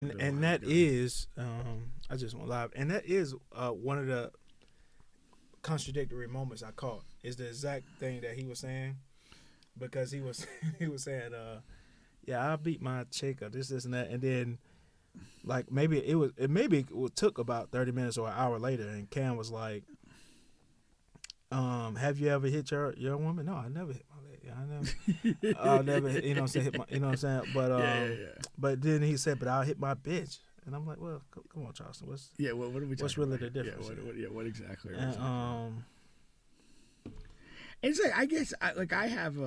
And that is, I just went live, and that is one of the contradictory moments I caught. Is the exact thing that he was saying, because he was he was saying, yeah, I beat my chick or this and that, and then like maybe it took about 30 minutes or an hour later, and Cam was like, have you ever hit your woman? No, I never hit my lady. I never, you know what I'm saying, hit my, you know what I'm saying? But but then he said, but I'll hit my bitch. And I'm like, well, come on, Charleston. What are we talking what's really about? the difference? What exactly? And, it's like, I guess I have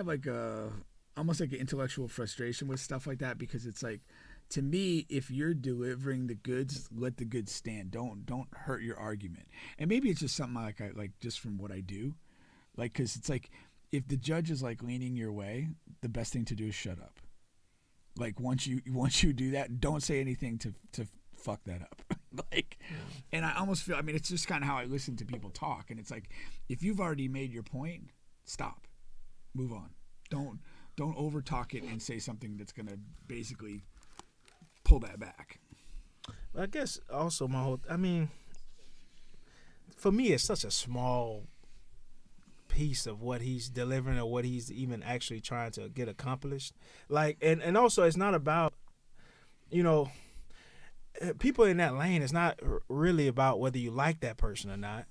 like a almost like an intellectual frustration with stuff like that, because it's like, to me, if you're delivering the goods, let the goods stand. Don't hurt your argument. And maybe it's just something like just from what I do, like, because it's like, if the judge is like leaning your way, the best thing to do is shut up. Like, once you do that, don't say anything to fuck that up. Like, and I almost feel, I mean, it's just kind of how I listen to people talk, and it's like, if you've already made your point, stop, move on. Don't over talk it and say something that's gonna basically pull that back. I guess also for me, it's such a small piece of what he's delivering or what he's even actually trying to get accomplished. Like, and also, it's not about, people in that lane. It's not really about whether you like that person or not,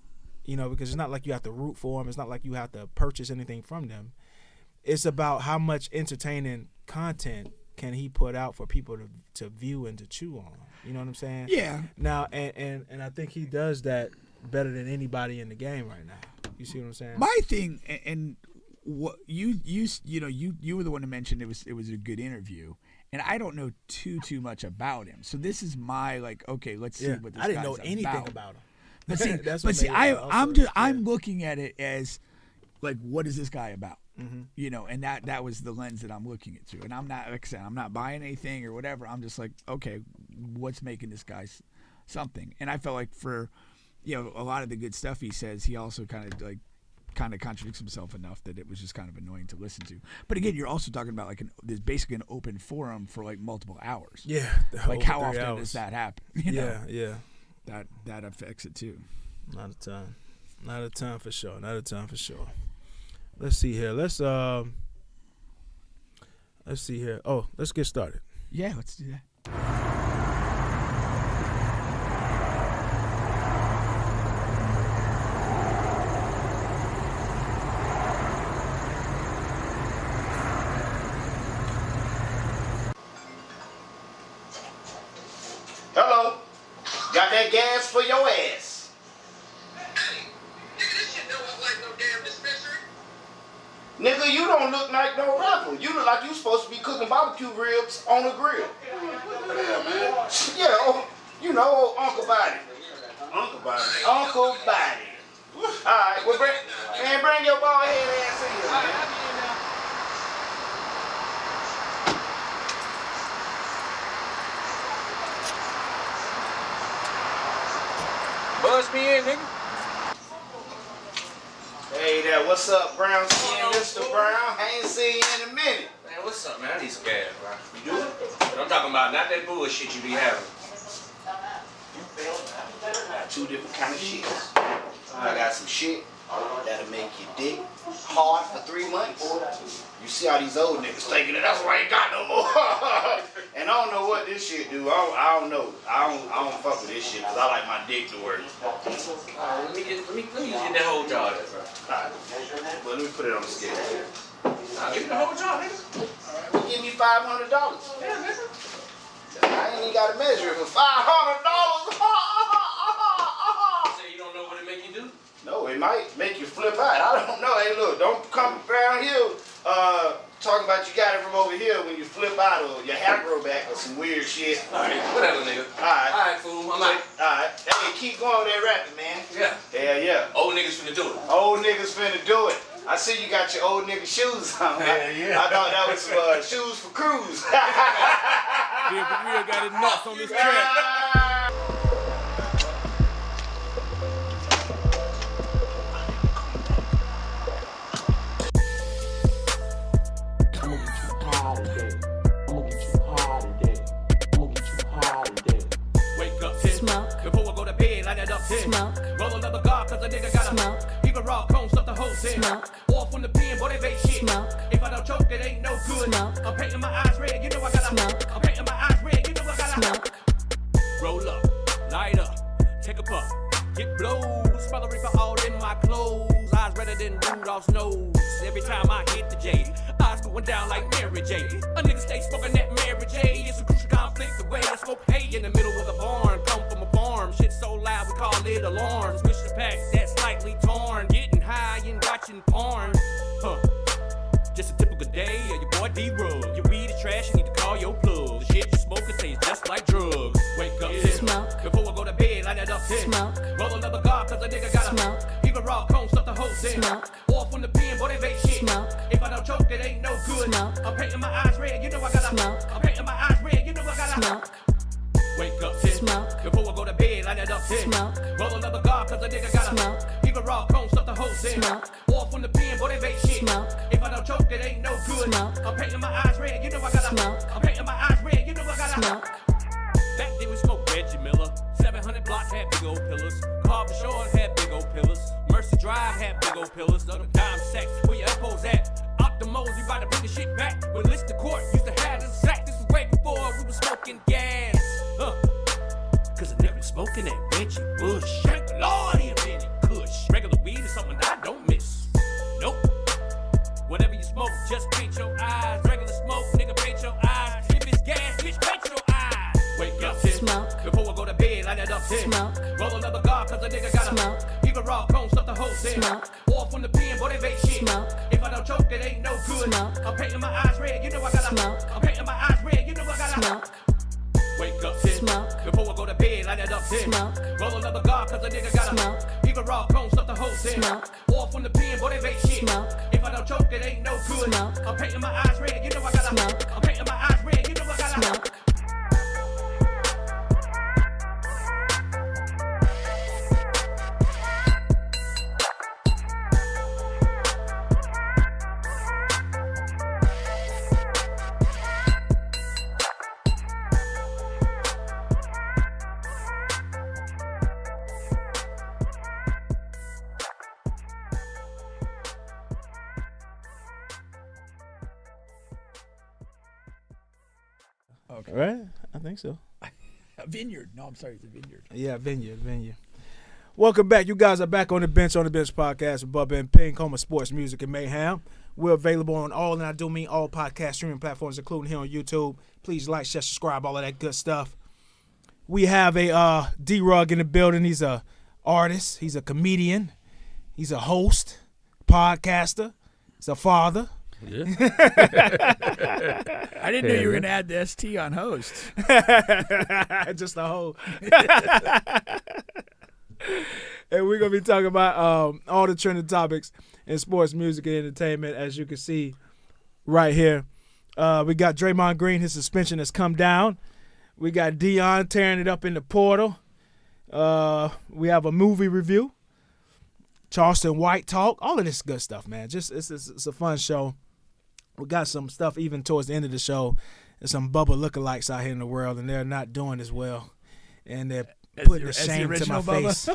because it's not like you have to root for them. It's not like you have to purchase anything from them. It's about how much entertaining content can he put out for people to view and to chew on. You know what I'm saying? Yeah. Now, and I think he does that better than anybody in the game right now. You see what I'm saying? My thing, and what you were the one who mentioned it was a good interview, and I don't know too much about him. So this is my okay, let's see what this I didn't guy's know anything about him. But see, I'm looking at it as like, what is this guy about? Mm-hmm. And that was the lens that I'm looking at through. And I'm not, like I said, I'm not buying anything or whatever. I'm just like, okay, what's making this guy something? And I felt like for, a lot of the good stuff he says, he also kind of contradicts himself enough that it was just kind of annoying to listen to. But again, you're also talking about there's basically an open forum for like multiple hours. Yeah. Like, how often does that happen? Yeah. That affects it too. Not a ton for sure. Let's see here. Let's see here. Oh, let's get started. Yeah, let's do that. Hello. Got that gas for your ass. Hey, nigga, this shit don't look like no damn dispensary. Nigga, you don't look like no rapper. You look like you supposed to be cooking barbecue ribs on a grill. Yeah, Uncle Body. Uncle Body. Alright, well, bring your bald head ass in here, man. Buzz me in, nigga. Hey there, what's up, brown skin, Mr. Brown? I ain't seen you in a minute. Man, what's up, man? I need some gas, bro. You do it? But I'm talking about not that bullshit you be having. Two different kind of shits. I got some shit that'll make your dick hard for 3 months. You see how these old niggas taking it, that's why I ain't got no more. And I don't know what this shit do. I don't know. I don't fuck with this shit because I like my dick to work. Let me get that whole jar there, bro. Alright. Well, let me put it on the scale. Give me the whole jar, nigga. Alright, give me $500. Yeah, nigga. I ain't even got to measure it for $500. Say you don't know what it make you do? No, it might make you flip out. I don't know. Hey, look, don't come around here talking about you got it from over here when you flip out or your hair grow back or some weird shit. Alright, whatever, nigga. Alright, fool. I'm out. Alright. Hey, keep going with that rapping, man. Yeah. Hell yeah. Old niggas finna do it. Old niggas finna do it. I see you got your old nigga shoes on. Yeah. I thought that was shoes for cruise. Yeah, for real, got his nuts on this track. I'ma get you high today. a nigga got a smoke. Even raw cones stuff the hoes in. Smoke. Off on the pen, boy, they bait shit. Smoke. If I don't choke, it ain't no good. Smoke. I'm painting my eyes red, you know I got a smoke. I'm painting my eyes red, you know I got a smoke. Roll up, light up, take a puff, get blows. Smell the reaper all in my clothes. Eyes redder than Rudolph's nose. Every time I hit the J, eyes going down like Mary J. A nigga stay smoking that Mary J. It's a crucial conflict, the way I smoke hay in the middle of the barn. Come from a farm, shit so loud we call it alarm. Switch the pack that's slightly torn. Getting high and watching porn. Just a typical day of your boy D-Rugg. Your weed is trash, you need to call your plug. The shit you smoking tastes just like drugs. Wake up, smoke. Before I go to bed, light that up, smoke. Roll another guard, cause a nigga got a smoke. Even raw cones stuff the hoes in. Smoke. Off on the pen, boy, they bait shit. Smoke. If I don't choke, it ain't no good. Smoke. I'm painting my eyes red, you know I got a smoke. I'm painting my eyes red, you know I got a smoke. Wake up, smoke. Before I go to bed, light that up, smoke. Roll another guard, cause a nigga got a smoke. Even raw cones stuff the hoes in. Smoke. Off on the pen, boy, they bait shit. Smoke. If I don't choke, it ain't no good. Smoke. I'm painting my eyes red, you know I got a smoke. I'm painting my eyes red, you know I got a smoke. Back then we smoked Reggie Miller. 700 block had big old pillars. Carver Shore had big old pillars. Mercy Drive had big old pillars. Them dime sacks, where your elbows at? Optimals, we about to bring the shit back. When Lister Court used to have this sack. This was way before we was smoking gas. Cause a nigga was smoking that Reggie Bush. Thank the Lord he invented Kush. Regular weed is something that I don't miss. Nope. Whatever you smoke, just paint your eyes. Regular smoke, nigga, paint your eyes. If it's gas, bitch, paint your eyes. Wake up, smoke. Before I go to bed, light that up, smoke. Roll another guard, cause a nigga got a smoke. Even raw cones stuff the hoes in. Smoke. Off on the pen, boy, they bait shit. Smoke. If I don't choke, it ain't no good. Smoke. I'm painting my eyes red, you know I got a smoke. I'm painting my eyes red, you know I got a smoke. Wake up, smoke. Before I go to bed, light that up, smoke. Roll another guard, cause a nigga got a smoke. Even raw cones stuff the hoes in. Smoke. Off on the pen, boy, they bait shit. Smoke. If I don't choke, it ain't no good. Smoke. I'm painting my eyes red, you know I got a smoke. I'm painting my eyes red, you know I got a smoke. Okay. Right? I think so. A vineyard. No, I'm sorry, it's a vineyard. Yeah, vineyard. Welcome back. You guys are back on the Bench podcast with Bubba and Pink, home of sports, music, and mayhem. We're available on all, and I do mean all podcast streaming platforms, including here on YouTube. Please like, share, subscribe, all of that good stuff. We have a D-Rugg in the building. He's a artist. He's a comedian. He's a host, podcaster. He's a father. Yeah. I didn't know you were going to add the ST on host. Just a whole. And we're going to be talking about all the trending topics in sports, music, and entertainment, as you can see right here. We got Draymond Green. His suspension has come down. We got Dion tearing it up in the portal. We have a movie review. Charleston White talk. All of this good stuff, man. Just it's a fun show. We got some stuff even towards the end of the show. There's some Bubba lookalikes out here in the world, and they're not doing as well. And they're putting the shame to my face.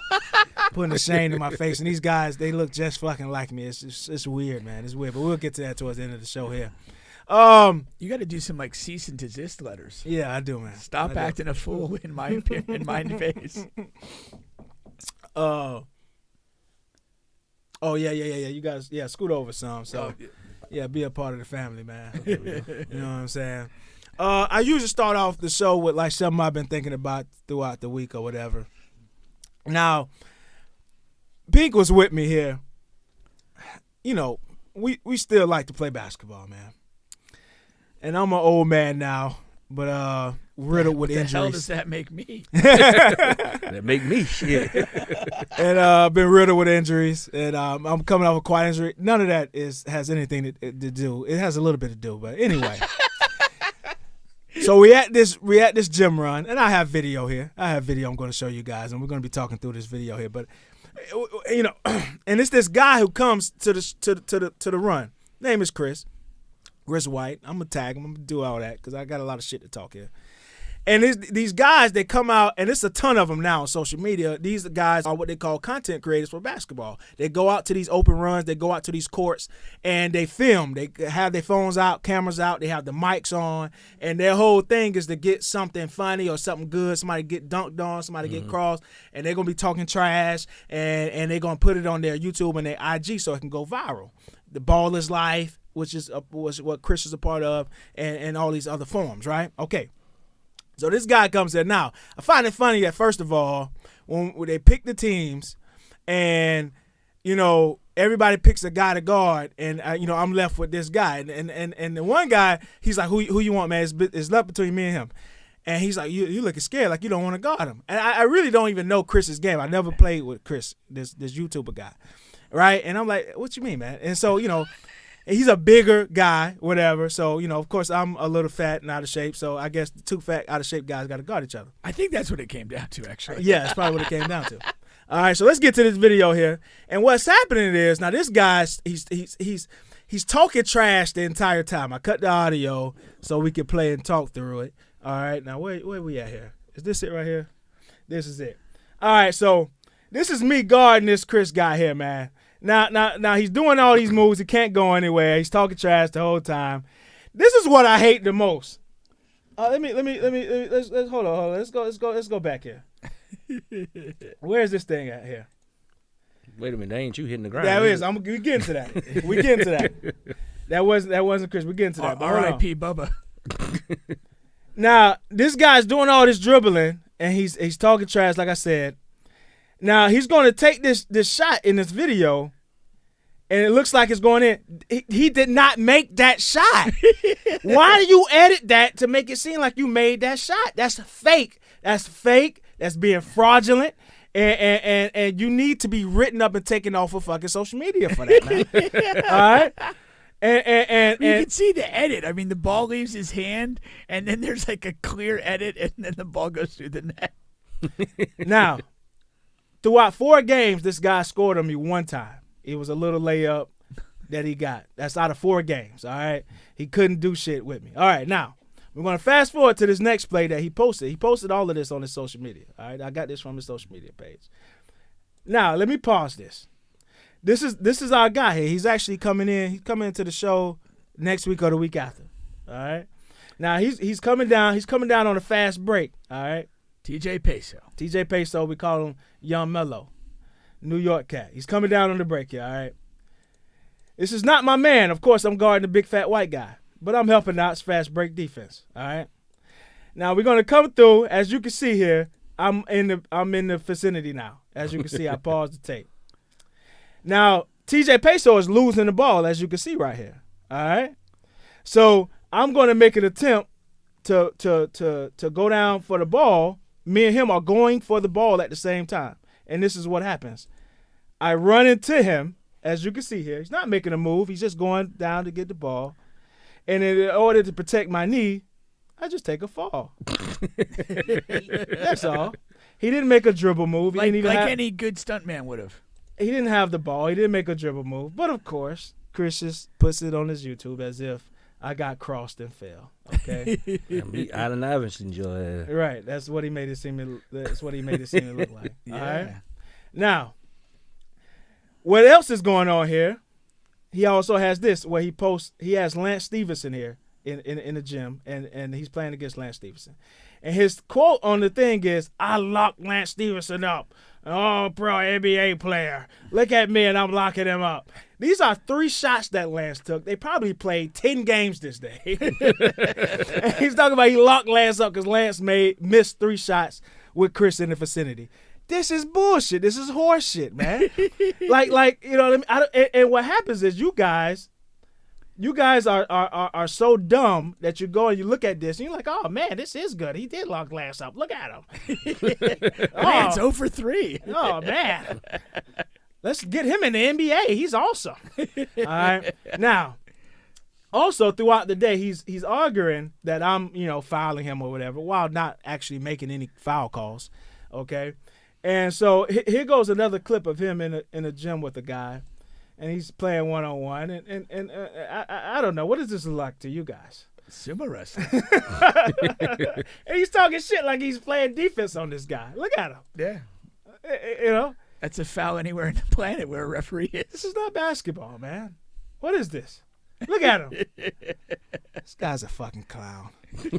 Putting the shame to my face. And these guys, they look just fucking like me. It's weird, man. It's weird. But we'll get to that towards the end of the show here. You got to do some like cease and desist letters. Yeah, I do, man. Stop acting a fool in my face. Oh yeah. You guys, scoot over some. So yeah, be a part of the family, man. You know what I'm saying? I usually start off the show with like something I've been thinking about throughout the week or whatever. Now, Pink was with me here. You know, we still like to play basketball, man. And I'm an old man now, but riddled with injuries. What the hell does that make me? That make me shit. And been riddled with injuries, and I'm coming off a quad injury. None of that has anything to do. It has a little bit to do, but anyway. So we at this gym run, and I have video here. I'm going to show you guys, and we're going to be talking through this video here. But you know, and it's this guy who comes to the run. Name is Chris White. I'm gonna tag him. I'm gonna do all that because I got a lot of shit to talk here. And these guys, they come out, and it's a ton of them now on social media. These guys are what they call content creators for basketball. They go out to these open runs, they go out to these courts, and they film. They have their phones out, cameras out, they have the mics on, and their whole thing is to get something funny or something good, somebody get dunked on, somebody get crossed, and they're going to be talking trash, and they're going to put it on their YouTube and their IG so it can go viral. The Ball is Life, which is was what Chris is a part of, and all these other forums, right? Okay. So this guy comes in. Now, I find it funny that, first of all, when they pick the teams and, everybody picks a guy to guard, and, I'm left with this guy. And the one guy, he's like, who you want, man? It's left between me and him. And he's like, you looking scared, like you don't want to guard him. And I really don't even know Chris's game. I never played with Chris, this YouTuber guy, right? And I'm like, what you mean, man? And so, he's a bigger guy, whatever. So, of course, I'm a little fat and out of shape. So I guess the two fat, out of shape guys got to guard each other. I think that's what it came down to, actually. Yeah, that's probably what it came down to. All right, so let's get to this video here. And what's happening is, now this guy, he's talking trash the entire time. I cut the audio so we can play and talk through it. All right, now where we at here? Is this it right here? This is it. All right, so this is me guarding this Chris guy here, man. Now he's doing all these moves. He can't go anywhere. He's talking trash the whole time. This is what I hate the most. Let's hold on. Let's go back here. Where's this thing at here? Wait a minute, ain't you hitting the ground? That is. We getting to that. We getting to that. That wasn't Chris. We getting to that. R.I.P. Bubba. Now this guy's doing all this dribbling and he's talking trash, like I said. Now, he's going to take this shot in this video, and it looks like it's going in. He did not make that shot. Why do you edit that to make it seem like you made that shot? That's fake. That's fake. That's being fraudulent. And you need to be written up and taken off of fucking social media for that, man. All right? And you can see the edit. I mean, the ball leaves his hand, and then there's like a clear edit, and then the ball goes through the net. Now, throughout 4 games, this guy scored on me one time. It was a little layup that he got. That's out of 4 games, all right? He couldn't do shit with me. All right, now, we're going to fast forward to this next play that he posted. He posted all of this on his social media, all right? I got this from his social media page. Now, let me pause this. This is our guy here. He's actually coming in. He's coming into the show next week or the week after, all right? Now, he's coming down. He's coming down on a fast break, all right? TJ Peso, we call him Young Mellow, New York cat. He's coming down on the break here, all right? This is not my man. Of course, I'm guarding the big fat white guy, but I'm helping out his fast break defense, all right? Now, we're going to come through. As you can see here, I'm in the vicinity now. As you can see, I paused the tape. Now, TJ Peso is losing the ball, as you can see right here, all right? So I'm going to make an attempt to go down for the ball. Me and him are going for the ball at the same time. And this is what happens. I run into him, as you can see here. He's not making a move. He's just going down to get the ball. And in order to protect my knee, I just take a fall. That's all. He didn't make a dribble move. He any good stuntman would have. He didn't have the ball. He didn't make a dribble move. But, of course, Chris just puts it on his YouTube as if I got crossed and fell. Okay. Allen Iverson, your ass. Right. That's what he made it seem to look like. Yeah. All right. Now, what else is going on here? He also has this where he has Lance Stevenson here in the gym, and he's playing against Lance Stevenson. And his quote on the thing is, "I locked Lance Stevenson up. Oh, pro NBA player. Look at me, and I'm locking him up." These are 3 shots that Lance took. They probably played 10 games this day. And he's talking about he locked Lance up because Lance missed 3 shots with Chris in the vicinity. This is bullshit. This is horse shit, man. like you know what I mean? And what happens is you guys are so dumb that you go and you look at this and you're like, oh man, this is good. He did lock Lance up. Look at him. Lance 0 for 3. Oh man. Let's get him in the NBA. He's awesome. All right. Now, also throughout the day, he's arguing that I'm, fouling him or whatever, while not actually making any foul calls. Okay. And so here goes another clip of him in a gym with a guy, and he's playing one-on-one. And I don't know. What does this look like to you guys? Sumo wrestling. And he's talking shit like he's playing defense on this guy. Look at him. Yeah. You know? That's a foul anywhere on the planet where a referee is. This is not basketball, man. What is this? Look at him. This guy's a fucking clown.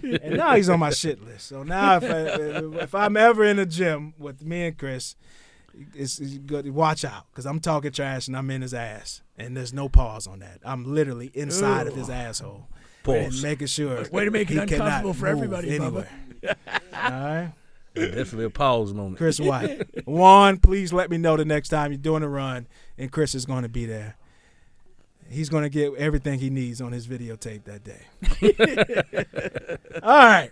And now he's on my shit list. So now if I'm ever in a gym with me and Chris, it's good. Watch out, because I'm talking trash and I'm in his ass. And there's no pause on that. I'm literally inside of his asshole. Pause. And making sure. Way to make it uncomfortable for everybody, anywhere. All right? Definitely a pause moment. Chris White. Juan, please let me know the next time you're doing a run, and Chris is going to be there. He's going to get everything he needs on his videotape that day. All right.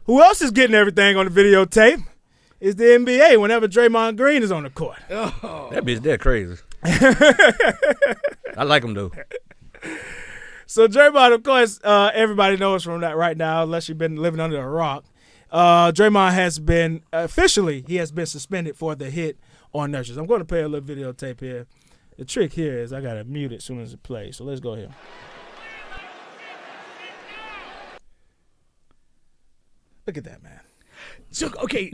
Who else is getting everything on the videotape? Is the NBA whenever Draymond Green is on the court. Oh. That bitch, they're crazy. I like him, though. So Draymond, of course, everybody knows from that right now, unless you've been living under a rock. Draymond has been he has been suspended for the hit on Nurses. I'm going to play a little videotape here. The trick here is I got to mute it as soon as it plays. So let's go here. Look at that, man. So okay,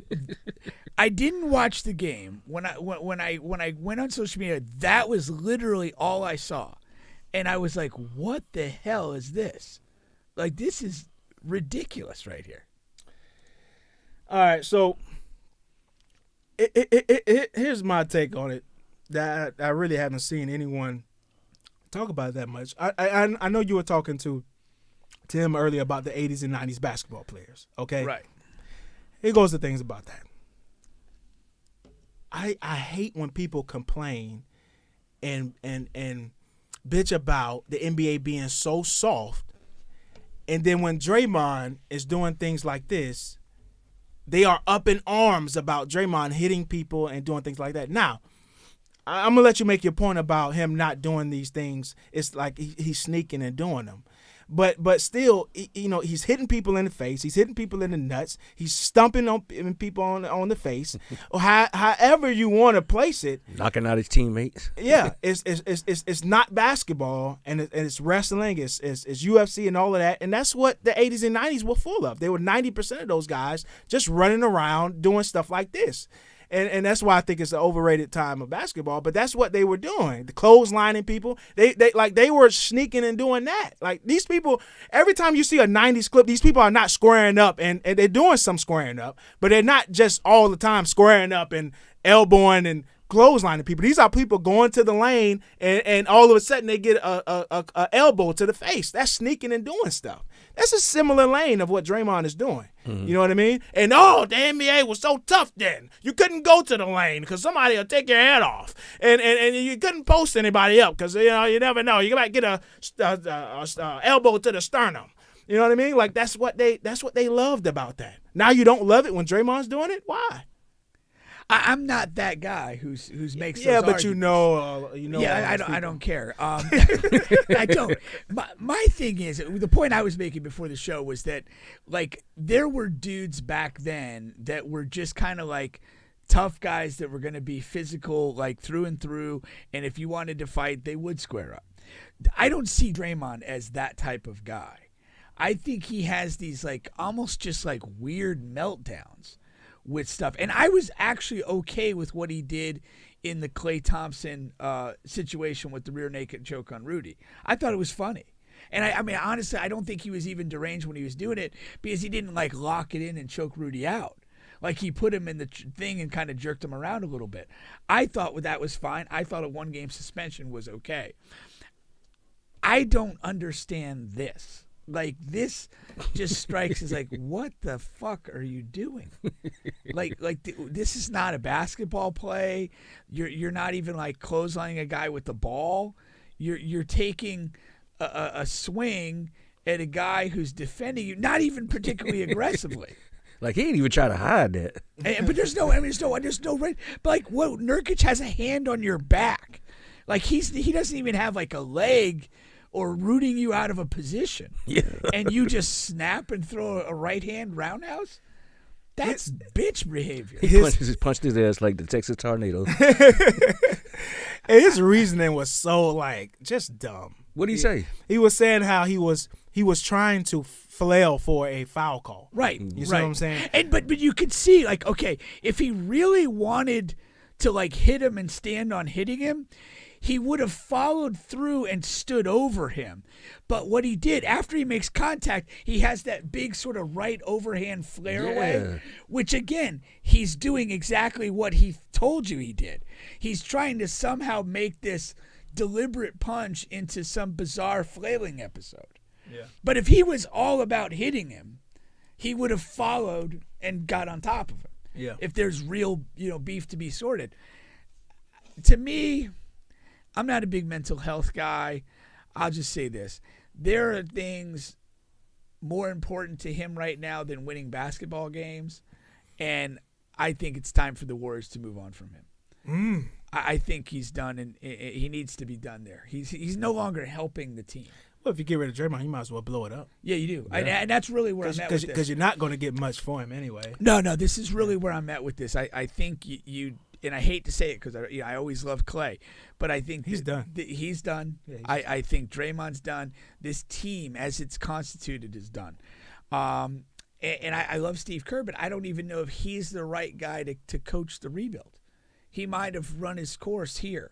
I didn't watch the game. When I went on social media, that was literally all I saw, and I was like, "What the hell is this? Like, this is ridiculous right here." All right, so here's my take on it that I really haven't seen anyone talk about it that much. I know you were talking to Tim earlier about the 80s and 90s basketball players, okay? Right. Here goes the things about that. I hate when people complain and bitch about the NBA being so soft, and then when Draymond is doing things like this, they are up in arms about Draymond hitting people and doing things like that. Now, I'm going to let you make your point about him not doing these things. It's like he's sneaking and doing them. But still, you know, he's hitting people in the face. He's hitting people in the nuts. He's stumping on people on the face. However you want to place it. Knocking out his teammates. Yeah, it's not basketball, and it's wrestling. It's UFC and all of that. And that's what the 80s and 90s were full of. They were 90% of those guys just running around doing stuff like this. And that's why I think it's an overrated time of basketball. But that's what they were doing. The clotheslining people. They were sneaking and doing that. Like, these people, every time you see a 90s clip, these people are not squaring up. And they're doing some squaring up. But they're not just all the time squaring up and elbowing and clotheslining people. These are people going to the lane and all of a sudden they get a elbow to the face. That's sneaking and doing stuff. That's a similar lane of what Draymond is doing. Mm-hmm. You know what I mean? And, the NBA was so tough then. You couldn't go to the lane because somebody will take your head off. And you couldn't post anybody up because, you never know. You might get a elbow to the sternum. You know what I mean? Like, that's what they loved about that. Now you don't love it when Draymond's doing it? Why? I'm not that guy who's makes those but arguments. you know. Yeah, I don't care. I don't. My thing is, the point I was making before the show was that, like, there were dudes back then that were just kind of like tough guys that were going to be physical, like, through and through, and if you wanted to fight, they would square up. I don't see Draymond as that type of guy. I think he has these, like, almost just like weird meltdowns with stuff. And I was actually okay with what he did in the Klay Thompson situation with the rear naked choke on Rudy. I thought it was funny. And I mean, honestly, I don't think he was even deranged when he was doing it because he didn't, like, lock it in and choke Rudy out. Like, he put him in the thing and kind of jerked him around a little bit. I thought that was fine. I thought a 1-game suspension was okay. I don't understand this. Like, this just strikes as like, what the fuck are you doing? like this is not a basketball play. You're not even, like, clotheslining a guy with the ball. You're taking a swing at a guy who's defending you, not even particularly aggressively. Like, he ain't even try to hide that. But there's no right. But, like, what, Nurkic has a hand on your back. Like, he doesn't even have, like, a leg or rooting you out of a position. Yeah. And you just snap and throw a right-hand roundhouse? That's bitch behavior. He punched his ass like the Texas tornado. And his reasoning was so, like, just dumb. What did he say? He was saying how he was he was trying to flail for a foul call. Right. You see what I'm saying? And but you could see, like, okay, if he really wanted to, like, hit him and stand on hitting him, he would have followed through and stood over him. But what he did, after he makes contact, he has that big sort of right overhand flare away, which, again, he's doing exactly what he told you he did. He's trying to somehow make this deliberate punch into some bizarre flailing episode. Yeah. But if he was all about hitting him, he would have followed and got on top of him. Yeah. If there's real, beef to be sorted. To me, I'm not a big mental health guy. I'll just say this. There are things more important to him right now than winning basketball games, and I think it's time for the Warriors to move on from him. I think he's done, and he needs to be done there. He's no longer helping the team. Well, if you get rid of Draymond, you might as well blow it up. Yeah, you do. Yeah. And that's really where I'm at with this. Because you're not going to get much for him anyway. No, this is really where I'm at with this. I think you and I hate to say it because I always loved Clay, but I think he's done. He's done. Yeah, I think Draymond's done. This team, as it's constituted, is done. And I love Steve Kerr, but I don't even know if he's the right guy to coach the rebuild. He might have run his course here.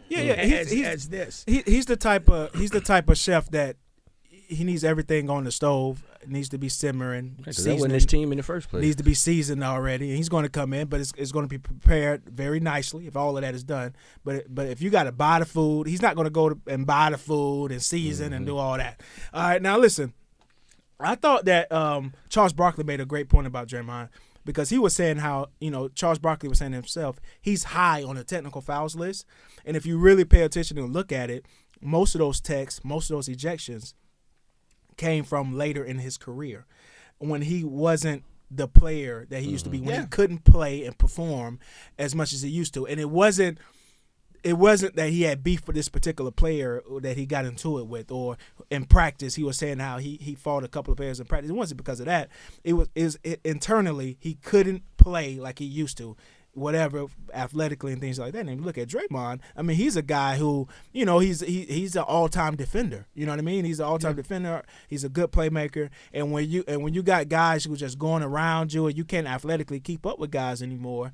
Yeah. As this. He's the type of chef that he needs everything on the stove. It needs to be simmering. That wasn't his team in the first place. Needs to be seasoned already. And he's going to come in, but it's going to be prepared very nicely if all of that is done. But if you got to buy the food, he's not going to go and buy the food and season and do all that. All right, now listen. I thought that Charles Barkley made a great point about Draymond. Because he was saying how, Charles Barkley was saying himself, he's high on the technical fouls list. And if you really pay attention and look at it, most of those ejections came from later in his career when he wasn't the player that he used to be, when he couldn't play and perform as much as he used to. And it wasn't that he had beef with this particular player that he got into it with, or in practice he was saying how he fought a couple of players in practice. It wasn't because of that. It was internally he couldn't play like he used to, whatever, athletically and things like that. And look at Draymond. I mean, he's a guy who, he's an all-time defender. You know what I mean? He's an all-time defender. He's a good playmaker. And when you got guys who are just going around you and you can't athletically keep up with guys anymore,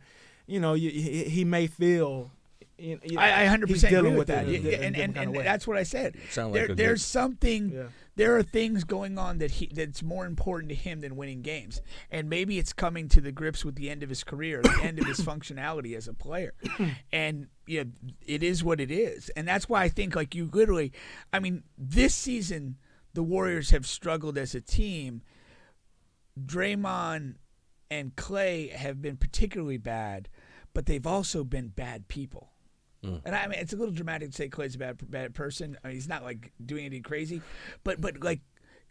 he may feel. I 100% agree with that. And that's what I said. There's something. Yeah. There are things going on that's more important to him than winning games, and maybe it's coming to the grips with the end of his career, the end of his functionality as a player, and it is what it is, and that's why I think this season the Warriors have struggled as a team. Draymond and Clay have been particularly bad, but they've also been bad people. And I mean, it's a little dramatic to say Clay's a bad person. I mean, he's not like doing anything crazy, but like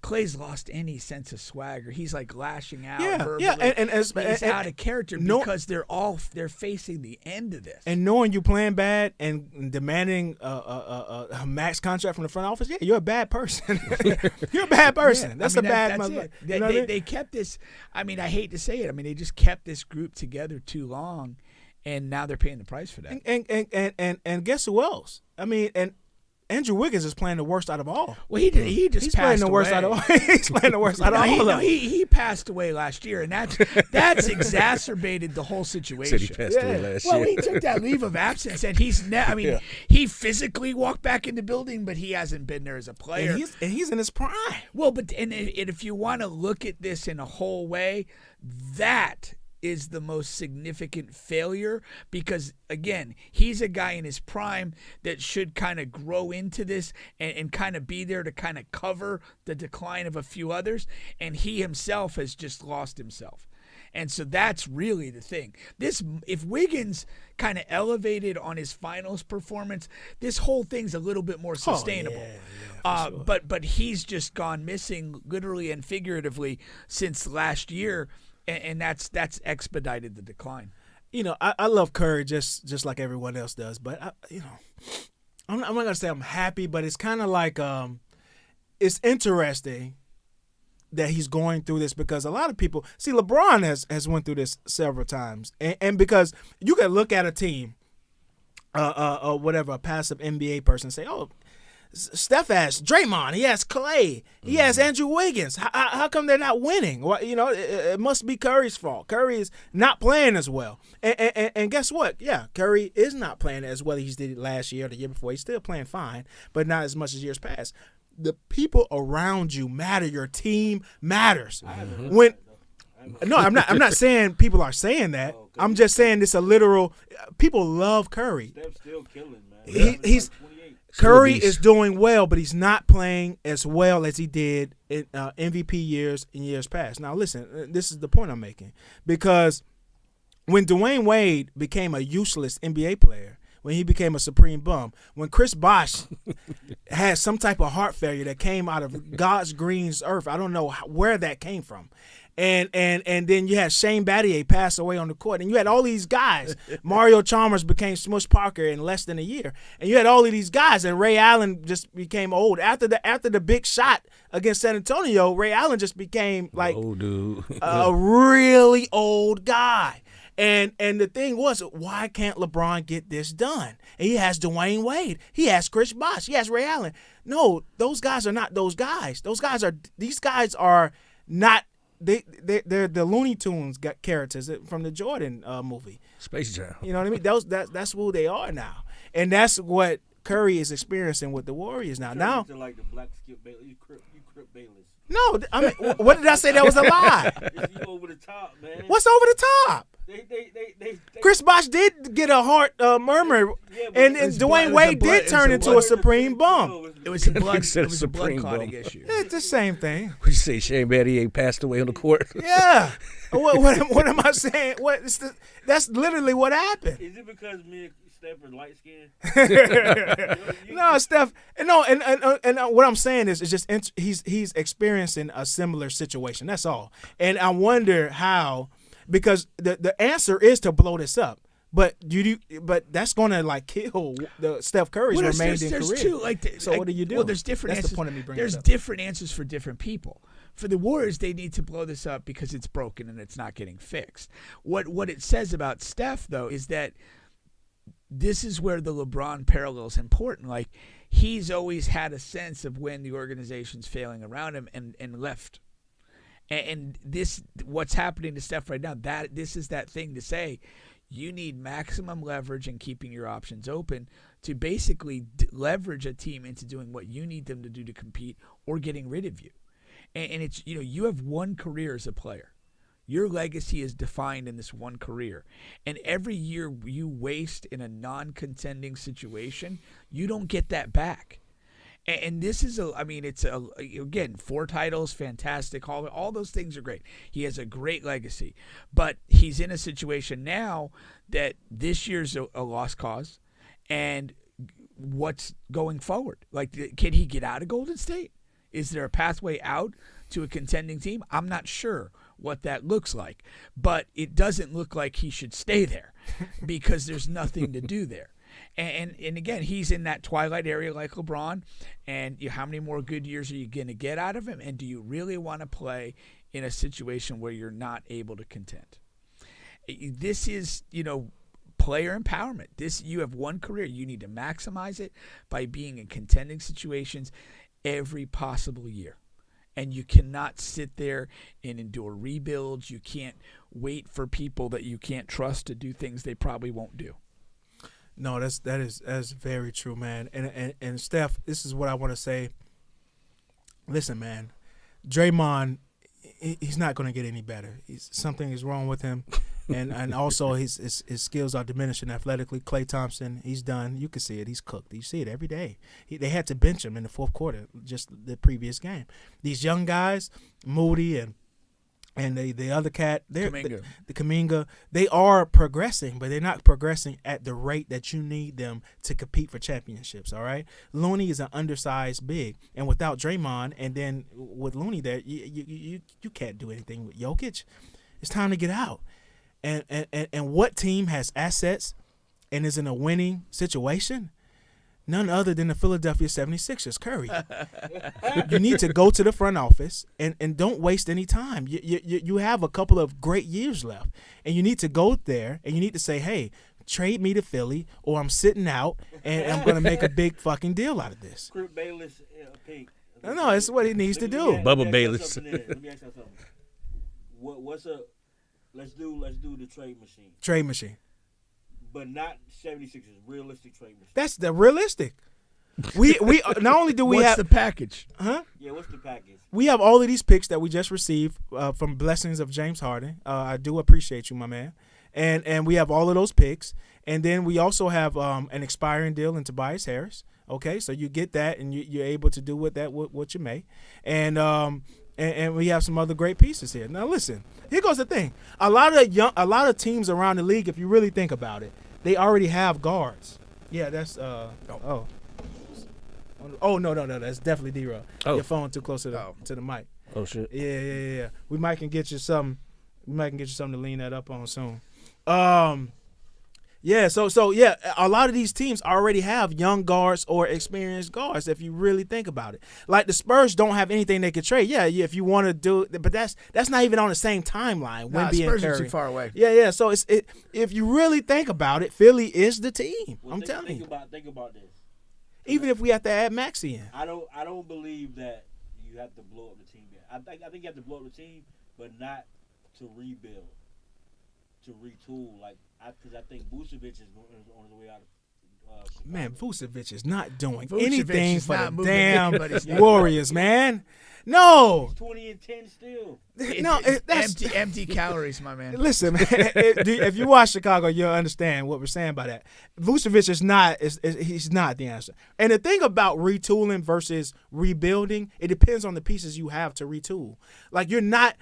Clay's lost any sense of swagger. He's like lashing out verbally. And he's out of character because they're facing the end of this. And knowing you playing bad and demanding a max contract from the front office, you're a bad person. You're a bad person. That's a bad mother. They kept this. I mean, I hate to say it. I mean, they just kept this group together too long. And now they're paying the price for that. And guess who else? I mean, and Andrew Wiggins is playing the worst out of all. Well, he just he's passed playing the away. worst out of all. He's playing the worst out of all. He passed away last year, and that's exacerbated the whole situation. Said he passed away last year. Well, he took that leave of absence, and he physically walked back in the building, but he hasn't been there as a player. And he's in his prime. Well, but if you want to look at this in a whole way, that is the most significant failure because, again, he's a guy in his prime that should kind of grow into this and kind of be there to kind of cover the decline of a few others, and he himself has just lost himself. And so that's really the thing. If Wiggins kind of elevated on his finals performance, this whole thing's a little bit more sustainable. Sure. But he's just gone missing literally and figuratively since last year. And that's expedited the decline. I love Curry just like everyone else does, but I'm not gonna say I'm happy, but it's kind of like it's interesting that he's going through this because a lot of people see LeBron has went through this several times, and because you can look at a team, or whatever, a passive NBA person and say, oh, Steph has Draymond. He has Clay. He has Andrew Wiggins. How come they're not winning? Well, it must be Curry's fault. Curry is not playing as well. And guess what? Yeah, Curry is not playing as well as he did last year or the year before. He's still playing fine, but not as much as years past. The people around you matter. Your team matters. No, I'm not saying people are saying that. I'm just saying it's a literal. People love Curry. Steph's still killing, man. He's Curry is doing well, but he's not playing as well as he did in MVP years in years past. Now, listen, this is the point I'm making, because when Dwayne Wade became a useless NBA player, when he became a supreme bum, when Chris Bosh had some type of heart failure that came out of God's green earth, I don't know where that came from. And then you had Shane Battier pass away on the court. And you had all these guys. Mario Chalmers became Smush Parker in less than a year. And you had all of these guys. And Ray Allen just became old. After the big shot against San Antonio, Ray Allen just became like a really old guy. And the thing was, why can't LeBron get this done? And he has Dwayne Wade. He has Chris Bosh. He has Ray Allen. No, those guys are not those guys. These guys are not. They're the Looney Tunes characters from the Jordan movie. Space Jam. You know what I mean? That's who they are now, and that's what Curry is experiencing with the Warriors now. Now, like the black Skip Bayless, you Crip Bayless. No, I mean, what did I say? That was a lie. You over the top, man. What's over the top? They Chris Bosh did get a heart murmur, and Dwayne Wade did turn into a supreme bum. It was a blood clotting issue. It's the same thing. What you say, Shane Battier passed away on the court? Yeah. What am I saying? That's literally what happened. Is it because me and Steph are light skinned? No, Steph. No, and what I'm saying is just he's experiencing a similar situation. That's all. And I wonder how. Because the answer is to blow this up, but that's going to like kill the Steph Curry's remaining career. So what do you do? Well, there's different That's answers. the point of me bringing There's it up. different answers for different people. For the Warriors, they need to blow this up because it's broken and it's not getting fixed. What it says about Steph, though, is that this is where the LeBron parallel is important. Like, he's always had a sense of when the organization's failing around him and left. And this, what's happening to Steph right now, this is that thing to say, you need maximum leverage and keeping your options open to basically leverage a team into doing what you need them to do to compete or getting rid of you. And it's, you have one career as a player. Your legacy is defined in this one career. And every year you waste in a non-contending situation, you don't get that back. And this is again, 4 titles, fantastic. All those things are great. He has a great legacy. But he's in a situation now that this year's a lost cause. And what's going forward? Like, can he get out of Golden State? Is there a pathway out to a contending team? I'm not sure what that looks like. But it doesn't look like he should stay there because there's nothing to do there. And again, he's in that twilight area like LeBron. And how many more good years are you going to get out of him? And do you really want to play in a situation where you're not able to contend? This is, player empowerment. You have one career. You need to maximize it by being in contending situations every possible year. And you cannot sit there and endure rebuilds. You can't wait for people that you can't trust to do things they probably won't do. No, that's very true, man. And Steph, this is what I want to say. Listen, man, Draymond, he's not going to get any better. Something is wrong with him, and also his skills are diminishing athletically. Klay Thompson, he's done. You can see it. He's cooked. You see it every day. They had to bench him in the fourth quarter, just the previous game. These young guys, Moody and the other cat, the Kuminga, they are progressing, but they're not progressing at the rate that you need them to compete for championships, all right? Looney is an undersized big, and without Draymond and then with Looney there, you can't do anything with Jokic. It's time to get out. And what team has assets and is in a winning situation? None other than the Philadelphia 76ers, Curry. You need to go to the front office and don't waste any time. You have a couple of great years left, and you need to go there and you need to say, hey, trade me to Philly, or I'm sitting out, and I'm gonna make a big fucking deal out of this. Crip Bayless, Pink. No, it's what he needs to do. Bubba Bayless. Let me ask you something. What's a let's do the trade machine. Trade machine. But not 76ers, realistic trade machine. That's the realistic. We not only do we What's have the package? huh? Yeah, what's the package? We have all of these picks that we just received from blessings of James Harden. I do appreciate you, my man. And we have all of those picks. And then we also have an expiring deal in Tobias Harris. Okay, so you get that, and you're able to do with that what you may. And we have some other great pieces here. Now listen, here goes the thing. A lot of teams around the league, if you really think about it, they already have guards. Yeah, that's Oh no, that's definitely D-Rugg. Oh. Your phone too close to the mic. Oh shit. Yeah. We might can get you something. We might can get you something to lean that up on soon. Yeah. So yeah, a lot of these teams already have young guards or experienced guards. If you really think about it, like the Spurs don't have anything they could trade. Yeah. If you want to do it, but that's not even on the same timeline. Wemby Spurs and are Curry. too far away. Yeah. So if you really think about it, Philly is the team. Well, I'm telling you. Think about this. Even if we have to add Maxey in. I don't believe that you have to blow up the team yet. I think you have to blow up the team, but not to rebuild, to retool. Because I think Vucevic is on his way out of Chicago. Man, Vucevic is not doing Vucevic anything is for not the moving damn anybody's Warriors, man. No. He's 20-10 still. No, that's empty calories, my man. Listen, man. If you watch Chicago, you'll understand what we're saying by that. Vucevic is not. He's not the answer. And the thing about retooling versus rebuilding, it depends on the pieces you have to retool. Like you're not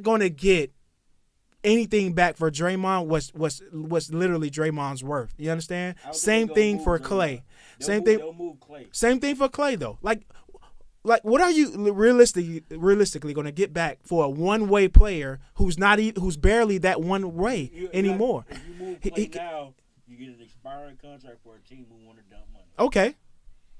going to get anything back for Draymond was literally Draymond's worth. You understand? Same thing for Clay. Same thing. They'll move Clay. Same thing for Clay though. Like, what are you realistically going to get back for a one-way player who's barely that one way anymore? If you move Clay now, you get an expiring contract for a team who want to dump money. Okay.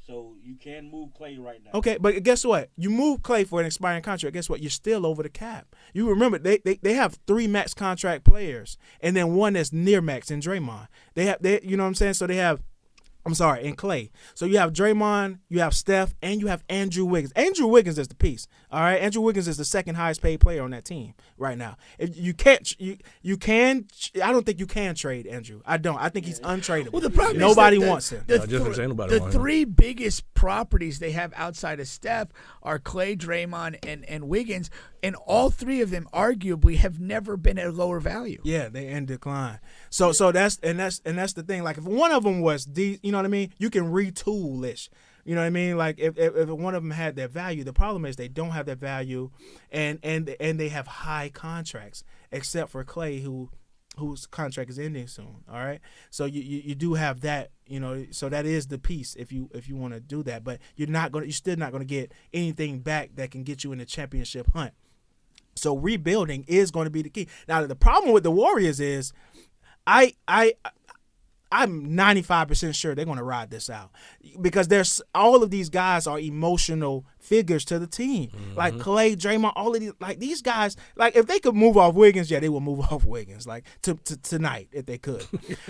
So you can move Clay right now. Okay, but guess what? You move Clay for an expiring contract. Guess what? You're still over the cap. You remember they have 3 max contract players and then one that's near max in Draymond. They you know what I'm saying? So they have. I'm sorry, in Clay. So you have Draymond, you have Steph, and you have Andrew Wiggins. Andrew Wiggins is the piece. All right, Andrew Wiggins is the second highest paid player on that team right now. If you can't, you can. I don't think you can trade Andrew. I don't. I think he's untradeable. Well, the problem nobody is wants him. The 3 biggest properties they have outside of Steph are Clay, Draymond, and Wiggins, and all 3 of them arguably have never been at a lower value. Yeah, they in decline. So that's the thing. Like if one of them was you know what I mean? You can retool this. You know what I mean? Like if one of them had that value, the problem is they don't have that value, and they have high contracts, except for Clay whose contract is ending soon. All right, so you do have that. You know, so that is the piece if you want to do that, but you're still not gonna get anything back that can get you in the championship hunt. So rebuilding is going to be the key. Now the problem with the Warriors is, I'm 95% sure they're going to ride this out because there's all of these guys are emotional figures to the team. Mm-hmm. Like Clay, Draymond, all of these, like these guys, like if they could move off Wiggins, yeah, they would move off Wiggins, like tonight if they could.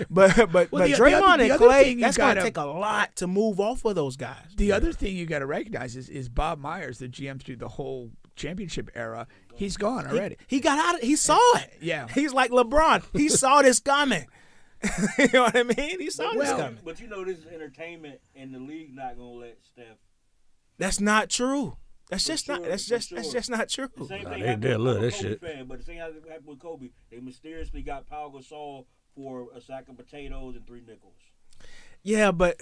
but Draymond and Clay, that's going to take a lot to move off of those guys. The other thing you got to recognize is Bob Myers, the GM through the whole championship era, he's gone already. He got out. He saw it. Yeah, he's like LeBron. He saw this coming. You know what I mean? He saw this coming. But you know this is entertainment, and the league not gonna let Steph. That's not true. That's just not true. The same thing they love that Kobe shit. Fan, but the same thing happened with Kobe. They mysteriously got Pau Gasol for a sack of potatoes and 3 nickels. Yeah, but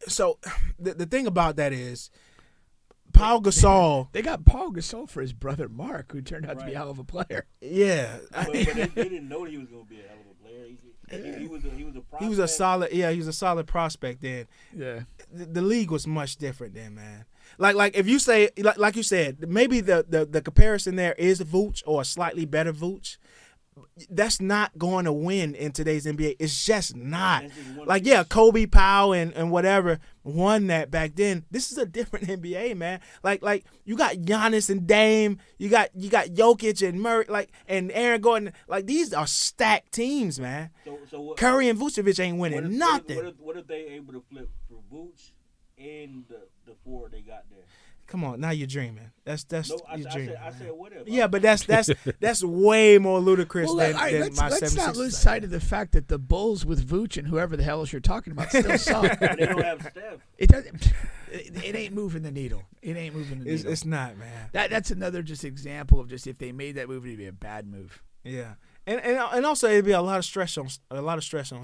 so the thing about that is, Pau Gasol. They got Pau Gasol for his brother Mark, who turned out to be a hell of a player. Yeah, but they didn't know he was going to be a hell of a player. He was a prospect. He was a solid. Yeah, he was a solid prospect then. Yeah, the league was much different then, man. Like if you say like you said, maybe the comparison there is Vooch or a slightly better Vooch. That's not going to win in today's NBA. It's just not. Like, piece. yeah, Kobe Powell and whatever won that back then. This is a different NBA, man. Like you got Giannis and Dame, you got Jokic and Murray, and Aaron Gordon. Like, these are stacked teams, man. So what, Curry and Vucevic ain't winning nothing. What if they able to flip for Vooch and the four they got there? Come on, now you're dreaming. That's No, you're dreaming. I said whatever. Yeah, but that's way more ludicrous Well, than, all right, than my let's 76ers. not lose sight of the fact that the Bulls with Vooch and whoever the hell else you're talking about still suck. But they don't have Steph. It doesn't. It ain't moving the needle. It ain't moving the needle. It's not, man. That's another just example of just if they made that move, it'd be a bad move. Yeah, and also it'd be a lot of stress on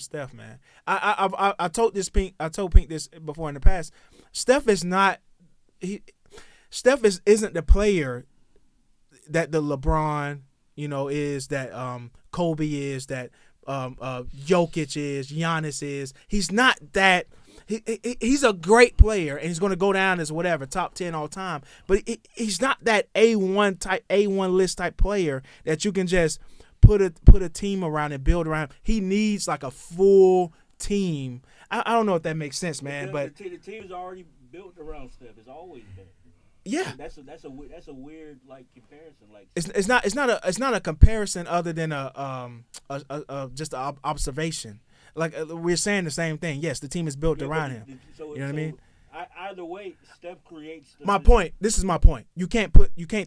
Steph, man. I told Pink this before in the past. Steph isn't the player that the LeBron, is, that Kobe is, that Jokic is, Giannis is. He's not that. He's a great player, and he's going to go down as whatever, top 10 all time. But he's not that A1 list type player that you can just put a team around and build around. He needs like a full team. I don't know if that makes sense, man. But the team's already built around Steph. It's always been. Yeah, that's a weird comparison. It's not a comparison other than just an observation. Like, we're saying the same thing. Yes, the team is built around him. You know what I mean? Either way, Steph creates. This is my point. You can't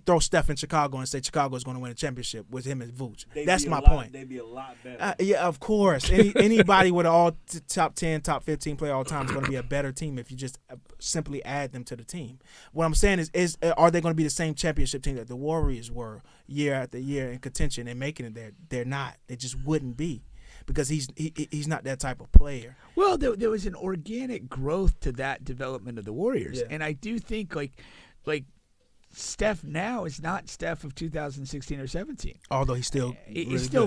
throw Steph in Chicago and say Chicago is going to win a championship with him and Vooch. That's my point. They'd be a lot better. Yeah, of course. Anybody with all top 10, top 15 player all time is going to be a better team if you just simply add them to the team. What I'm saying is are they going to be the same championship team that the Warriors were year after year in contention and making it there? They're not. They just wouldn't be. Because he's not that type of player. Well, there was an organic growth to that development of the Warriors, yeah. And I do think like Steph now is not Steph of 2016 or 17. Although he's still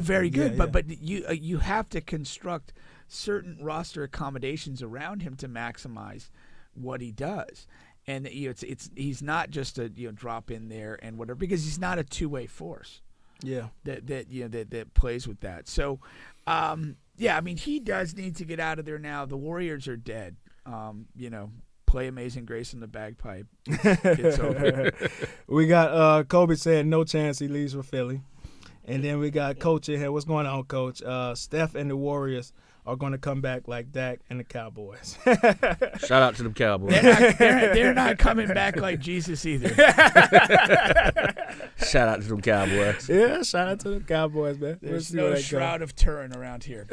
very good, yeah. But you have to construct certain roster accommodations around him to maximize what he does. And he's not just a drop in there and whatever, because he's not a two-way force. Yeah, that plays with that. So, I mean, he does need to get out of there now. The Warriors are dead. Play Amazing Grace in the bagpipe. It's over. We got Kobe saying no chance he leaves for Philly, and then we got Coach in here. What's going on, Coach? Steph and the Warriors are going to come back like Dak and the Cowboys. Shout out to them Cowboys. They're not coming back like Jesus either. Shout out to them Cowboys. Yeah, shout out to the Cowboys, man. There's no shroud of Turin around here.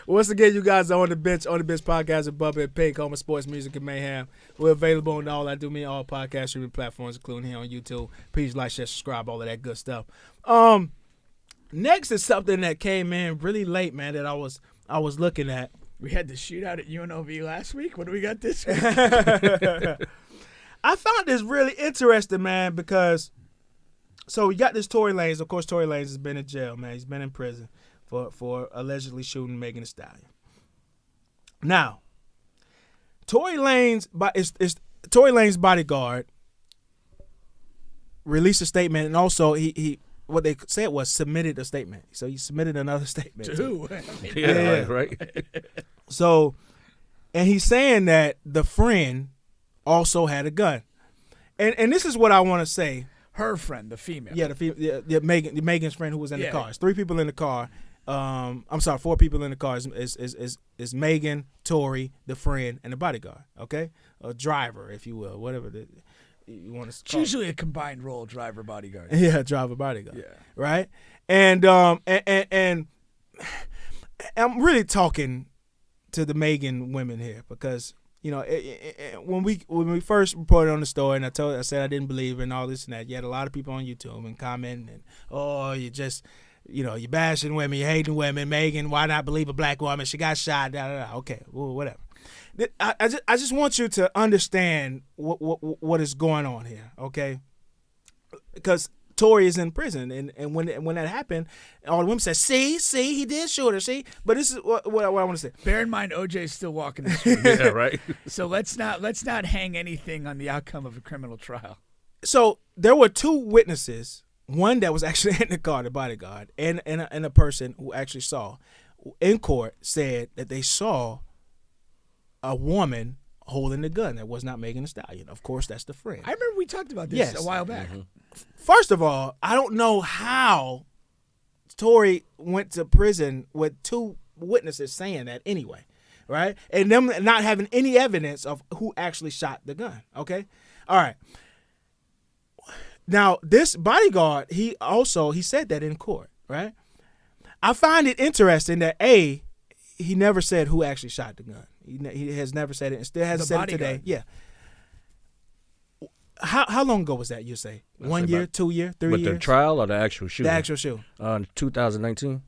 Once again, you guys are on the bench podcast with Bubba and Pink, home of sports, music, and mayhem. We're available on all podcast streaming platforms, including here on YouTube. Please like, share, subscribe, all of that good stuff. Next is something that came in really late, man, that I was looking at. We had the shootout at UNLV last week. What do we got this week? I found this really interesting, man, because we got this Tory Lanez. Of course, Tory Lanez has been in jail, man. He's been in prison for allegedly shooting Megan Thee Stallion. Now, Tory Lanez's bodyguard released a statement, and also he what they said was submitted a statement. So he submitted another statement. To who? Yeah, right. So, and he's saying that the friend also had a gun. And this is what I want to say. Her friend, the female. Yeah, Megan's friend who was in the car. It's 3 people in the car. 4 people in the car. Is Megan, Tory, the friend, and the bodyguard. Okay, a driver, if you will, whatever you want to. It's usually a combined role, driver, bodyguard. Yeah, driver, bodyguard. Yeah. Right. And I'm really talking to the Megan women here because when we first reported on the story, and I said I didn't believe it and all this and that. You had a lot of people on YouTube and commenting, and you just. You're bashing women, you're hating women. Megan, why not believe a black woman? She got shot. Okay, well, whatever. I just want you to understand what is going on here, okay? Because Tory is in prison, and when that happened, all the women said, "See, he did shoot her." See, but this is what I want to say. Bear in mind, OJ's still walking the street. Yeah, right. So let's not hang anything on the outcome of a criminal trial. So there were 2 witnesses one that was actually in the car, the bodyguard, and a person who actually saw in court said that they saw a woman holding the gun that was not Megan Thee Stallion. Of course, that's the friend. I remember we talked about this a while back. First of all, I don't know how Tory went to prison with two witnesses saying that anyway, right? And them not having any evidence of who actually shot the gun, okay? All right. Now, this bodyguard, he said that in court, right? I find it interesting that, he never said who actually shot the gun. He has never said it and still hasn't said it today. Yeah. How long ago was that, you say? 1 year, 2 year, 3 years? But the trial or the actual shooting? The actual shooting. 2019.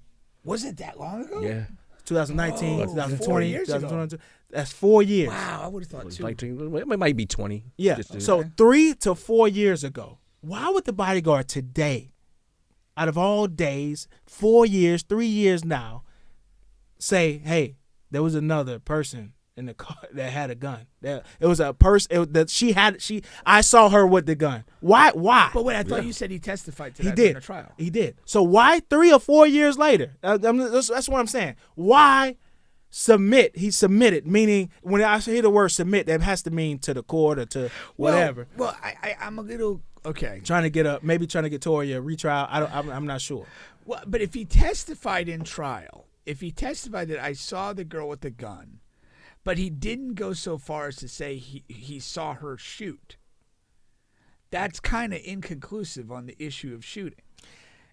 Was it that long ago? Yeah. 2019, 2020, 4 years 2022. That's 4 years. Wow, I would have thought 2. 19, it might be 20. Yeah. So 3 to 4 years ago. Why would the bodyguard today, out of all days, 4 years, 3 years now, say, hey, there was another person in the car that had a gun? It was a person that I saw her with the gun. Why? But wait, I thought you said he testified to that in the trial. He did. So why 3 or 4 years later? That's what I'm saying. Why submit? He submitted, meaning when I hear the word submit, that has to mean to the court or to whatever. Well, I'm a little okay. Trying to get Tory a retrial. I'm not sure. Well, but if he testified in trial, if he testified that I saw the girl with the gun, but he didn't go so far as to say he saw her shoot, that's kind of inconclusive on the issue of shooting.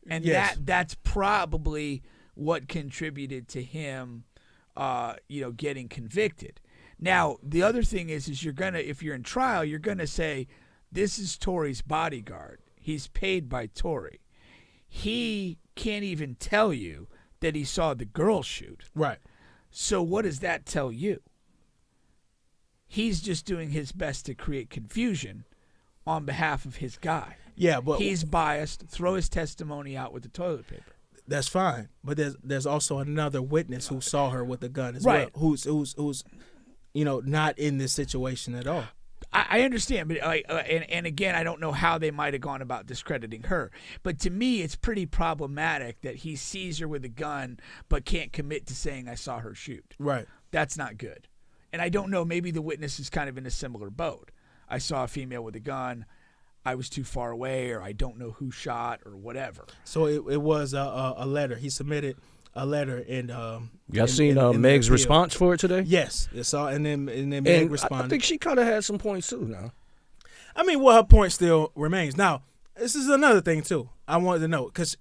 And that's probably what contributed to him getting convicted. Now, the other thing is if you're in trial, you're gonna say, this is Tory's bodyguard. He's paid by Tory. He can't even tell you that he saw the girl shoot. Right. So what does that tell you? He's just doing his best to create confusion on behalf of his guy. Yeah, but he's biased. Throw his testimony out with the toilet paper. That's fine. But there's also another witness who saw her with the gun as well, who's not in this situation at all. I understand, but and again, I don't know how they might have gone about discrediting her. But to me, it's pretty problematic that he sees her with a gun but can't commit to saying I saw her shoot. Right. That's not good. And I don't know, maybe the witness is kind of in a similar boat. I saw a female with a gun. I was too far away, or I don't know who shot, or whatever. So it was a letter. He submitted a letter, and y'all seen Meg's response for it today? Yes, it's all, and then Meg responded. I think she kind of had some points too. Now, I mean, her point still remains. Now, this is another thing too. I wanted to know because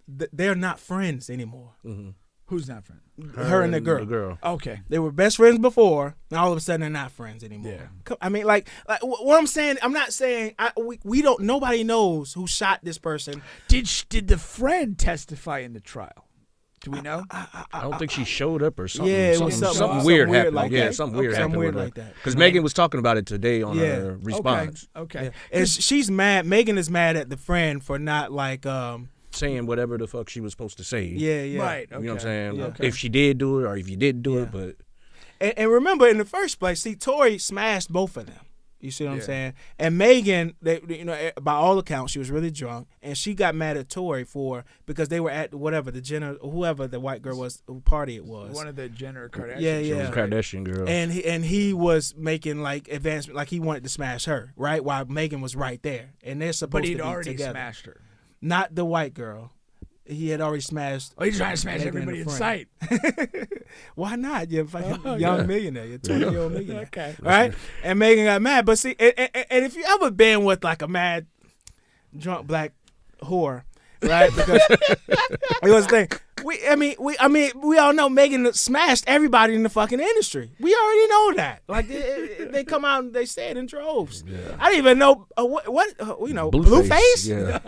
they're not friends anymore. Mm-hmm. Who's not friends? Her and the girl. Okay. They were best friends before, and all of a sudden they're not friends anymore. Yeah. I mean, like what I'm saying, I'm not saying we don't. Nobody knows who shot this person. Did the friend testify in the trial? Do we know? I don't think she showed up or something. Yeah, it was something weird happened. Like yeah, that. something weird happened with her. Like that. Because Megan was talking about it today on her response. Okay. Yeah. And she's mad. Megan is mad at the friend for not saying whatever the fuck she was supposed to say. Yeah. Right. Okay. You know what I'm saying? Yeah. If she did do it or if you didn't do it, but and remember in the first place, see, Tory smashed both of them. You see what I'm saying? And Megan, by all accounts, she was really drunk, and she got mad at Tory because they were at whatever whoever the white girl was, who party it was. One of the Jenner Kardashian. Yeah. She was a Kardashian girl. And he was making advancement, like he wanted to smash her, right? While Megan was right there, and they're supposed to be together. But he'd already smashed her. Not the white girl. He had already smashed. Oh, he's trying to smash everybody in sight. Why not? You're a fucking young millionaire. You're a 20-year-old millionaire. Okay. Right? And Megan got mad. But see, and if you ever been with like a mad, drunk black whore, right? Because it was the thing. We all know Megan smashed everybody in the fucking industry. We already know that. Like they come out and they say it in droves. Yeah. I didn't even know Blueface. Yeah.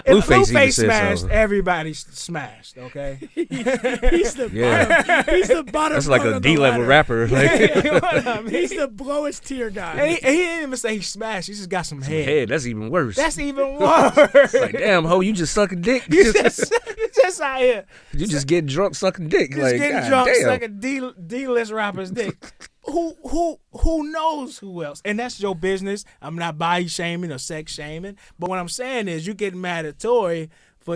If Blueface smashed, everybody smashed. Okay. He's the bottom. He's the bottom. That's like a D-level rapper. He's the lowest tier guy. And he didn't even say he smashed. He just got some head. That's even worse. That's even worse. Like, damn, ho, you just sucking dick. You just out here. You just get drunk sucking dick. Just like, getting God drunk damn. sucking D-list rapper's dick. who knows who else? And that's your business. I'm not body shaming or sex shaming, but what I'm saying is you getting mad at Tory for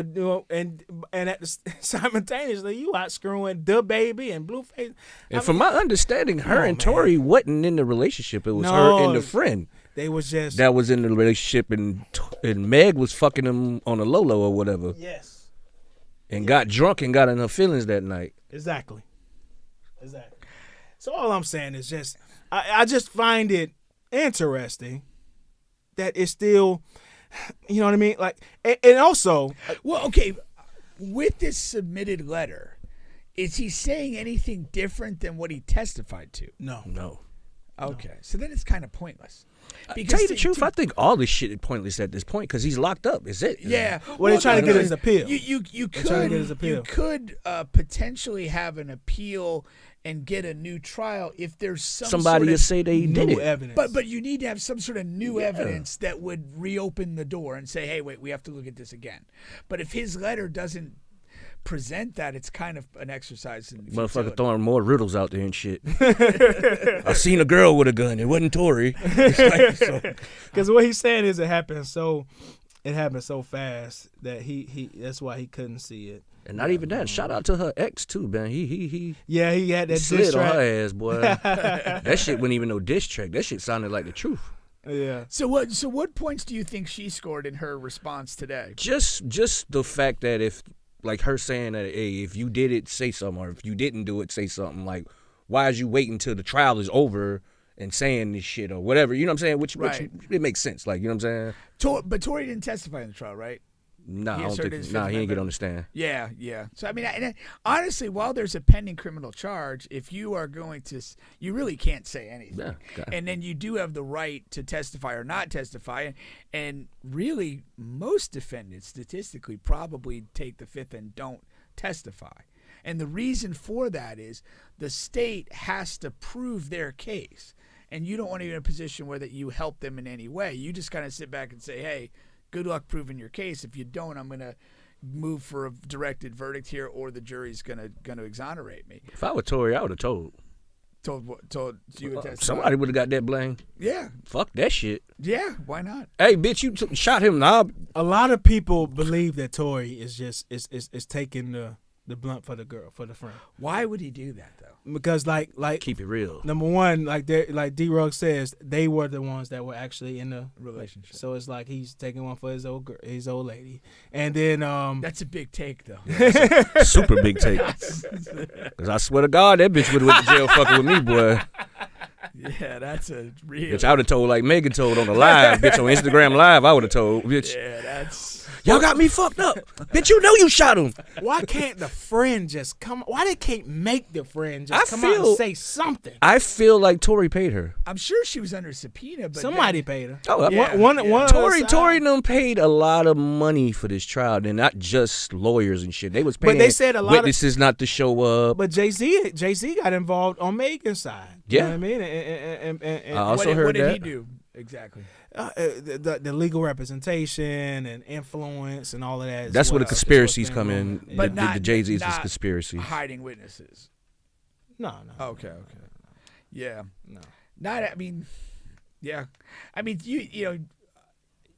and at the simultaneously you out screwing the baby and Blueface. And from my understanding, her and Tory wasn't in the relationship. It was her and the friend. They was just that was in the relationship, and Meg was fucking him on a low or whatever. Yes. And got drunk and got in her feelings that night. Exactly. So all I'm saying is just I just find it interesting that it's still, you know what I mean? Like, and also, well, okay, with this submitted letter, is he saying anything different than what he testified to? No. Okay, so then it's kind of pointless. Because tell you the truth, I think all this shit is pointless at this point because he's locked up. Is it? Yeah. Well, they're trying to get his appeal. You could potentially have an appeal and get a new trial if there's somebody to say they did it. Evidence. But you need to have some sort of new evidence that would reopen the door and say, hey, wait, we have to look at this again. But if his letter doesn't present that, it's kind of an exercise in motherfucker throwing more riddles out there and shit. I seen a girl with a gun. It wasn't Tory. Because what he's saying is it happened so fast that he that's why he couldn't see it. And not even that. Shout out to her ex too, man. He had that slid on her ass, boy. That shit wasn't even no diss track. That shit sounded like the truth. Yeah. So what points do you think she scored in her response today? Just the fact that if like her saying that, hey, if you did it, say something, or if you didn't do it, say something. Like, why is you waiting till the trial is over and saying this shit or whatever? You know what I'm saying? Which it makes sense. Like, you know what I'm saying? But Tory didn't testify in the trial, right? Nah, I don't think. Nah, he didn't get on the stand. Yeah. So I mean, honestly, while there's a pending criminal charge, if you are going to, you really can't say anything. Yeah, and then you do have the right to testify or not testify, and really, most defendants statistically probably take the fifth and don't testify. And the reason for that is the state has to prove their case, and you don't want to be in a position where that you help them in any way. You just kind of sit back and say, hey, good luck proving your case. If you don't, I'm going to move for a directed verdict here, or the jury's going to exonerate me. If I were Tory, I would have told you would testify. Somebody would have got that blame. Yeah. Fuck that shit. Yeah, why not? Hey, bitch, you shot him. Nah. A lot of people believe that Tory is just is taking the blunt for the girl, for the friend. Why would he do that though? Because like keep it real. Number one, like D-Rugg says, they were the ones that were actually in the relationship. So it's like he's taking one for his old lady, and then that's a big take though. Super big take. Because I swear to God, that bitch would have went to jail fucking with me, boy. Yeah, that's a real. Bitch, I would have told like Megan told on the live, bitch on Instagram live. I would have told, bitch. Yeah, that's. Y'all got me fucked up. Bitch, you know you shot him. Why can't the friend just come? Why they can't make the friend just come out and say something? I feel like Tory paid her. I'm sure she was under subpoena, but somebody paid her. Oh, yeah. One Tory done paid a lot of money for this trial, and not just lawyers and shit. They was paying. But they said a lot witnesses not to show up. But Jay-Z got involved on Megan's side. Yeah, you know what I mean. And I also heard that. What did he do exactly? The legal representation and influence and all of that. That's where the conspiracies come in. But the Jay-Z's not conspiracy. Hiding witnesses. No. Okay. Yeah. No. Not. I mean, yeah. I mean, you know,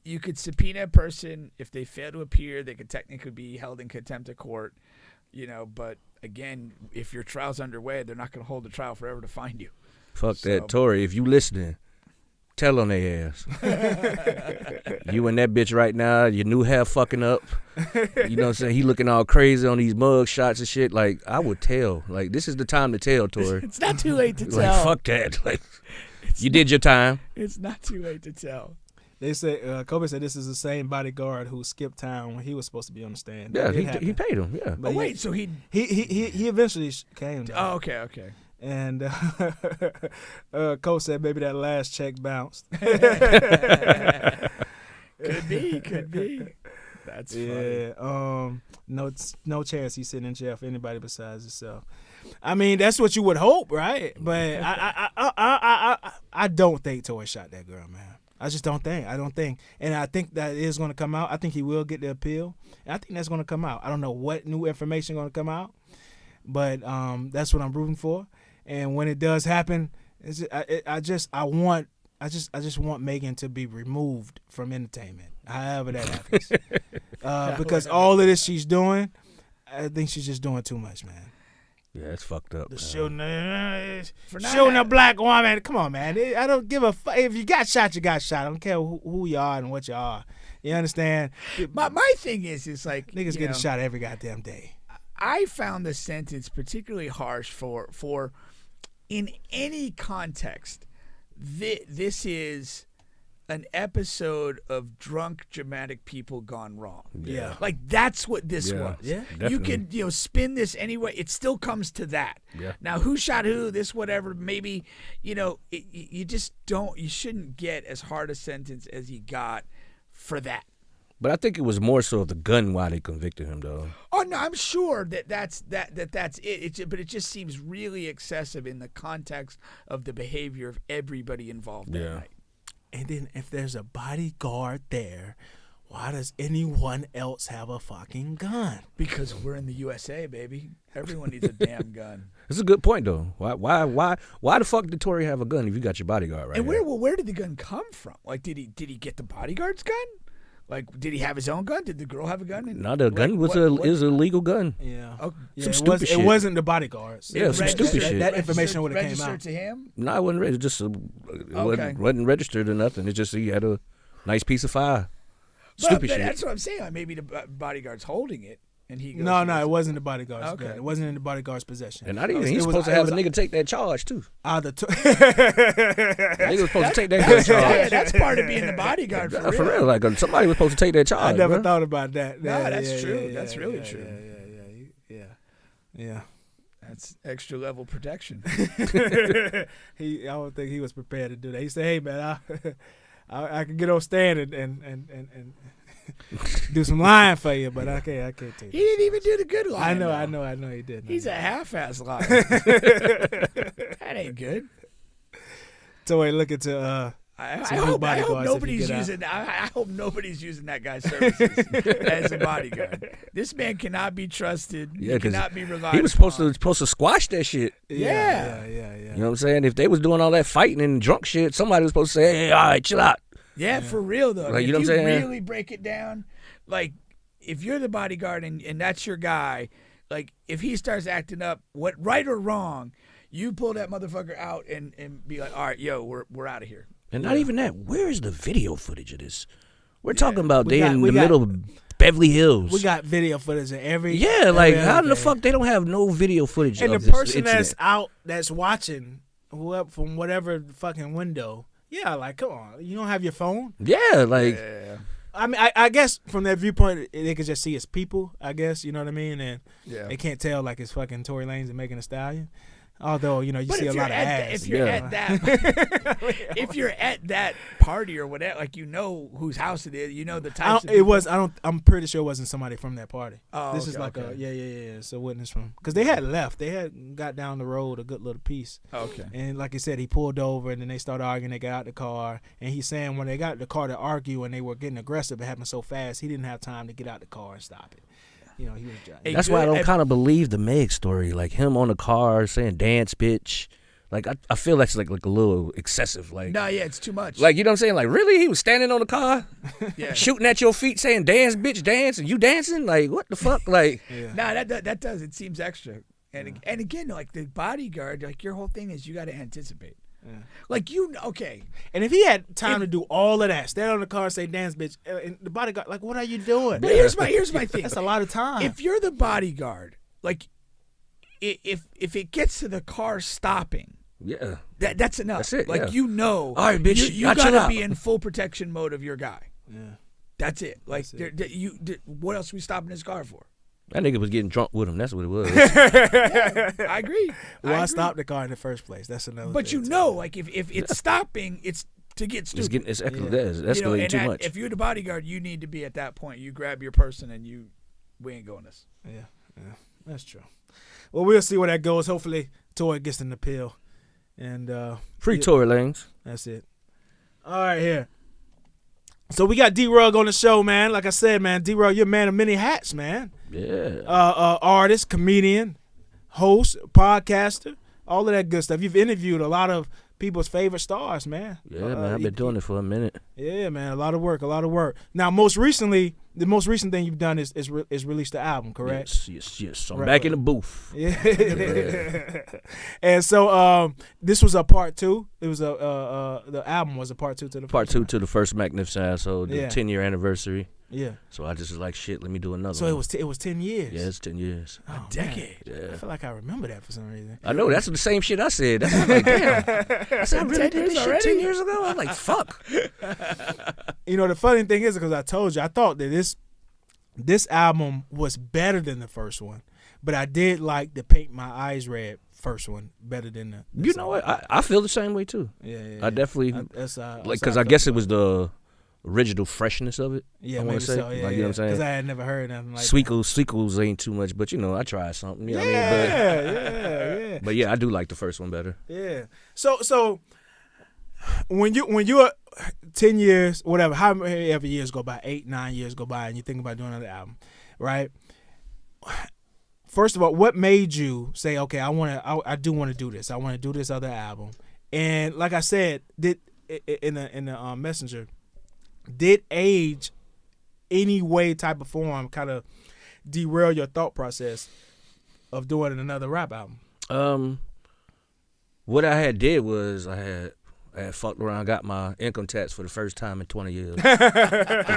you could subpoena a person if they fail to appear. They could technically be held in contempt of court. You know, but again, if your trial's underway, they're not going to hold the trial forever to find you. Fuck that, Tory. If you listening, tell on their ass. You and that bitch right now, your new hair fucking up. You know what I'm saying? He looking all crazy on these mug shots and shit. Like, I would tell. Like, this is the time to tell, Tory. It's not too late to tell. Like, fuck that. Like, you did your time. It's not too late to tell. They say Kobe said this is the same bodyguard who skipped town when he was supposed to be on the stand. Yeah, he paid him. Yeah. But wait, so he eventually came down. Oh, okay. And Cole said maybe that last check bounced. Could be. That's funny. Yeah. No chance he's sitting in jail for anybody besides himself. I mean, that's what you would hope, right? But I don't think Tory shot that girl, man. I just don't think. I don't think. And I think that is going to come out. I think he will get the appeal. And I think that's going to come out. I don't know what new information is going to come out, but that's what I'm rooting for. And when it does happen, I just want Megan to be removed from entertainment, however that happens, because all of this she's doing, I think she's just doing too much, man. Yeah, it's fucked up. Shooting a black woman. Come on, man. I don't give a fuck. If you got shot, you got shot. I don't care who you are and what you are. You understand? My thing is like niggas getting shot every goddamn day. I found the sentence particularly harsh for in any context. This is an episode of drunk, dramatic people gone wrong. Yeah. Like, that's what this was. Yeah. Definitely. You can, spin this anyway. It still comes to that. Yeah. Now, who shot who, this, whatever, maybe, you just you shouldn't get as hard a sentence as he got for that. But I think it was more so of the gun why they convicted him, though. Oh no, I'm sure that's it. But it just seems really excessive in the context of the behavior of everybody involved that night. And then if there's a bodyguard there, why does anyone else have a fucking gun? Because we're in the USA, baby. Everyone needs a damn gun. That's a good point, though. Why the fuck did Tory have a gun if you got your bodyguard right? And here? where did the gun come from? Like, did he get the bodyguard's gun? Like, did he have his own gun? Did the girl have a gun? No, the gun is a legal gun. Yeah. Oh, some stupid shit. It wasn't the bodyguards. Yeah, some stupid shit. That information would have came registered out. to him? No, it wasn't registered. Just wasn't registered or nothing. It's just he had a nice piece of fire. Stupid shit. That's what I'm saying. Like, maybe the bodyguard's holding it, and he goes. No, it wasn't the bodyguard's Okay. gun. It wasn't in the bodyguard's possession. And not even he's supposed to have a nigga take that charge too. Nigga was supposed to take that gun charge. Yeah, that's part of being the bodyguard for real. For real, like somebody was supposed to take that charge. I never bro. thought about that. No, that's true. That's really true. Yeah. That's extra level protection. I don't think he was prepared to do that. He said, "Hey man, I can get on stand and do some lying for you, but I can't take He didn't even do the good line. I know he did. He's a half-ass liar. That ain't good. Tory looking to I some hope bodyguards if you nobody's get out. using. I hope nobody's using that guy's services as a bodyguard. This man cannot be trusted. Yeah, he 'cause cannot be relied. He was upon. supposed to squash that shit. Yeah. You know what I'm saying? If they was doing all that fighting and drunk shit, somebody was supposed to say, "Hey, all right, chill out." Yeah, for real though. Like, if you know what I'm saying? really break it down, like if you're the bodyguard and that's your guy, like if he starts acting up, what right or wrong, you pull that motherfucker out and be like, all right, yo, we're out of here. And not even that. Where is the video footage of this? We're talking about We in the middle of Beverly Hills. We got video footage of every. Yeah, like every how other the day. fuck they don't have no video footage And of the this person incident? that's watching, from whatever fucking window. Yeah, like come on, you don't have your phone. Yeah, like I mean, I guess from that viewpoint, they could just see it's people. I guess you know what I mean, and they can't tell like it's fucking Tory Lanez and Megan Thee Stallion. Although you see a lot of ass. If you're at that, if you're at that party or whatever, like whose house it is, the types. I'm pretty sure it wasn't somebody from that party. Oh, this is like it's a witness from because they had left. They had got down the road a good little piece. Okay. And like I said, he pulled over and then they started arguing. They got out the car and he's saying when they got in the car to argue and they were getting aggressive, it happened so fast he didn't have time to get out the car and stop it. He was driving. that's why I don't kind of believe the Meg story. Like him on the car saying "dance, bitch." Like I feel that's like a little excessive. Like No, yeah, it's too much. Like you know what I'm saying? Like really, he was standing on the car, Yeah. shooting at your feet, saying "dance, bitch, dance," and you dancing. Like what the fuck? Like No, that does. It seems extra. And again, like the bodyguard, like your whole thing is you got to anticipate. Yeah. Like okay. And if he had time to do all of that, stand on the car, say "dance, bitch," and the bodyguard, like, what are you doing? But here's my thing. That's a lot of time. If you're the bodyguard, like, if it gets to the car stopping, that's enough. That's it. Like all right, bitch, you gotta be in full protection mode of your guy. Yeah, that's it. Like, what else are we stopping his car for? That nigga was getting drunk with him. That's what it was. Yeah, I agree. Why stop the car in the first place? That's another. But thing like if it's stopping, it's to get stupid. It's escalating too much. If you're the bodyguard, you need to be at that point. You grab your person and we ain't going this. Yeah, that's true. Well, we'll see where that goes. Hopefully, Tory gets an appeal, and free Tory Lanez. That's it. All right, here. So we got D-Rugg on the show, man. Like I said, man, D-Rugg, you're a man of many hats, man. Yeah. Artist, comedian, host, podcaster, all of that good stuff. You've interviewed a lot of people's favorite stars, man. Yeah, man, I've been doing it for a minute. Yeah, man, a lot of work. Now, most recently, the most recent thing you've done is release the album, correct? Yes. I'm back in the booth. Yeah. And so this was a part 2. It was the album was a part 2 to the part 2 to the first Magnificent Asshole, the 10-year anniversary. Yeah. So I just was like, shit, let me do another. So one. it was 10 years. Yeah, it's 10 years. A decade. Yeah. I feel like I remember that for some reason. I know, that's the same shit I said. That's why I'm like, damn. I said, I really did this shit 10 years ago? I'm like, fuck. You know, the funny thing is, because I told you, I thought that this album was better than the first one, but I did like the Paint My Eyes Red first one better than the You know what? I feel the same way too. Yeah. I definitely like because I guess it was the original freshness of it. Yeah, I maybe want to say, so. Yeah, like, you know what I'm saying? Because I had never heard nothing like Sweekles ain't too much, but you know, I tried something. You know what I mean? Yeah. But yeah, I do like the first one better. Yeah. So when you're 10 years, whatever, however years go by, 8, 9 years go by, and you think about doing another album, right? First of all, what made you say, okay, I do want to do this. I want to do this other album. And like I said, in the messenger, did age any way, type of form, kind of derail your thought process of doing another rap album? What I had did was I had fucked around, got my income tax for the first time in 20 years.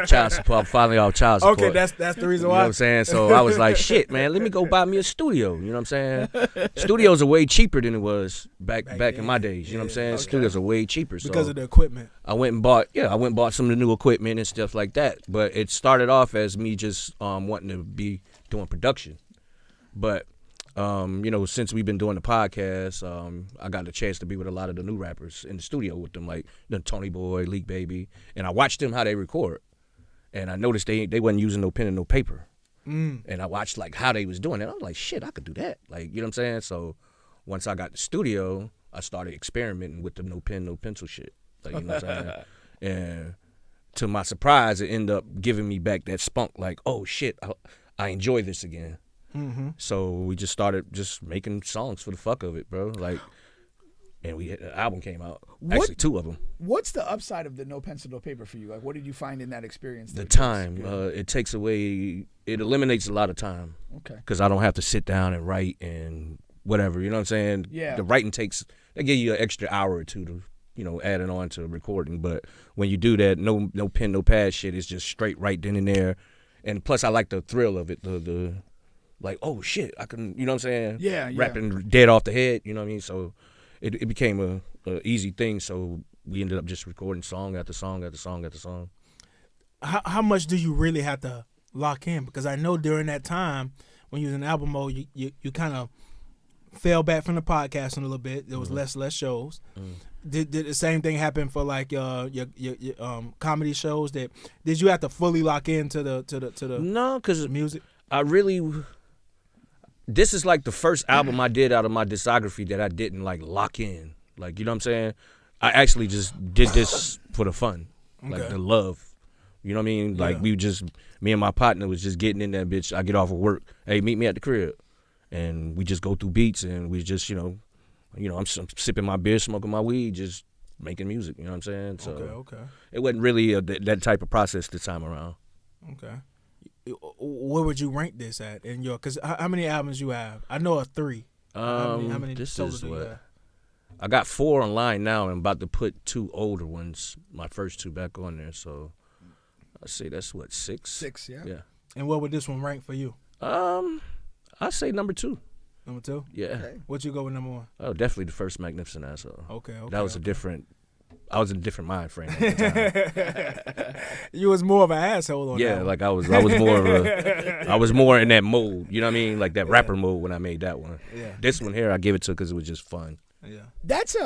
Child support, finally off child support. Okay, that's the reason why. You know what I'm saying? So I was like, shit, man, let me go buy me a studio. You know what I'm saying? Studios are way cheaper than it was back in my days. You know what I'm saying? Okay. Studios are way cheaper. Because of the equipment. I went and bought some of the new equipment and stuff like that. But it started off as me just wanting to be doing production. But you know, since we've been doing the podcast, I got a chance to be with a lot of the new rappers in the studio with them, like the Tony Boy, Leak Baby, and I watched them how they record, and I noticed they wasn't using no pen and no paper, and I watched like how they was doing it. I was like, shit, I could do that, like, you know what I'm saying? So once I got the studio, I started experimenting with the no pen, no pencil shit, like, you know what I'm saying? And to my surprise, it ended up giving me back that spunk, like, oh shit, I enjoy this again. Mm-hmm. So we just started just making songs for the fuck of it, bro. Like, and the album came out. Actually, 2 of them. What's the upside of the no pencil, no paper for you? Like, what did you find in that experience? The time. It takes away. It eliminates a lot of time. Okay. Because I don't have to sit down and write and whatever. You know what I'm saying? Yeah. The writing they give you an extra hour or 2 to, you know, add it on to recording. But when you do that, no pen, no pad shit, it's just straight right then and there. And plus, I like the thrill of it. The like, oh shit, I can, you know what I'm saying? Yeah. Rapping dead off the head, you know what I mean? So it became a easy thing. So we ended up just recording song after song after song after song. How much do you really have to lock in? Because I know during that time when you was in album mode, you kind of fell back from the podcasting a little bit. There was less shows. Did the same thing happen for like your comedy shows? Did you have to fully lock into the No, because music? This is like the first album I did out of my discography that I didn't like lock in. Like, you know what I'm saying? I actually just did this for the fun, like the love. You know what I mean? Like me and my partner was just getting in that bitch. I get off of work. Hey, meet me at the crib. And we just go through beats and we just, you know, I'm sipping my beer, smoking my weed, just making music. You know what I'm saying? So okay. It wasn't really that type of process this time around. Okay. Where would you rank this at in your? Because how many albums you have? I know 3. How many this total is do you what have? I got 4 online now. And I'm about to put 2 older ones, my first 2 back on there. So I say that's what 6. 6, yeah. Yeah. And what would this one rank for you? I say number 2. Number 2? Yeah. Okay. What you go with number 1? Oh, definitely the first Magnificent Asshole. Okay. That was I was in a different mind frame at the time. You was more of an asshole on that one. Like I was more in that mode, you know what I mean? Like that rapper mode when I made that one. Yeah. This one here, I give it to because it was just fun. Yeah. That's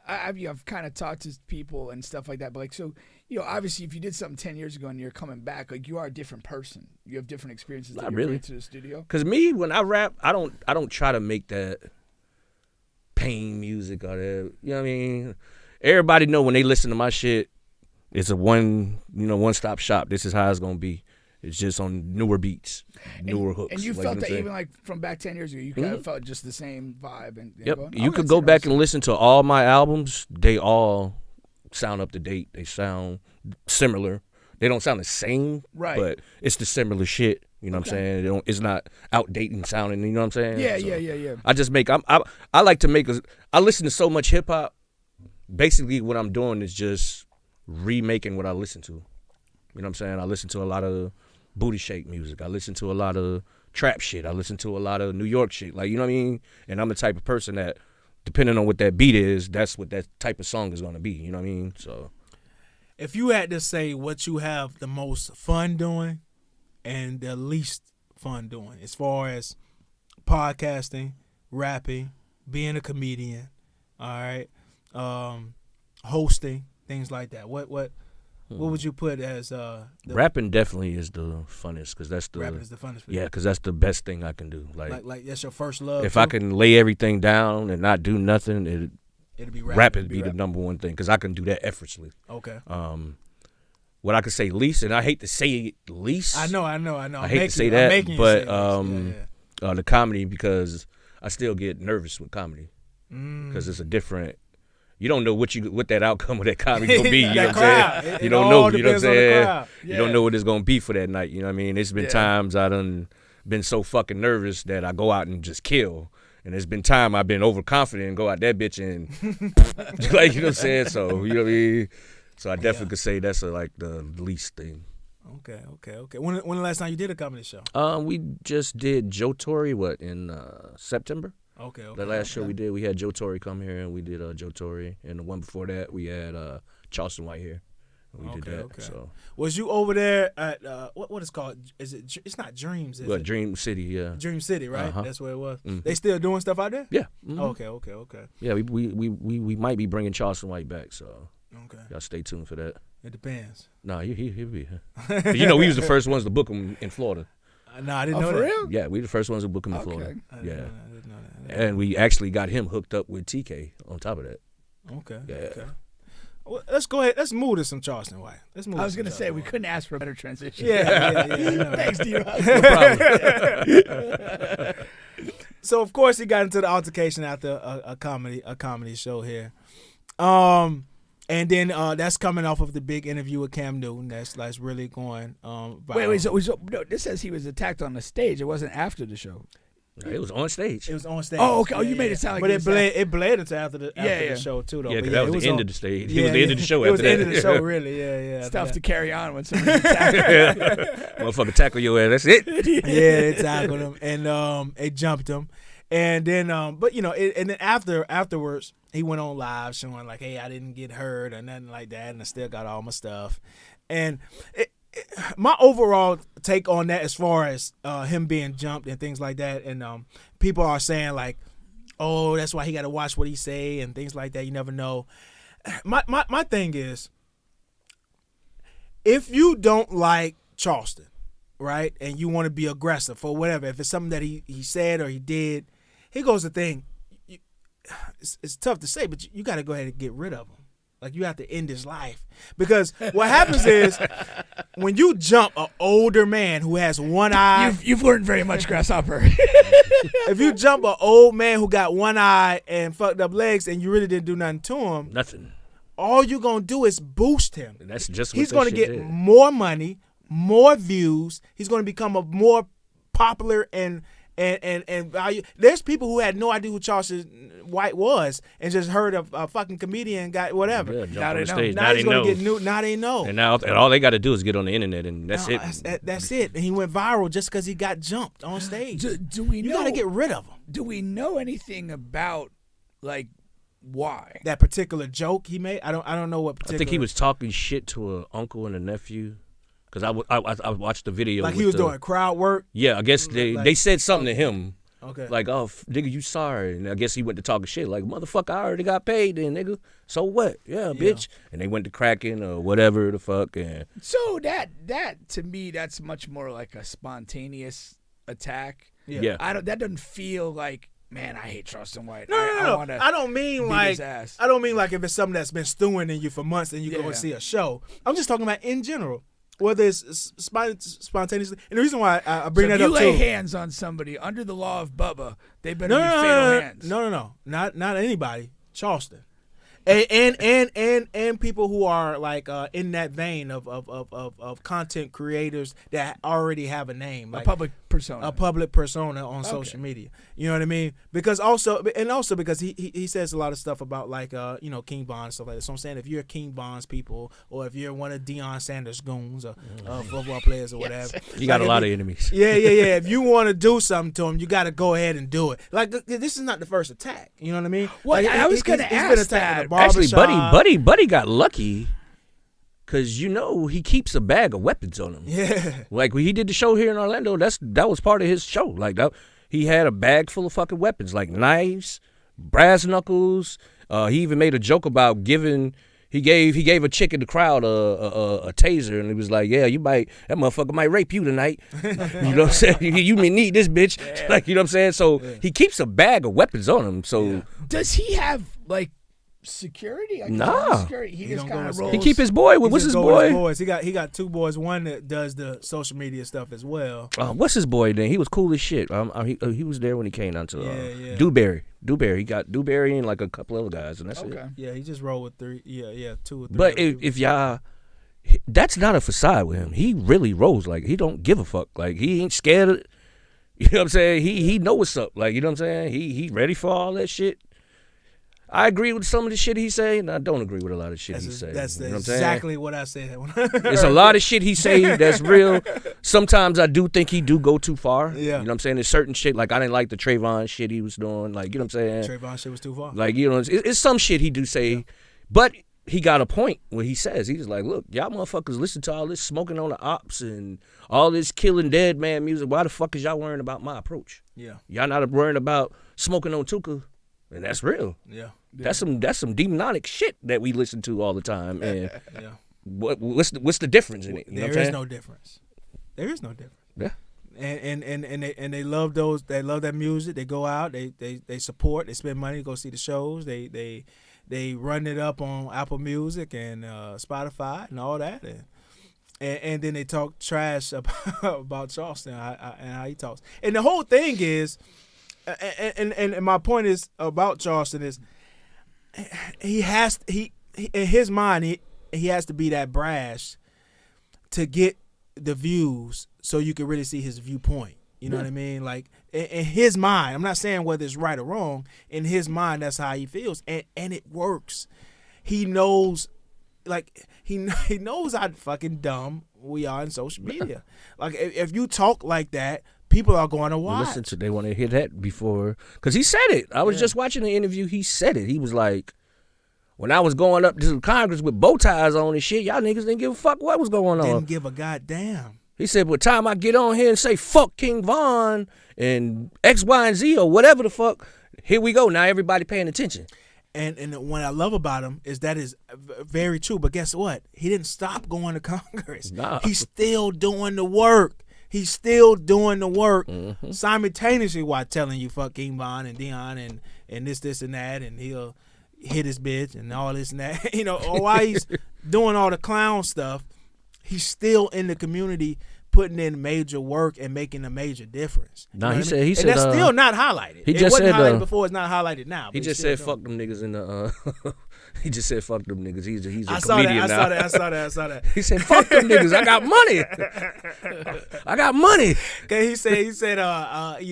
I've kind of talked to people and stuff like that, but like, so, you know, obviously if you did something 10 years ago and you're coming back, like, you are a different person. You have different experiences that you bring to the studio. Because me, when I rap, I don't try to make that pain music or that, you know what I mean? Everybody know when they listen to my shit, it's a one-stop shop. This is how it's gonna be. It's just on newer beats, newer hooks. And you like, felt know that what I'm even like from back 10 years ago, you kind of felt just the same vibe. And Yep. going, You could go back and listen to all my albums. They all sound up to date. They sound similar. They don't sound the same, right? But it's the similar shit. You know what I'm saying? It's not outdating sounding. You know what I'm saying? Yeah, So yeah. I just make. I like to make. I listen to so much hip hop. Basically, what I'm doing is just remaking what I listen to. You know what I'm saying? I listen to a lot of booty shake music. I listen to a lot of trap shit. I listen to a lot of New York shit. Like, you know what I mean? And I'm the type of person that, depending on what that beat is, that's what that type of song is gonna be. You know what I mean? So, if you had to say what you have the most fun doing and the least fun doing, as far as podcasting, rapping, being a comedian, all right, hosting, things like that, what would you put as rapping definitely is the funnest, because that's the rapping is the funnest for you? Yeah, because that's the best thing I can do. Like that's your first love. If too? I can lay everything down and not do nothing, it'd be rapping be the number one thing, because I can do that effortlessly. Okay. What I could say least, and I hate to say least. I know. I hate to say that, but the comedy, because I still get nervous with comedy, because it's a different. You don't know what that outcome of that comedy gonna be. You know what I'm saying? You don't know. You know what I'm saying? Yeah. You don't know what it's gonna be for that night. You know what I mean? It's been times I done been so fucking nervous that I go out and just kill. And there's been time I've been overconfident and go out that bitch and like, you know what I'm saying? So, you know what I mean? So I definitely could say that's like the least thing. Okay. When the last time you did a comedy show? We just did Joe Tory in September. Okay. The last show we did, we had Joe Tory come here, and we did Joe Tory. And the one before that, we had Charleston White here. We did that. Okay. So was you over there at what is called? Is it? It's not Dreams. Is it? Dream City, yeah. Dream City, right? Uh-huh. That's where it was. Mm-hmm. They still doing stuff out there? Yeah. Mm-hmm. Okay. Yeah, we might be bringing Charleston White back, so y'all stay tuned for that. It depends. Nah, he'll be. You know, we was the first ones to book him in Florida. No, I didn't know for that. real? Yeah, we the first ones to book him in Florida. I didn't know that. And we actually got him hooked up with TK on top of that. Okay. Yeah. Okay. Well, let's go ahead. Let's move to some Charleston White. I was gonna say we couldn't ask for a better transition. Yeah. Thanks, D-Rugg. No problem. So of course he got into the altercation after a comedy show here, and then that's coming off of the big interview with Cam Newton. That's really going. Wait. So no, this says he was attacked on the stage. It wasn't after the show. It was on stage. It was on stage. Oh, okay. You made it sound like. But it bled into after the show too, though. Yeah, because but that was the end of the stage. Yeah, It was the end of the show after that. It was the end of the show, really. Yeah. It's tough to carry on when somebody's attacking. Motherfucker tackle your ass. That's it. Yeah, they tackled him and they jumped him, and then but and then afterwards he went on live showing like, hey, I didn't get hurt or nothing like that, and I still got all my stuff, and. My overall take on that, as far as him being jumped and things like that, and people are saying like, oh, that's why he got to watch what he say and things like that. You never know. My thing is, if you don't like Charleston, right, and you want to be aggressive or whatever, if it's something that he said or he did, here goes the thing. It's tough to say, but you got to go ahead and get rid of him. Like, you have to end his life. Because what happens is, when you jump an older man who has one eye. You've learned very much, Grasshopper. If you jump an old man who got one eye and fucked up legs and you really didn't do nothing to him. Nothing. All you're going to do is boost him. And that's just what he's going to get more money, more views. He's going to become a more popular and value. There's people who had no idea who Charleston White was and just heard of a fucking comedian guy, whatever. Yeah, jump on the stage. Now he's going to get new. Now they know. And now all they got to do is get on the internet, and that's it. That's it. And he went viral just because he got jumped on stage. Do we know? You got to get rid of him. Do we know anything about like why that particular joke he made? I don't know what particular. I think he was talking shit to an uncle and a nephew. Because I watched the video. Like he was doing crowd work? Yeah, I guess they said something to him. Okay. Like, oh, nigga, you sorry. And I guess he went to talking shit. Like, motherfucker, I already got paid then, nigga. So what? Yeah, bitch. And they went to cracking or whatever the fuck. And so that to me, that's much more like a spontaneous attack. Yeah. That doesn't feel like, man, I hate Charleston White. No. I don't mean like if it's something that's been stewing in you for months and you go and see a show. I'm just talking about in general. whether it's spontaneously. And the reason why I bring that up too. If you lay hands on somebody under the law of Bubba, they better be fatal hands. No. Not anybody. Charleston. And people who are like in that vein of content creators that already have a name, like a public persona on social media. You know what I mean? Because also because he says a lot of stuff about like King Von and stuff like that. So I'm saying if you're King Von's people, or if you're one of Deion Sanders' goons or football players or whatever, you got a lot of enemies. Yeah. If you want to do something to him, you got to go ahead and do it. Like this is not the first attack. You know what I mean? Well, like, I was going to ask that. Actually, Buddy got lucky because he keeps a bag of weapons on him. Yeah. Like when he did the show here in Orlando, that was part of his show. Like that, he had a bag full of fucking weapons, like knives, brass knuckles. He even made a joke about giving. He gave a chick in the crowd a taser, and he was like, "Yeah, that motherfucker might rape you tonight." You know what I'm saying? You may need this bitch. Yeah. Like, you know what I'm saying? So he keeps a bag of weapons on him. So does he have like security? Nah. Security. He just kind of rolls. He keep his boy. What's his boy? Boys. He got two boys. One that does the social media stuff as well. What's his boy then? He was cool as shit. He was there when he came down to Dewberry. He got Dewberry and like a couple other guys, and that's it. Yeah, he just rolled with 3. Yeah, 2 or 3. But if y'all, that's not a facade with him. He really rolls like he don't give a fuck. Like he ain't scared of. You know what I'm saying? He know what's up. Like, you know what I'm saying? He ready for all that shit. I agree with some of the shit he say, and I don't agree with a lot of shit he say. That's you know exactly what I said. There's a lot of shit he say that's real. Sometimes I do think he do go too far. Yeah. You know what I'm saying? There's certain shit, like I didn't like the Trayvon shit he was doing. Like, you know what I'm saying? Trayvon shit was too far. Like, you know, it's some shit he do say, but he got a point where he says, he's like, look, y'all motherfuckers listen to all this smoking on the ops and all this killing dead man music. Why the fuck is y'all worrying about my approach? Yeah. Y'all not worrying about smoking on Tuka. And that's real. Yeah. That's some demonic shit that we listen to all the time. And what's the difference in it? You there is no difference. There is no difference. Yeah. And they love those. They love that music. They go out. They support. They spend money to go see the shows. They run it up on Apple Music and Spotify and all that. And then they talk trash about Charleston and how he talks. And the whole thing is. And my point is about Charleston is he in his mind he has to be that brash to get the views so you can really see his viewpoint. You know what I mean? Like in his mind, I'm not saying whether it's right or wrong. In his mind, that's how he feels, and it works. He knows, like he knows how fucking dumb we are in social media. Like if you talk like that. People are going to watch. They want to hear that before. Because he said it. I was just watching the interview. He said it. He was like, when I was going up to Congress with bow ties on and shit, y'all niggas didn't give a fuck what was going on. Didn't give a goddamn. He said, by the time I get on here and say, fuck King Von and X, Y, and Z or whatever the fuck, here we go. Now everybody paying attention. And what I love about him is that is very true. But guess what? He didn't stop going to Congress. Nah. He's still doing the work. He's still doing the work simultaneously while telling you fuck King Von and Deion and this and that, and he'll hit his bitch and all this and that. You know, while he's doing all the clown stuff, he's still in the community putting in major work and making a major difference. No, he said, and that's still not highlighted. He it just wasn't said highlighted before. It's not highlighted now. He just said fuck them niggas in the. He just said fuck them niggas. He's a I comedian now. I saw that. He said fuck them niggas. I got money. I got money. He said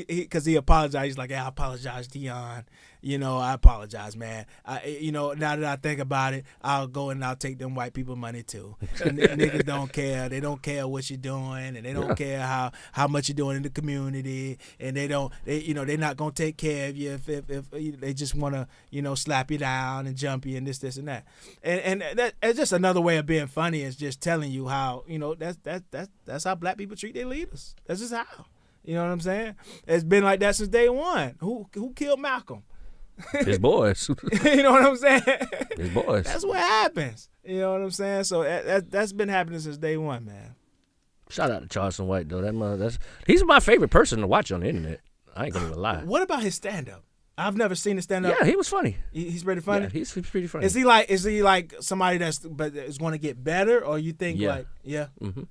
because he apologized. He's like, yeah, I apologize, Deion. You know, I apologize, man. Now that I think about it, I'll go and I'll take them white people money too. Niggas don't care. They don't care what you're doing, and they don't care how much you're doing in the community, and they're not gonna take care of you if they just wanna slap you down and jump you and this and that. And that's just another way of being funny. Is just telling you how that's how black people treat their leaders. That's just how. You know what I'm saying? It's been like that since day one. Who killed Malcolm? His boys. You know what I'm saying? His boys. That's what happens. You know what I'm saying? So that's been happening since day one, man. Shout out to Charleston White though. He's my favorite person to watch on the internet. I ain't gonna even lie. What about his stand up? I've never seen him stand up. Yeah, he was funny. He's pretty funny. Yeah, he's pretty funny. Is he like somebody that's going to get better, or you think Yeah. like Mm-hmm.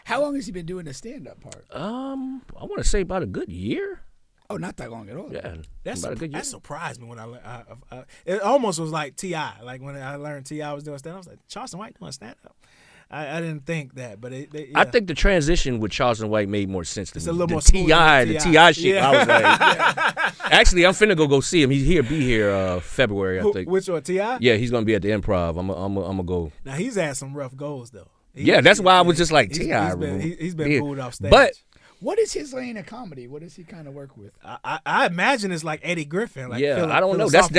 How long has he been doing the stand-up part? I want to say about a good year. Oh, not that long at all. Yeah, that about a good year. surprised me when I it almost was like T.I. Like when I learned T.I. was doing stand up, I was like, Charleston White doing stand up. I didn't think that, but yeah. I think the transition with Charleston White made more sense to me. It's a little the more smooth than The T.I. T.I. shit, Yeah. I was like, actually, I'm finna go see him. He's be here February, I think. Which one, T.I.? Yeah, he's gonna be at the Improv. I'm gonna go. Now he's had some rough goals though. Yeah, that's why I was just like T.I. He's been booed off stage. But What is his lane of comedy? What does he kind of work with? I imagine it's like Eddie Griffin. Like I don't know. That's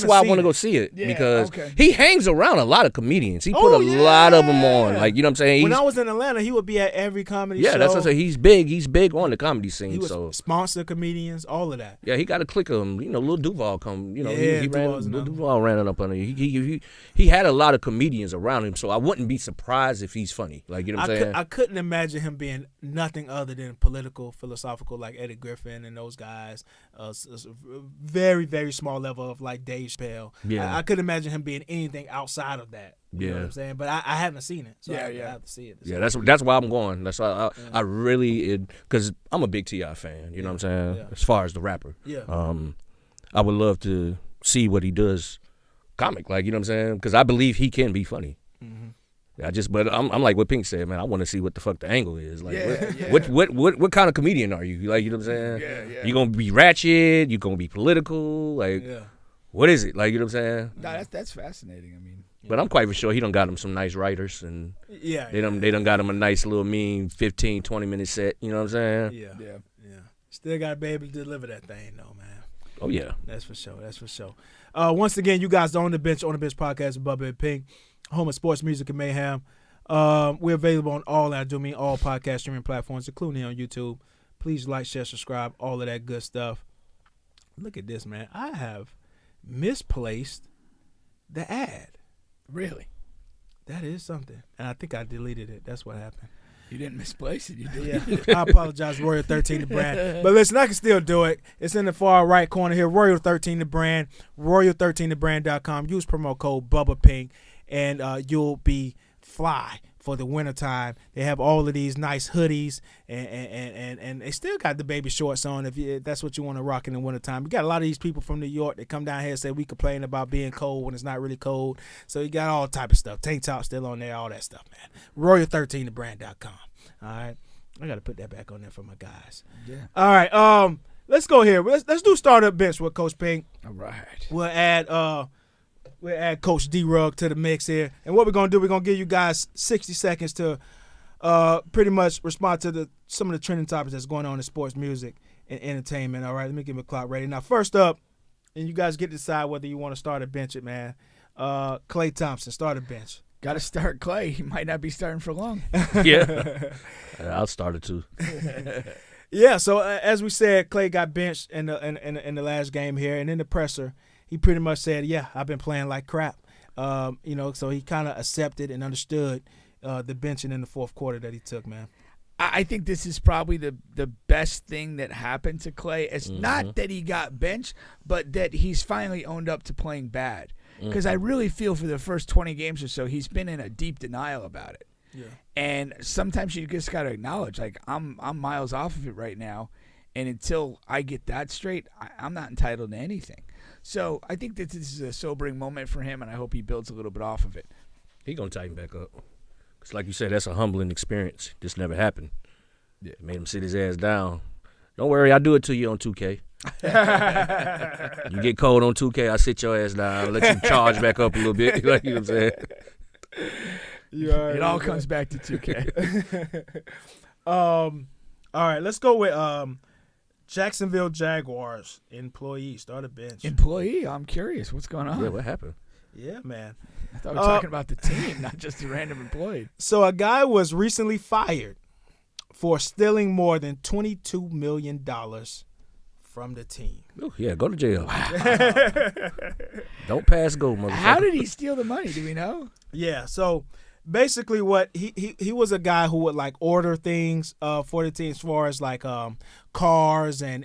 why I want to go see it because he hangs around a lot of comedians. He put a lot of them on. Like, you know what I'm saying? When I was in Atlanta, he would be at every comedy show. Yeah, that's what I'm saying. He's big. He's big on the comedy scene. He was so sponsor comedians, all of that. Yeah, he got to click him. You know, Lil Duval come. You know, he ran. Lil Duval ran it up on him. He had a lot of comedians around him, so I wouldn't be surprised if he's funny. Like, you know what I'm saying? I couldn't imagine him being nothing other than political, philosophical, like Eddie Griffin and those guys. Very, very small level of like Dave Chappelle. Yeah, I couldn't imagine him being anything outside of that. You know what I'm saying? But I haven't seen it, so I have to see it. Yeah, that's why I'm going. That's why I really, because I'm a big T.I. fan. You know what I'm saying? As far as the rapper. Yeah. I would love to see what he does comic, like, you know what I'm saying? Because I believe he can be funny. Mm-hmm. But I'm like what Pink said, man. I want to see what the fuck the angle is. Like, what kind of comedian are you? Like, you know what I'm saying? Yeah. You gonna be ratchet? You gonna be political? Like, what is it? Like, you know what I'm saying? No, that's fascinating. I mean, but I'm quite sure he done got him some nice writers, and they done got him a nice little mean 15, 20-minute set. You know what I'm saying? Yeah. Still got to be able to deliver that thing, though, man. Oh yeah, that's for sure. Once again, you guys are on the bench podcast with Bubba and Pink, home of sports, music, and mayhem. We're available on all podcast streaming platforms, including on YouTube. Please like, share, subscribe, all of that good stuff. Look at this, man. I have misplaced the ad. Really? That is something. And I think I deleted it. That's what happened. You didn't misplace it. You deleted it. I apologize, Royal 13 the brand. But listen, I can still do it. It's in the far right corner here. Royal 13 the brand. Royal13thebrand.com. Use promo code BubbaPink, and you'll be fly for the wintertime. They have all of these nice hoodies, and they still got the baby shorts on if that's what you want to rock in the wintertime. You got a lot of these people from New York that come down here and say we complain about being cold when it's not really cold. So you got all type of stuff. Tank top still on there, all that stuff, man. Royal13thebrand.com. All right. I got to put that back on there for my guys. Yeah. All right. Let's go here. Let's do startup bench with Coach Pink. All right. We'll add Coach D-Rugg to the mix here. And what we're going to do, we're going to give you guys 60 seconds to pretty much respond to some of the trending topics that's going on in sports, music, and entertainment. All right, let me get my clock ready. Now, first up, and you guys get to decide whether you want to start or bench it, man. Klay Thompson, start a bench. Got to start Klay. He might not be starting for long. Yeah. I'll start it too. Yeah, so as we said, Klay got benched in the last game here, and in the presser, he pretty much said, "Yeah, I've been playing like crap." So he kind of accepted and understood the benching in the fourth quarter that he took, man. I think this is probably the best thing that happened to Klay. It's not that he got benched, but that he's finally owned up to playing bad. Because I really feel for the first 20 games or so, he's been in a deep denial about it. Yeah. And sometimes you just got to acknowledge, like, I'm miles off of it right now, and until I get that straight, I'm not entitled to anything. So I think that this is a sobering moment for him, and I hope he builds a little bit off of it. He going to tighten back up. Because like you said, that's a humbling experience. This never happened. Yeah. It made him sit his ass down. Don't worry, I'll do it to you on 2K. You get cold on 2K, I sit your ass down, let you charge back up a little bit. Like, you know what I'm saying? It all comes back to 2K. All right, let's go with Jacksonville Jaguars employee. Start a bench. Employee? I'm curious. What's going on? Yeah, what happened? Yeah, man. I thought we were talking about the team, not just a random employee. So a guy was recently fired for stealing more than $22 million from the team. Oh, yeah, go to jail. Wow. Don't pass go, motherfucker. How did he steal the money? Do we know? Yeah, so basically what he was a guy who would like order things for the team as far as like cars and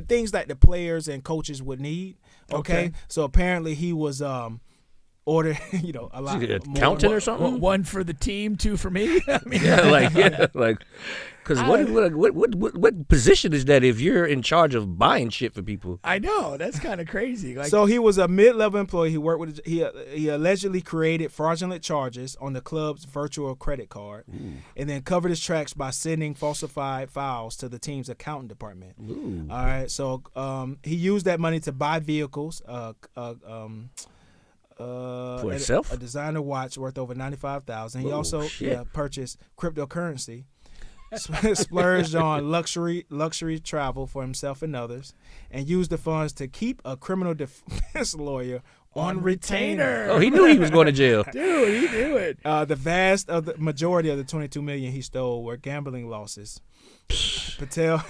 things that the players and coaches would need. Okay. So apparently he was order, a lot. Accountant or something? One for the team, two for me. I mean, because what position is that if you're in charge of buying shit for people? I know, that's kind of crazy. Like, so he was a mid-level employee. He worked with he allegedly created fraudulent charges on the club's virtual credit card, and then covered his tracks by sending falsified files to the team's accounting department. All right, so he used that money to buy vehicles. For himself? A designer watch worth over $95,000. He also purchased cryptocurrency, splurged on luxury travel for himself and others, and used the funds to keep a criminal defense lawyer on retainer. Oh, he knew he was going to jail. Dude, he knew it. The majority of the $22 million he stole were gambling losses. Patel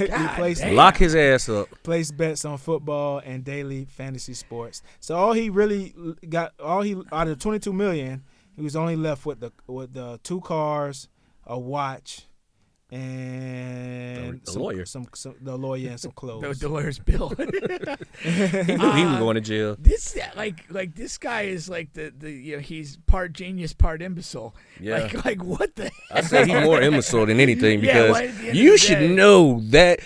lock his ass up. Placed bets on football and daily fantasy sports. So all he really got, out of $22 million, he was only left with the 2 cars, a watch, and the lawyer, the lawyer, and some clothes. The lawyer's bill. He knew he was going to jail. This this guy is like the he's part genius, part imbecile. Yeah. Like what the? I say he's more imbecile than anything because you should know that.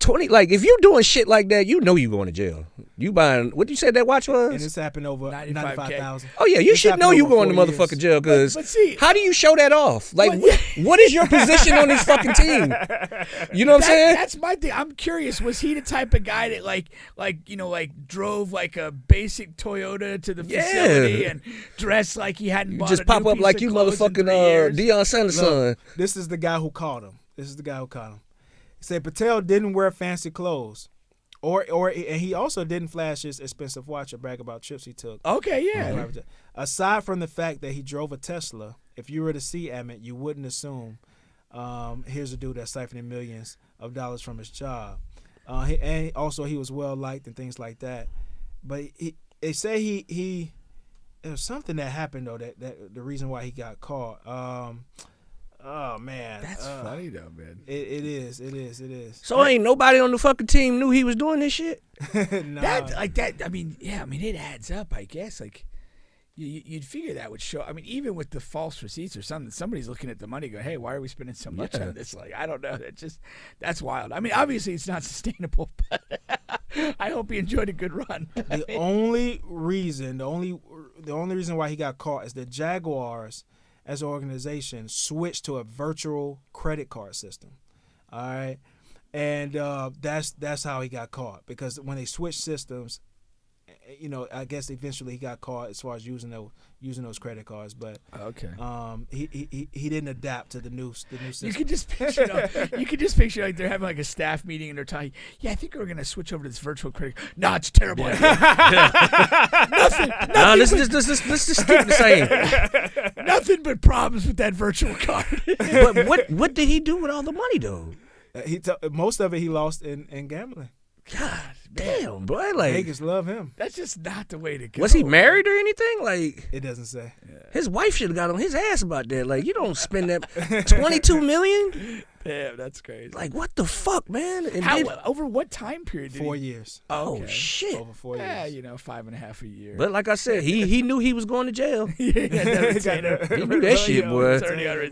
If you're doing shit like that, you know you going to jail. You buying what you said that watch was? And this happened over $95,000. Oh yeah, you should know you going to motherfucking jail because how do you show that off? Like what is your position on this fucking team? You know what I'm saying? That's my thing. I'm curious. Was he the type of guy that like drove like a basic Toyota to the facility and dressed like he hadn't bought just pop up like you motherfucking Deion Sanders' son? This is the guy who caught him. He said Patel didn't wear fancy clothes, and he also didn't flash his expensive watch or brag about trips he took. Okay, yeah. Aside from the fact that he drove a Tesla, if you were to see Emmett, you wouldn't assume here's a dude that's siphoning millions of dollars from his job. And also he was well liked and things like that. But they say he there was something that happened though that the reason why he got caught. Oh man, that's funny though, man. It is. So ain't nobody on the fucking team knew he was doing this shit. No. That. I mean, it adds up. I guess like you'd figure that would show. I mean, even with the false receipts or something, somebody's looking at the money, going, "Hey, why are we spending so much on this?" Like, I don't know. That's wild. I mean, obviously it's not sustainable, but I hope he enjoyed a good run. The only reason why he got caught is the Jaguars, as an organization, switched to a virtual credit card system. All right. And that's how he got caught, because when they switched systems, I guess eventually he got caught as far as using those credit cards, but he didn't adapt to the new system. You could just picture like they're having like a staff meeting and they're talking. Yeah, I think we're gonna switch over to this virtual credit. No, it's a terrible idea. Nothing. No, let's just keep the same. Nothing but problems with that virtual card. But what did he do with all the money though? Most of it he lost in gambling. God damn, boy! Like Vegas love him. That's just not the way to go. Was he married or anything? Like it doesn't say. His wife should have got on his ass about that. Like you don't spend that $22 million. Damn, that's crazy. Like what the fuck, man? And over what time period? 4 years. Oh shit! Over 4 years. Yeah, 5.5 a year. But like I said, he knew he was going to jail. He knew that shit, boy.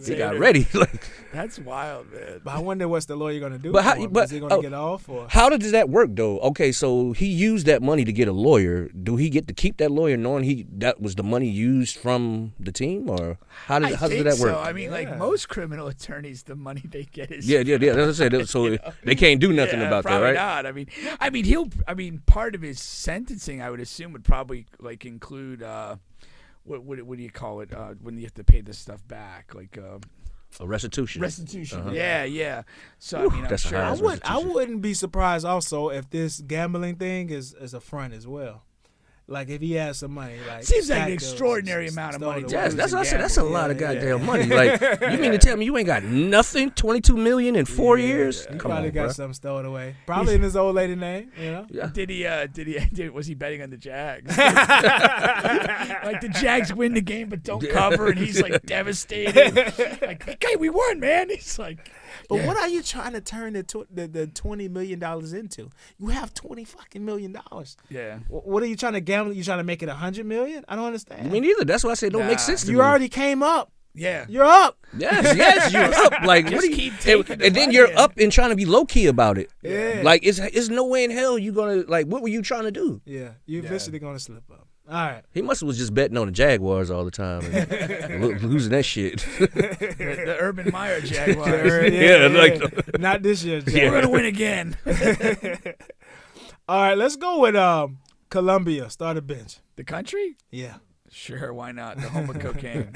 He got ready. Like that's wild, man. But I wonder what's the lawyer gonna do. Is he gonna get off? Or how does that work though? Okay, so he used that money to get a lawyer. Do he get to keep that lawyer knowing that was the money used from the team, or how does that work? I mean, like most criminal attorneys, the money they get is That's what I said. So they can't do nothing about that, right? Not. I mean, part of his sentencing, I would assume, would probably like include what do you call it when you have to pay this stuff back, like. A restitution. Yeah. So I mean, that's sure. I wouldn't be surprised also if this gambling thing is a front as well. Like if he has some money, like seems like stack an those, extraordinary amount of store money. those. Yes, that's what I said. That's a lot of Yeah, goddamn money. Like, you mean to tell me you ain't got nothing? 22 million in 4 years? He Come probably on, got bro. something stored away. Probably in his old lady name, you know. Yeah. Was he betting on the Jags? Like the Jags win the game but don't cover, and he's like devastated. Like, okay, we won, man. He's like, But what are you trying to turn the $20 million into? You have $20 fucking million. yeah. What are you trying to gamble? You trying to make it $100 million? I don't understand. Me neither. That's why I said it don't make sense to me. You already came up. Yeah. You're up. Yes, you're up. Like, what do you keep taking the and then money you're in. up and trying to be low key about it. Yeah. Like, it's no way in hell you gonna like. What were you trying to do? Yeah. You're eventually gonna slip up. All right. He must have was just betting on the Jaguars all the time and losing that shit. The Urban Meyer Jaguars. Yeah. Not this year. We're gonna win again. All right. Let's go with Columbia. Start a bench. The country? Yeah. Sure, why not? The home of cocaine.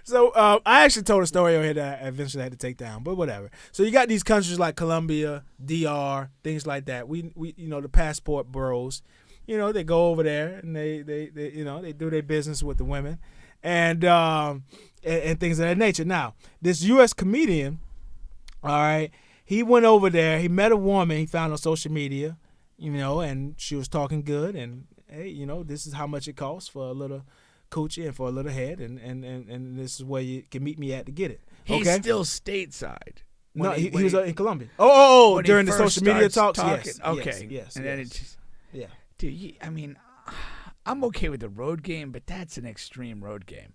So I actually told a story over here that I eventually had to take down, but whatever. So you got these countries like Colombia, DR, things like that. We the passport bros, they go over there and they do their business with the women, and things of that nature. Now this U.S. comedian, all right, he went over there. He met a woman he found on social media, and she was talking good, and hey, this is how much it costs for a little coochie and for a little head, and this is where you can meet me at to get it. He's Okay? still stateside. No, he was in Colombia. Oh, during the social media talks, talking. yes. Okay. Yes. And then it just, yeah. dude, I'm okay with the road game, but that's an extreme road game.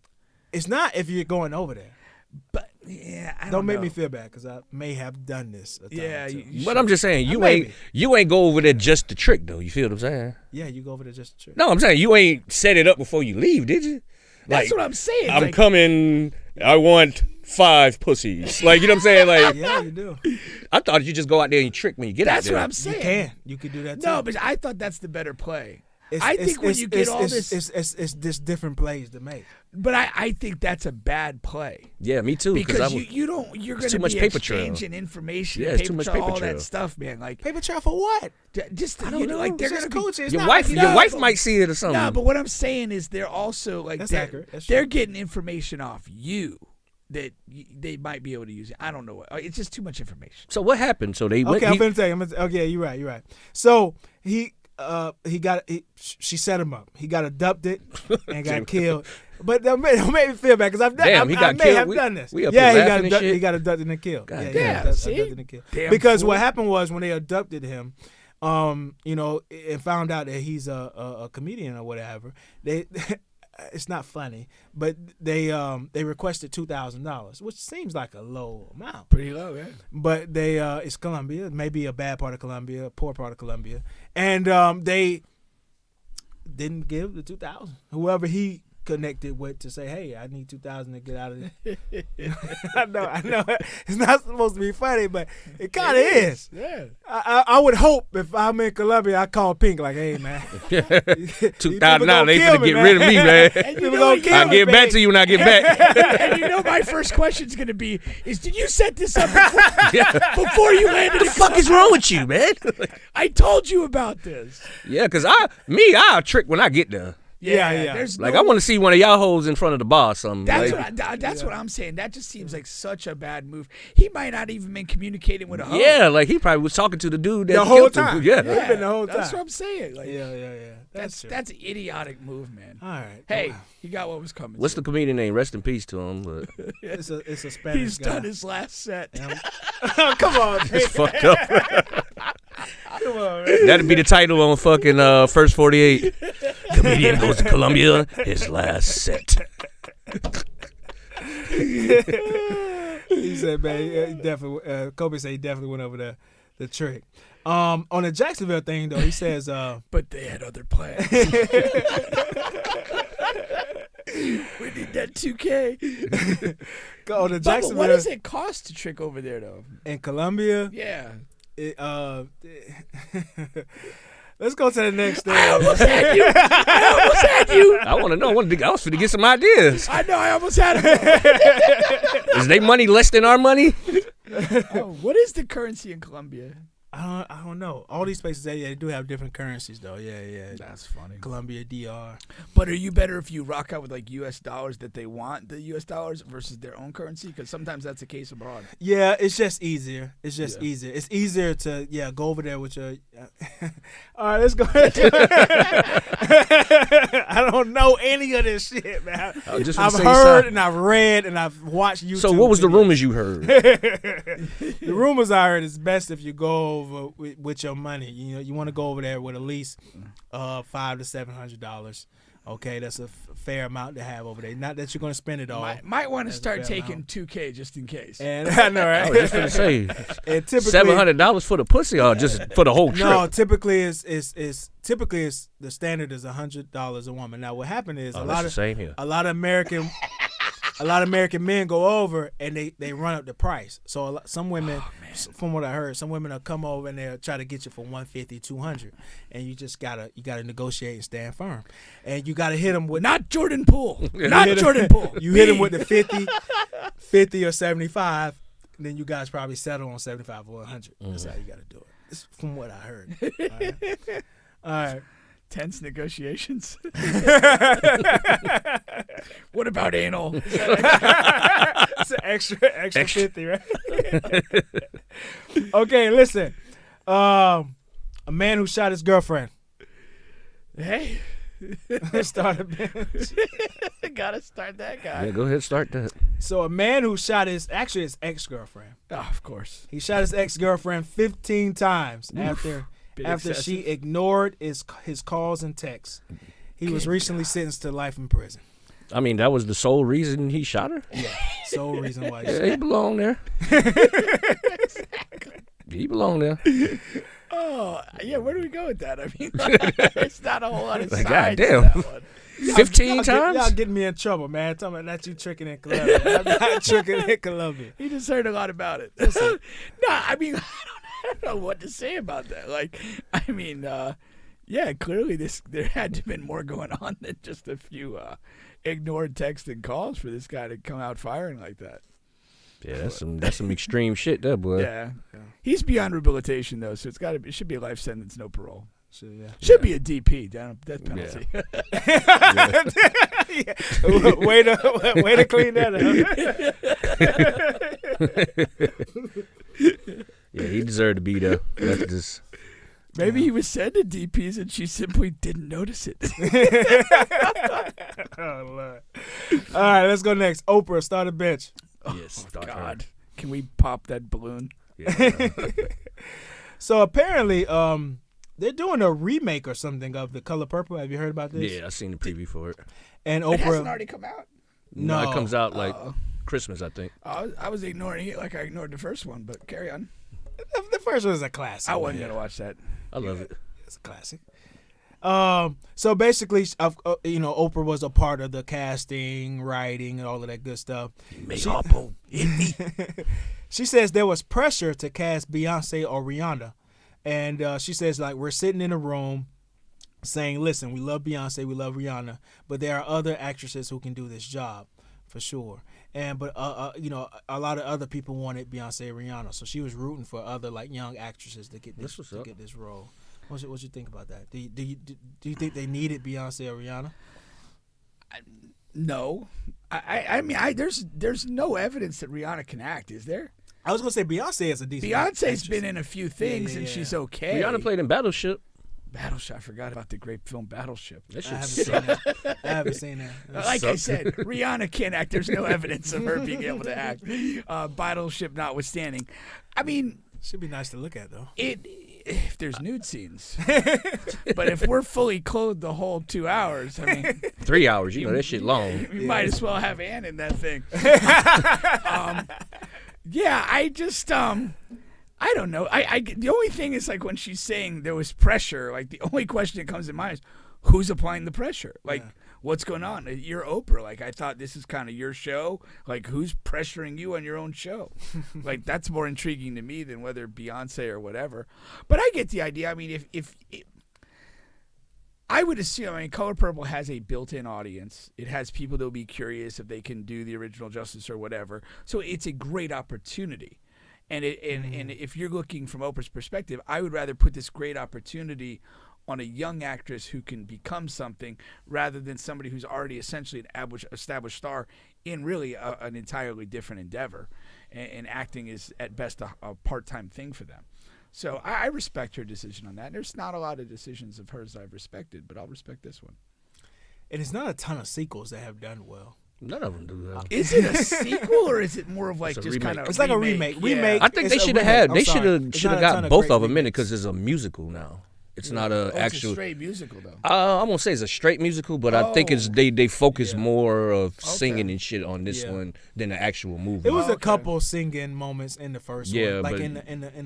It's not if you're going over there. But yeah, I Don't make know. me feel bad because I may have done this. A time Yeah, or two. But I'm just saying you Maybe. ain't go over there just to trick though. You feel what I'm saying? Yeah, you go over there just to trick. No, I'm saying you ain't set it up before you leave, did you? That's what I'm saying. I'm like, coming. I want 5 pussies. Like, you know what I'm saying? Like, Yeah, you do. I thought you just go out there and you trick when you get out That's there. what I'm saying. You could do that too. No, but I thought that's the better play. It's this, it's different plays to make. but I think that's a bad play. Yeah, me too. Because I would, you're going to too much be paper trail. exchanging information, Yeah, and it's too much trail, paper all trail. that stuff, man. Like, Paper trail for what? just I don't know. like they're It's going just to be. coochie. It's your not wife, like your you- wife might see it or something. No, but what I'm saying is they're also like That's they're, accurate. That's they're true. getting information off you that they might be able to use. I don't know what. It's just too much information. So what happened? So they went. Okay, I'm finna tell you. Okay, you're right. So she set him up. He got abducted and got killed. But that made me feel bad because I've done. Damn, he got I may killed. have done this. We up Yeah, here he got laughing and abducted. shit. He got abducted and killed. God Yeah, damn. See? abducted and killed. Damn Because fool. what happened was when they abducted him, and found out that he's a comedian or whatever, they. It's not funny, but they requested $2,000, which seems like a low amount. Pretty low, yeah. But they it's Colombia, maybe a bad part of Colombia, a poor part of Colombia, and they didn't give the $2,000. Whoever he connected with to say, hey, I need $2,000 to get out of this. I know, it's not supposed to be funny, but it kind of is. Yeah. I would hope if I'm in Colombia, I call Pink like, hey man, $2,000. They finna get rid of me, man. And you People know, gonna kill I'll me, get back babe. to you when I get back. and you know my first question's gonna be is did you set this up before you landed? What the fuck is wrong with you, man? I told you about this. Yeah, because I'll trick when I get there. Yeah. There's Like, no, I want to see one of y'all hoes in front of the bar or something. That's Like, what I'm saying. That just seems like such a bad move. He might not even been communicating with a hoe. yeah, like he probably was talking to the dude that The whole killed him. time. Yeah. It's been the whole That's time. what I'm saying. Like, Yeah. that's an idiotic move, man. All right. Hey, he got what was coming. What's to the comedian name? Rest in peace to him. But It's a him. Spanish He's guy. done his last set. Come on, it's fucked up. come on, man. That'd be the title on fucking First 48. Comedian goes to Colombia. His last set. He said, man, he definitely. Kobe said he definitely went over the trick. On the Jacksonville thing though, he says, But they had other plans. We need that 2K. on the Bubba, Jacksonville what does it cost to trick over there, though? in Colombia. Yeah. It, let's go to the next thing. I almost had you. I want to know. I was finna get some ideas. I know. I almost had him. Is they money less than our money? Oh, what is the currency in Colombia? I don't know. All these places they do have different currencies though. Yeah. That's funny. Colombia, DR. But are you better if you rock out with like U.S. dollars that they want the U.S. dollars versus their own currency? Because sometimes that's the case abroad. Yeah, it's just easier. Easier. It's easier to go over there with your. All right, let's go ahead. I don't know any of this shit, man. I've heard and I've read and I've watched YouTube. So what was the rumors you heard? The rumors I heard it's best if you go over with your money. You want to go over there with at least $500 to $700. Okay, that's a fair amount to have over there. Not that you're going to spend it all. Might want to start taking $2K just in case. And I know, right? I was just going to say, and typically, $700 for the pussy or just for the whole trip? No, typically it's the standard is $100 a woman. Now what happened is a lot of American men go over and they run up the price. So some women, from what I heard, some women will come over and they'll try to get you for $150, $200, and you just gotta negotiate and stand firm, and you gotta hit them with not Jordan Poole, not Jordan Poole. You hit them with the 50 or 75, and then you guys probably settle on 75 or 100. That's how you gotta do it. It's from what I heard. All right. Tense negotiations. What about anal? It's an extra 50, right? Okay, listen. A man who shot his girlfriend. Hey. Start a bench. Gotta start that guy. Yeah, go ahead, start that. So a man who shot his ex-girlfriend. Oh, of course. He shot his ex-girlfriend 15 times after she ignored his calls and texts. He was recently sentenced to life in prison. I mean, that was the sole reason he shot her? Yeah, sole reason why. He belonged there. Exactly. He belonged there. Oh, yeah, where do we go with that? I mean, it's not a whole lot of sides goddamn. to that one. 15 times? Y'all getting me in trouble, man. Talking about that you tricking in Colombia. I'm not tricking in Colombia. He just heard a lot about it. No, I mean, I don't know what to say about that. Like, I mean, yeah, clearly there had to have been more going on than just a few ignored texts and calls for this guy to come out firing like that. Yeah, that's some extreme shit there, boy. Yeah. He's beyond rehabilitation though, so it should be a life sentence, no parole. Should be a DP, death penalty. Yeah. Way to clean that up. Yeah, he deserved to be there. That's just. Maybe he was sent to DPs and she simply didn't notice it. Oh, Lord. All right, let's go next. Oprah, start a bench. Yes, God. Can we pop that balloon? Yeah. So apparently, they're doing a remake or something of The Color Purple. Have you heard about this? Yeah, I seen the preview for it. And Oprah. It hasn't already come out? No, it comes out like Christmas, I think. I was ignoring it like I ignored the first one, but carry on. The first one is a classic. I wasn't going to watch that. I love it. It's a classic. So basically, Oprah was a part of the casting, writing, and all of that good stuff. She says there was pressure to cast Beyonce or Rihanna. And she says, like, we're sitting in a room saying, listen, we love Beyonce, we love Rihanna, but there are other actresses who can do this job for sure. But a lot of other people wanted Beyonce and Rihanna. So she was rooting for other, like, young actresses to get this role. What you think about that? Do you think they needed Beyonce or Rihanna? No. I mean, there's no evidence that Rihanna can act, is there? I was gonna say Beyonce is a decent. Beyonce's actress. been in a few things and she's okay. Rihanna played in Battleship. Battleship. I forgot about the great film Battleship. I haven't seen that. Like I said, Rihanna can't act. There's no evidence of her being able to act. Battleship notwithstanding. I mean, should be nice to look at though. If there's nude scenes, but if we're fully clothed the whole 2 hours, I mean, 3 hours. You know that shit long. We might as well have Ann in that thing. Yeah, I just I don't know. The only thing is, like, when she's saying there was pressure, like, the only question that comes to mind is who's applying the pressure? Like, what's going on? You're Oprah. Like, I thought this is kind of your show. Like, who's pressuring you on your own show? Like, that's more intriguing to me than whether Beyonce or whatever. But I get the idea. I mean, if I would assume, I mean, Color Purple has a built-in audience. It has people that will be curious if they can do the original justice or whatever. So it's a great opportunity. And if you're looking from Oprah's perspective, I would rather put this great opportunity on a young actress who can become something rather than somebody who's already essentially an established star in really an entirely different endeavor. And acting is at best a part-time thing for them. So I respect her decision on that. There's not a lot of decisions of hers I've respected, but I'll respect this one. And it's not a ton of sequels that have done well. None of them do that. Is it a sequel or is it more of like just kind of? It's like a remake. Yeah. I think they should have had. They should have got both of them in it because it's a musical now. It's not a actual. It's a straight musical though. I won't say it's a straight musical, but I think it's they focus more of singing and shit on this one than the actual movie. There was a couple singing moments in the first one, like in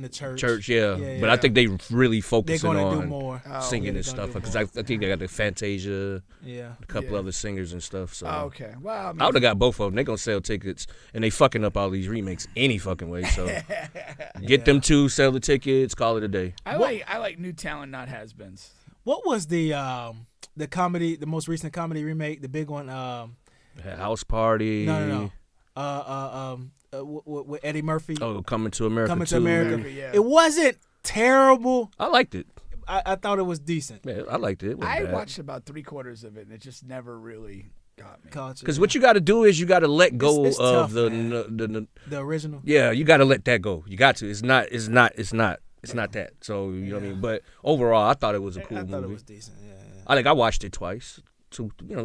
the church. But I think they really focusing They're gonna on do more singing and stuff because I think they got the Fantasia, a couple other singers and stuff. So okay, well, I would have got both of them. They gonna sell tickets and they fucking up all these remakes any fucking way. So get them two, sell the tickets, call it a day. I like new talent. Not has-beens. What was the comedy, the most recent comedy remake, the big one? House Party. No. With Eddie Murphy. Oh, Coming to America. Coming to America. Yeah. It wasn't terrible. I liked it. I thought it was decent. Yeah, I liked it. I watched about 3/4 of it, and it just never really got me. Because what you got to do is you got to let go it's of tough, the original. Yeah, you got to let that go. You got to. It's not that. So you know what I mean. But overall, I thought it was a cool movie. I thought it was decent. Yeah. I watched it twice. I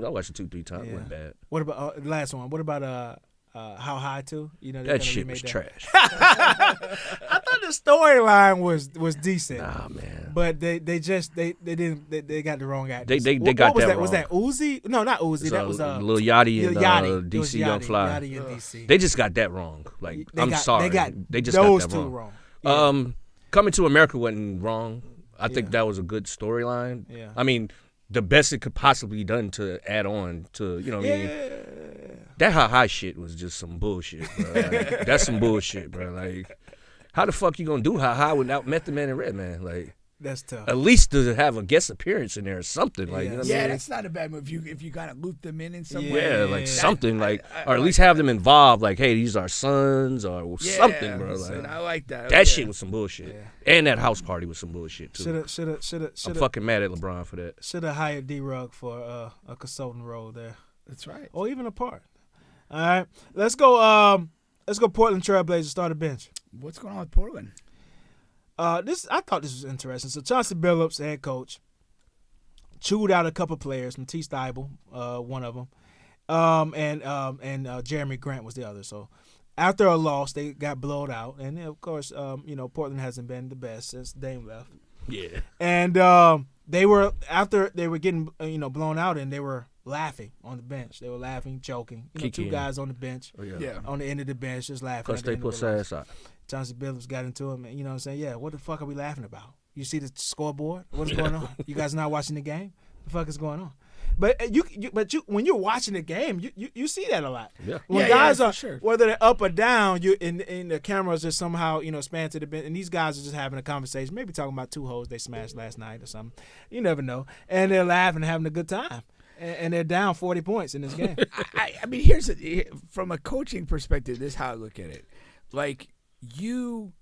watched it 2-3 times. It wasn't bad. What about last one? What about How High To? That shit was trash. I thought the storyline was decent. Nah, man. But they got the wrong actors. They got that wrong. Was that Uzi? No, not Uzi. That was Lil Yachty and DC Young Fly. Yachty and DC. They just got that wrong. Like I'm sorry. They just those got that two wrong. Yeah. Coming to America wasn't wrong. I think that was a good storyline. Yeah. I mean, the best it could possibly be done to add on to, you know what I mean? That How High shit was just some bullshit, bro. Like, that's some bullshit, bro. Like, how the fuck you gonna do How High without Method Man and Redman? Like, that's tough. At least to have a guest appearance in there or something. Like, you know what I mean? That's not a bad move if you kind of loop them in some way. Yeah, like something, or at least have them involved. Like, hey, these are sons or something, bro. Like, I like that. That shit was some bullshit. Yeah. And that house party was some bullshit too. Shoulda. I'm fucking mad at LeBron for that. Should have hired D-Rugg for a consultant role there. That's right. Or even a part. All right, let's go. Portland Trailblazers start a bench. What's going on with Portland? I thought this was interesting. So Chauncey Billups, head coach, chewed out a couple players. Matisse Thybulle, one of them, and Jeremy Grant was the other. So after a loss, they got blowed out, and of course, Portland hasn't been the best since Dame left. Yeah, and they were getting blown out, and they were laughing on the bench. They were laughing, joking. Two guys on the bench, on the end of the bench, just laughing. Because they put ass out. Chauncey Billups got into him, and you know what I'm saying? Yeah, what the fuck are we laughing about? You see the scoreboard? What's going on? You guys not watching the game? What the fuck is going on? But you when you're watching the game, you see that a lot. Yeah. When guys are whether they're up or down, you in the cameras just somehow span to the bench, and these guys are just having a conversation, maybe talking about two hoes they smashed last night or something. You never know, and they're laughing, having a good time. And they're down 40 points in this game. I mean, from a coaching perspective, this is how I look at it. Like, you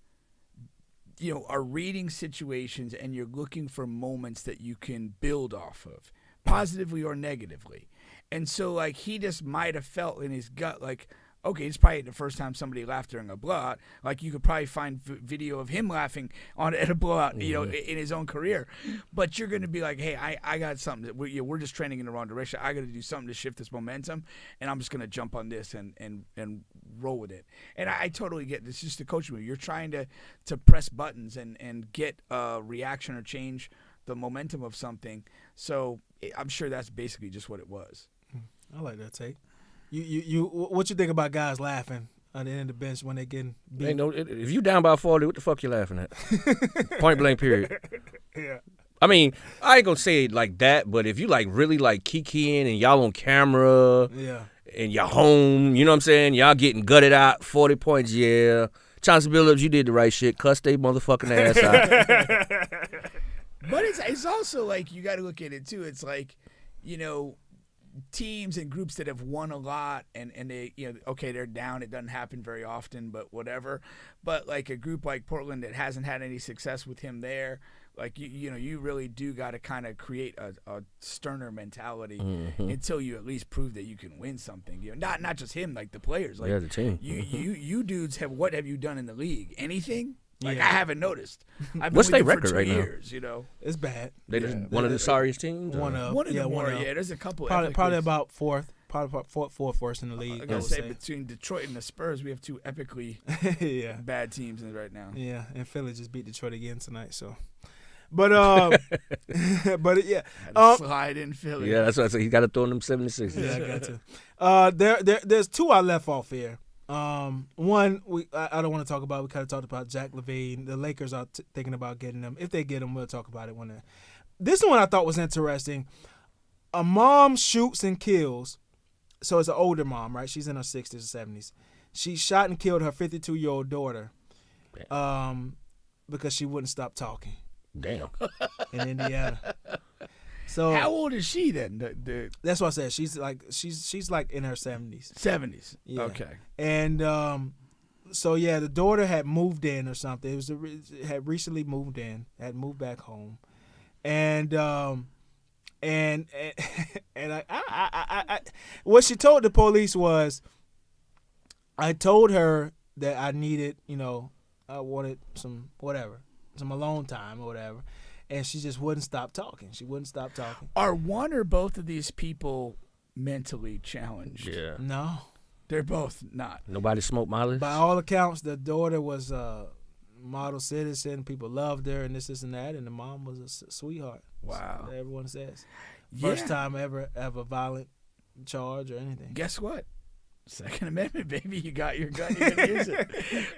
are reading situations and you're looking for moments that you can build off of, positively or negatively. And so, like, he just might have felt in his gut, like, okay, it's probably the first time somebody laughed during a blowout. Like, you could probably find video of him laughing at a blowout, in his own career. But you're going to be like, hey, I got something. That we're just trending in the wrong direction. I got to do something to shift this momentum, and I'm just going to jump on this and roll with it. And I totally get this. It's just a coaching move. You're trying to press buttons and get a reaction or change the momentum of something. So I'm sure that's basically just what it was. I like that take. You what you think about guys laughing on the end of the bench when they getting beat? If you down by 40, what the fuck you laughing at? Point blank, period. Yeah. I mean, I ain't gonna say it like that, but if you like really like kikiing and y'all on camera, and y'all home, you know what I'm saying? Y'all getting gutted out, 40 points, yeah. Chauncey Billups, you did the right shit. Cuss they motherfucking ass out. But it's also like you got to look at it too. It's like, teams and groups that have won a lot and they, okay, they're down. It doesn't happen very often, but whatever. But like a group like Portland that hasn't had any success with him there, like you really do got to kind of create a sterner mentality until you at least prove that you can win something. Not just him, like the players. Like the team. You dudes what have you done in the league? Anything? Like I haven't noticed. I've been What's with their you for record 2 right years, It's bad. They just one of the sorriest teams. One of there's a couple. Probably about fourth. Probably fourth worst in the league. I gotta say between Detroit and the Spurs, we have 2 epically bad teams right now. Yeah, and Philly just beat Detroit again tonight. So, but yeah, slide in Philly. Yeah, that's what I said. He got to throw in them 76. Yeah, I got to. There's 2 I left off here. One I don't want to talk about. We kind of talked about Jack LaVine. The Lakers are thinking about getting him. If they get him, we'll talk about it when. This one I thought was interesting. A mom shoots and kills. So it's an older mom, right? She's in her 60s or 70s. She shot and killed her 52-year-old daughter, because she wouldn't stop talking. Damn. In Indiana. So how old is she then? That's what I said. She's like in her 70s. 70s. Yeah. Okay. And so yeah, the daughter had moved in or something. Had recently moved in. Had moved back home, and I what she told the police was, I told her that I needed, I wanted some alone time or whatever. And she just wouldn't stop talking. She wouldn't stop talking. Are one or both of these people mentally challenged? Yeah. No. They're both not. Nobody smoked Molly? By all accounts, the daughter was a model citizen. People loved her and this and that. And the mom was a sweetheart. Wow. So everyone says. First time ever have a violent charge or anything. Guess what? Second Amendment, baby. You got your gun. You can use it.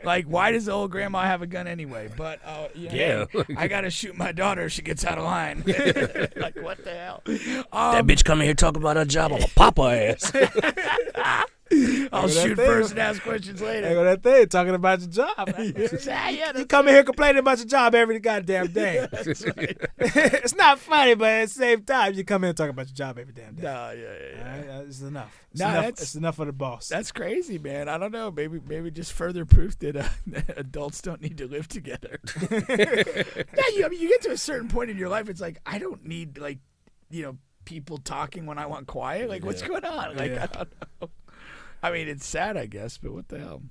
Like, why does the old grandma have a gun anyway? But yeah, I gotta shoot my daughter if she gets out of line. Like, what the hell? That bitch come in here talking about her job. I'ma pop her ass. I'll shoot first and ask questions later. There go that thing talking about your job. You come in here complaining about your job every goddamn day. That's right. It's not funny, but at the same time, you come in and talk about your job every damn day. No, yeah. Right? It's enough. It's enough for the boss. That's crazy, man. I don't know. Maybe just further proof that adults don't need to live together. Yeah, you get to a certain point in your life, it's like, I don't need, people talking when I want quiet. Like, what's going on? Like, I don't know. I mean, it's sad, I guess, but what the hell?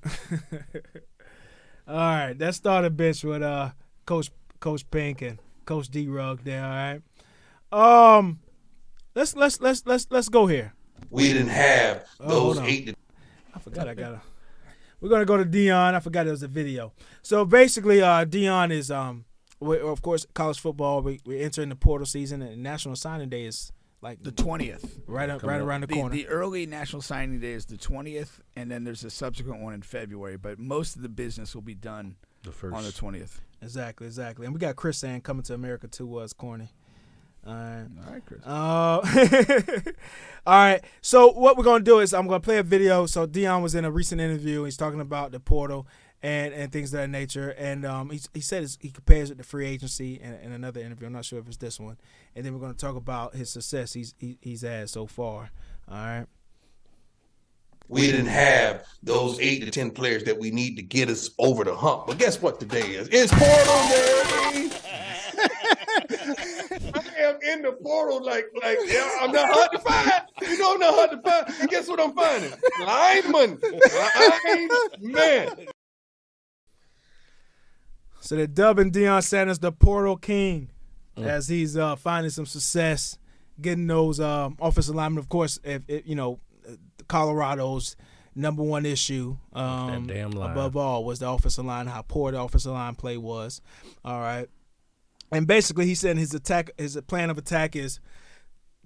All right, let's start a bitch with Coach Pink and Coach D-Rugg there. All right, let's go here. We didn't have those 8. I forgot We're gonna go to Dion. I forgot it was a video. So basically, Dion is of course college football. We're entering the portal season, and National Signing Day is like the 20th, right around the corner. The early National Signing Day is the 20th, and then there's a subsequent one in February. But most of the business will be done on the 20th. Exactly. And we got Chris saying coming to America too was corny. All right, Chris. All right. So what we're gonna do is I'm gonna play a video. So Dion was in a recent interview. He's talking about the portal and things of that nature. And he said he compares it to free agency in another interview. I'm not sure if it's this one. And then we're going to talk about his success he's had so far. All right. We didn't have those 8 to 10 players that we need to get us over the hump. But guess what today is? It's portal day. I am in the portal like I'm not hard to find. You know I'm not hard to find. And guess what I'm finding? Lineman. Man. So they're dubbing Deion Sanders the Portal King as he's finding some success, getting those offensive linemen. Of course, if Colorado's number one issue that damn line. Above all was the offensive line, how poor the offensive line play was. All right. And basically he said his plan of attack is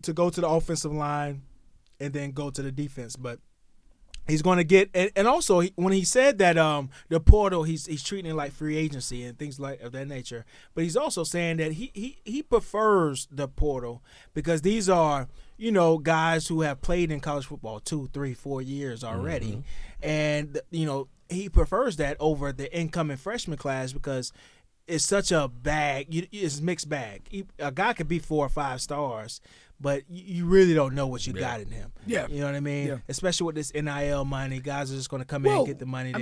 to go to the offensive line and then go to the defense. But he's going to get and also when he said that the portal he's treating it like free agency and things like of that nature, but he's also saying that he prefers the portal because these are guys who have played in college football 2, 3, 4 years already, and he prefers that over the incoming freshman class because it's such a bag. It's mixed bag. A guy could be 4 or 5 stars, but you really don't know what you got in him. Yeah. You know what I mean? Yeah. Especially with this NIL money, guys are just going to come in and get the money.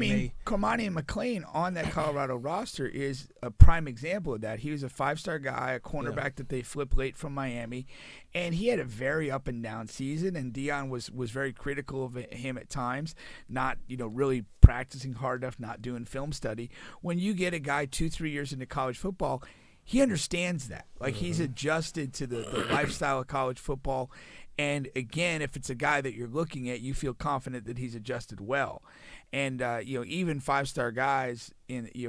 Cormani and McClain on that Colorado roster is a prime example of that. He was a 5-star guy, a cornerback that they flipped late from Miami, and he had a very up and down season. And Deion was very critical of him at times, not really practicing hard enough, not doing film study. When you get a guy 2-3 years into college football, he understands that. Like, he's adjusted to the lifestyle of college football. And, again, if it's a guy that you're looking at, you feel confident that he's adjusted well. And, even 5-star guys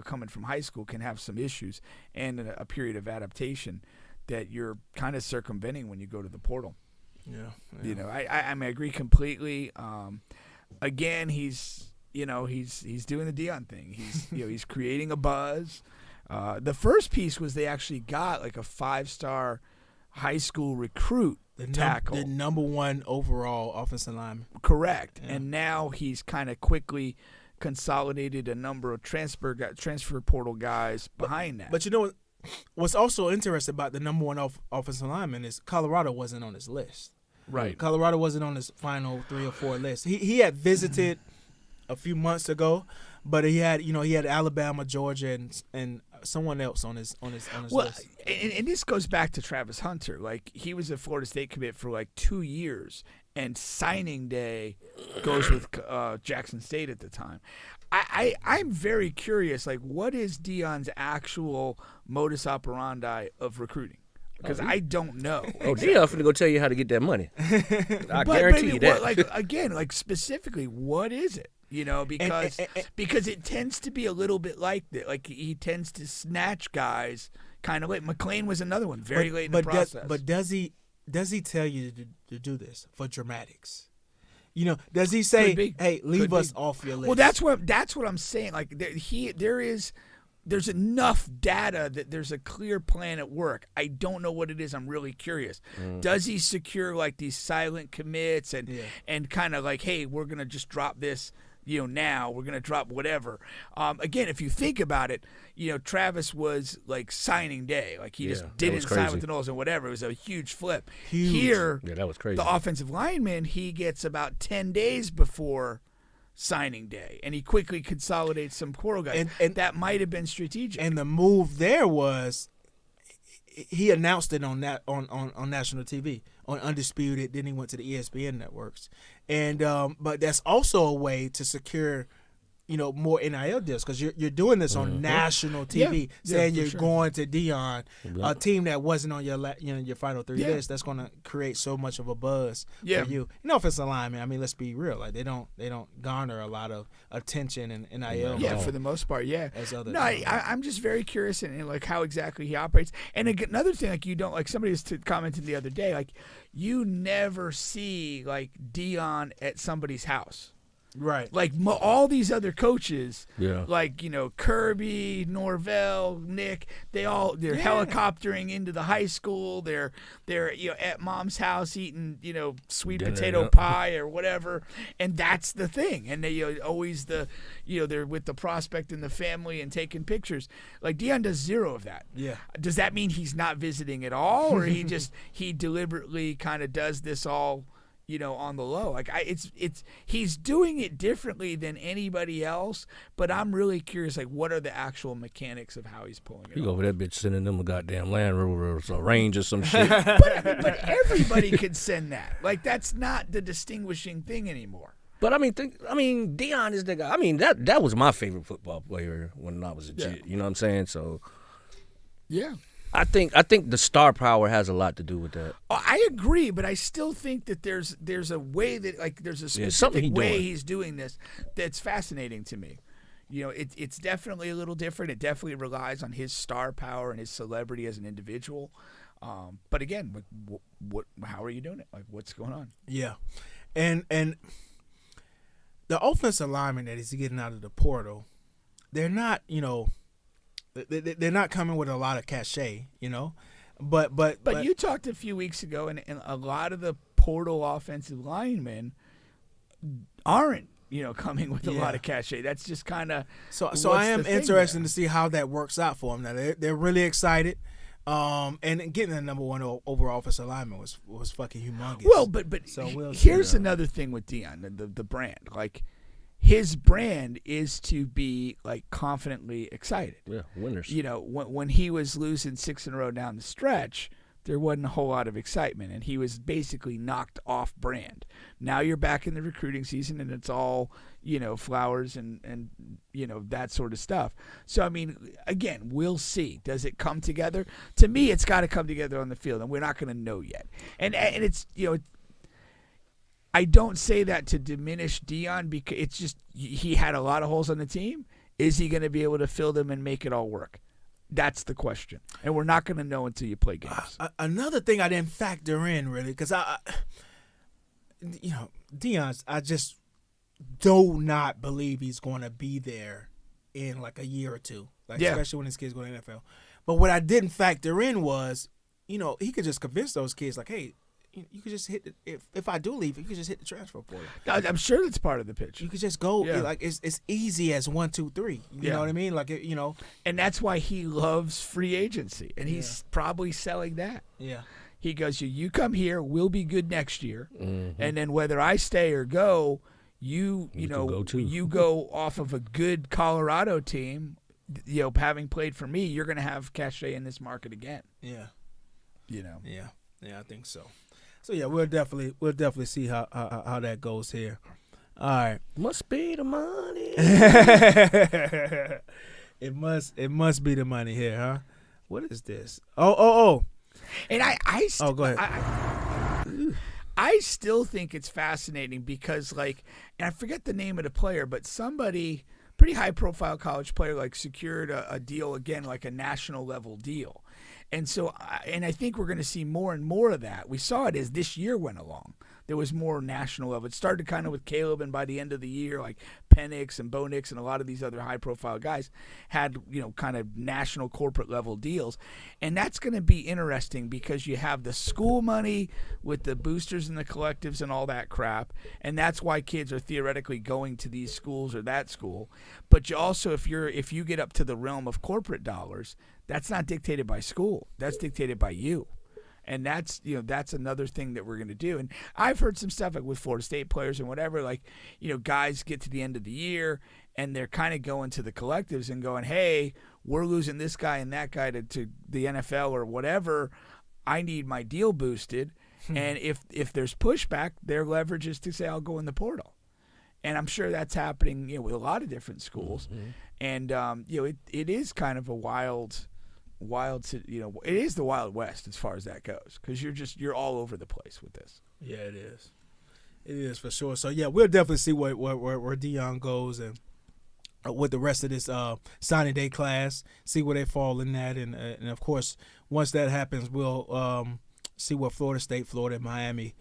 coming from high school can have some issues and a period of adaptation that you're kind of circumventing when you go to the portal. Yeah. I agree completely. Again, he's doing the Deion thing. He's creating a buzz. The first piece was they actually got like a 5-star high school recruit tackle. The number 1 overall offensive lineman. Correct. Yeah. And now he's kind of quickly consolidated a number of transfer portal guys behind that. But what's also interesting about the number 1 offensive lineman is Colorado wasn't on his list. Right. Colorado wasn't on his final 3 or 4 list. He had visited a few months ago, but he had Alabama, Georgia, and someone else on his list. And this goes back to Travis Hunter. Like, he was a Florida State commit for like 2 years, and signing day goes with Jackson State at the time. I'm very curious. Like, what is Deion's actual modus operandi of recruiting? Because I don't know. Deion finna go tell you how to get that money. I guarantee you that. Specifically, what is it? Because it tends to be a little bit like that. Like, he tends to snatch guys kind of late. McClain was another one, very late in the process. But does he tell you to do this for dramatics? Does he say, "Hey, leave us off your list"? Well, that's what I'm saying. Like, there's enough data that there's a clear plan at work. I don't know what it is. I'm really curious. Does he secure like these silent commits and kind of like, hey, we're gonna just drop this, now we're gonna drop whatever. Again, if you think about it, Travis was like signing day. Like, he just didn't sign with the Knowles and whatever. It was a huge flip. Here, that was crazy. The offensive lineman, he gets about 10 days before signing day, and he quickly consolidates some portal guys, and that might have been strategic. And the move there was he announced it on national TV on Undisputed. Then he went to the ESPN networks, and but that's also a way to secure more NIL deals, because you're doing this on national TV, saying you're going to Deion, a team that wasn't on your final 3 list. That's going to create so much of a buzz for you. Offensive lineman, I mean, let's be real, like they don't garner a lot of attention and NIL. Yeah, for the most part, As other I'm just very curious in like how exactly he operates. And another thing, like, you don't, like, somebody was commented the other day, like, you never see like Deion at somebody's house. Right. Like, all these other coaches, like, Kirby, Norvell, Nick, they're helicoptering into the high school. They're at mom's house eating, sweet potato pie or whatever. And that's the thing. And they always they're with the prospect and the family and taking pictures. Like, Deion does zero of that. Yeah. Does that mean he's not visiting at all, or he deliberately kind of does this all on the low? Like, he's doing it differently than anybody else, but I'm really curious, like, what are the actual mechanics of how he's pulling it You off? go over that bitch sending them a goddamn Land Rover or a Range or some shit. but everybody could send that. Like, that's not the distinguishing thing anymore. But I mean, Deion is the guy. I mean, that was my favorite football player when I was a kid. You know what I'm saying? So, yeah. I think the star power has a lot to do with that. Oh, I agree, but I still think that there's a way that, like, there's a specific way he's doing this that's fascinating to me. It's definitely a little different. It definitely relies on his star power and his celebrity as an individual. But again, how are you doing it? Like, what's going on? Yeah, and the offensive lineman that is getting out of the portal, they're not they're not coming with a lot of cachet, but you talked a few weeks ago, and a lot of the portal offensive linemen aren't coming with a lot of cachet. That's just kind of so I am interested to see how that works out for them. Now they're really excited. And getting the number 1 overall offensive lineman was fucking humongous. Well, but so here's another thing with Deion, the brand. Like, his brand is to be like confidently excited. Yeah, winners. You know, when he was losing 6 in a row down the stretch, there wasn't a whole lot of excitement, and he was basically knocked off brand. Now you're back in the recruiting season, and it's all, you know, flowers and you know, that sort of stuff. So, I mean, again, we'll see. Does it come together? To me, it's got to come together on the field, and we're not going to know yet. And it's, you know, I don't say that to diminish Deion, because it's just he had a lot of holes on the team. Is he going to be able to fill them and make it all work? That's the question, and we're not going to know until you play games. Another thing I didn't factor in really, because Deion's, I just do not believe he's going to be there in like a year or two, especially when his kids go to the NFL. But what I didn't factor in was, you know, he could just convince those kids like, hey, you could just hit if I do leave, you could just hit the transfer portal. I'm sure that's part of the pitch. You could just go like it's easy as 1, 2, 3. You know what I mean? Like you know, and that's why he loves free agency, and he's probably selling that. Yeah, he goes, you come here, we'll be good next year, and then whether I stay or go, you go off of a good Colorado team. You know, having played for me, you're going to have cachet in this market again. Yeah, you know. Yeah, I think so. So yeah, we'll definitely see how that goes here. All right. Must be the money. It must be the money here, huh? What is this? Oh. And go ahead. I still think it's fascinating because, like, and I forget the name of the player, but somebody, pretty high profile college player, like, secured a deal again, like a national level deal. And so, and I think we're going to see more and more of that. We saw it as this year went along. There was more national level. It started kind of with Caleb, and by the end of the year, like Penix and Bo Nix and a lot of these other high-profile guys had, you know, kind of national corporate level deals. And that's going to be interesting because you have the school money with the boosters and the collectives and all that crap, and that's why kids are theoretically going to these schools or that school. But you also, if you get up to the realm of corporate dollars, that's not dictated by school. That's dictated by you. And that's another thing that we're going to do. And I've heard some stuff like with Florida State players and whatever, like, you know, guys get to the end of the year and they're kind of going to the collectives and going, hey, we're losing this guy and that guy to the NFL or whatever. I need my deal boosted. And if there's pushback, their leverage is to say, I'll go in the portal. And I'm sure that's happening, you know, with a lot of different schools. And, you know, it is kind of a wild, you know, it is the Wild West as far as that goes, because you're all over the place with this. Yeah, it is for sure. So yeah, we'll definitely see where Deion goes and with the rest of this signing day class, see where they fall in that, and of course once that happens, we'll see where Florida State, Florida, and Miami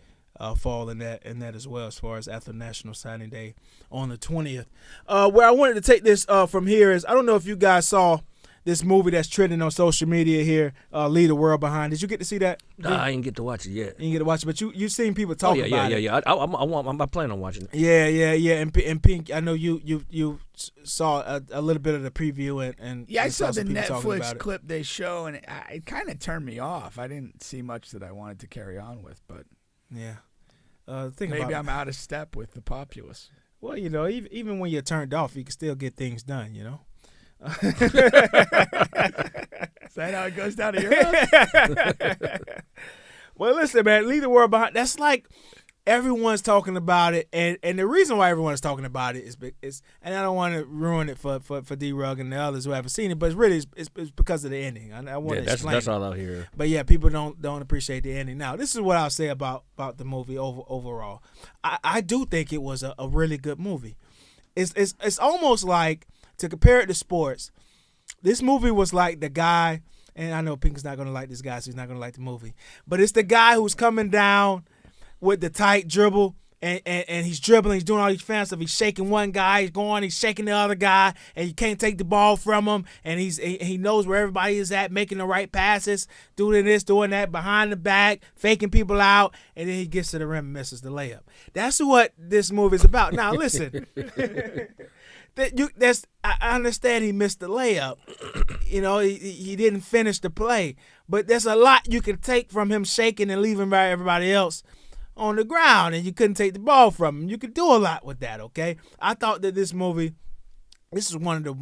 fall in that as well, as far as after National Signing Day on the 20th. Where I wanted to take this from here is, I don't know if you guys saw this movie that's trending on social media here, Leave the World Behind. Did you get to see that? Nah, I didn't get to watch it yet. You didn't get to watch it, but you seen people talk about it. Yeah. I'm planning on watching it. Yeah. And Pink, I know you saw a little bit of the preview and I saw the Netflix clip they show, and it kind of turned me off. I didn't see much that I wanted to carry on with, but yeah. Maybe I'm out of step with the populace. Well, you know, even when you're turned off, you can still get things done, you know. Is that how it goes down to your house? Well, listen, man, Leave the World Behind. That's like everyone's talking about it, and the reason why everyone's talking about it is and I don't want to ruin it for D-Rugg and the others who haven't seen it, but it's because of the ending. I want to explain. That's all out here. But yeah, people don't appreciate the ending. Now, this is what I'll say about the movie overall. I do think it was a really good movie. It's almost like, to compare it to sports, this movie was like the guy, and I know Pink is not going to like this guy, so he's not going to like the movie, but it's the guy who's coming down with the tight dribble, and he's dribbling, he's doing all these fancy stuff, he's shaking one guy, he's shaking the other guy, and you can't take the ball from him, and he knows where everybody is at, making the right passes, doing this, doing that, behind the back, faking people out, and then he gets to the rim and misses the layup. That's what this movie is about. Now, listen. I understand he missed the layup. You know, he didn't finish the play. But there's a lot you can take from him shaking and leaving by everybody else on the ground, and you couldn't take the ball from him. You could do a lot with that, okay? I thought that this is one of the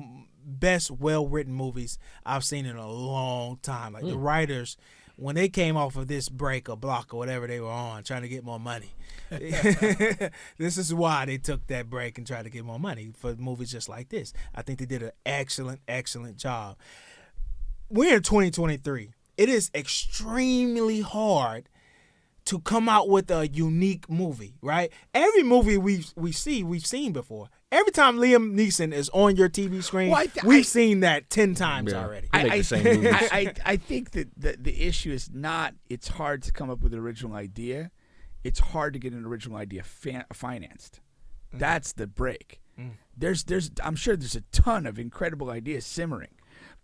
best well-written movies I've seen in a long time. Like the writers, when they came off of this break or block or whatever they were on, trying to get more money. This is why they took that break and tried to get more money for movies just like this. I think they did an excellent job. We're in 2023. It is extremely hard to come out with a unique movie, right? Every movie we've seen before. Every time Liam Neeson is on your TV screen, we've seen that 10 times already. I think that the issue is not it's hard to come up with an original idea. It's hard to get an original idea financed. That's the break. I'm sure there's a ton of incredible ideas simmering.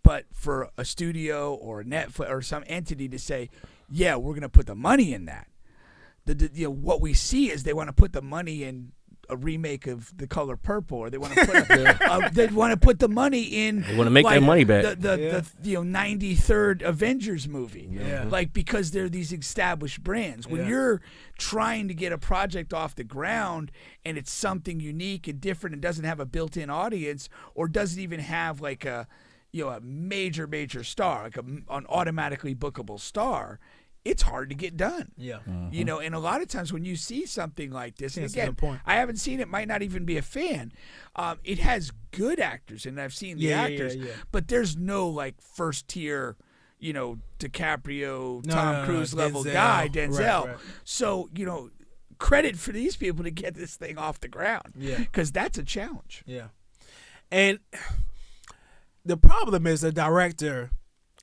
But for a studio or a Netflix or some entity to say, yeah, we're going to put the money in that. What we see is they want to put the money in a remake of The Color Purple, or they want to put the money in. They want to make their money back. The 93rd Avengers movie, like because they're these established brands. When you're trying to get a project off the ground and it's something unique and different and doesn't have a built-in audience or doesn't even have like a major star, like an automatically bookable star, it's hard to get done. Yeah. And a lot of times when you see something like this, and again, I haven't seen it, might not even be a fan. It has good actors, and I've seen the actors, but there's no like first tier, DiCaprio, Tom Cruise level guy, Denzel. Right. So, credit for these people to get this thing off the ground. Yeah. Because that's a challenge. Yeah. And the problem is the director,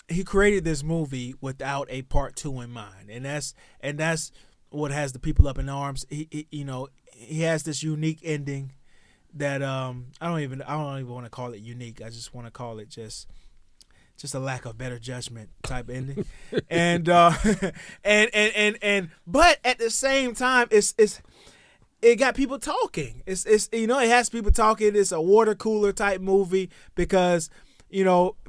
he created this movie without a part 2 in mind, and that's what has the people up in arms. He has this unique ending that I don't even want to call it unique. I just want to call it just a lack of better judgment type ending, and but at the same time, it got people talking. It has people talking. It's a water cooler type movie because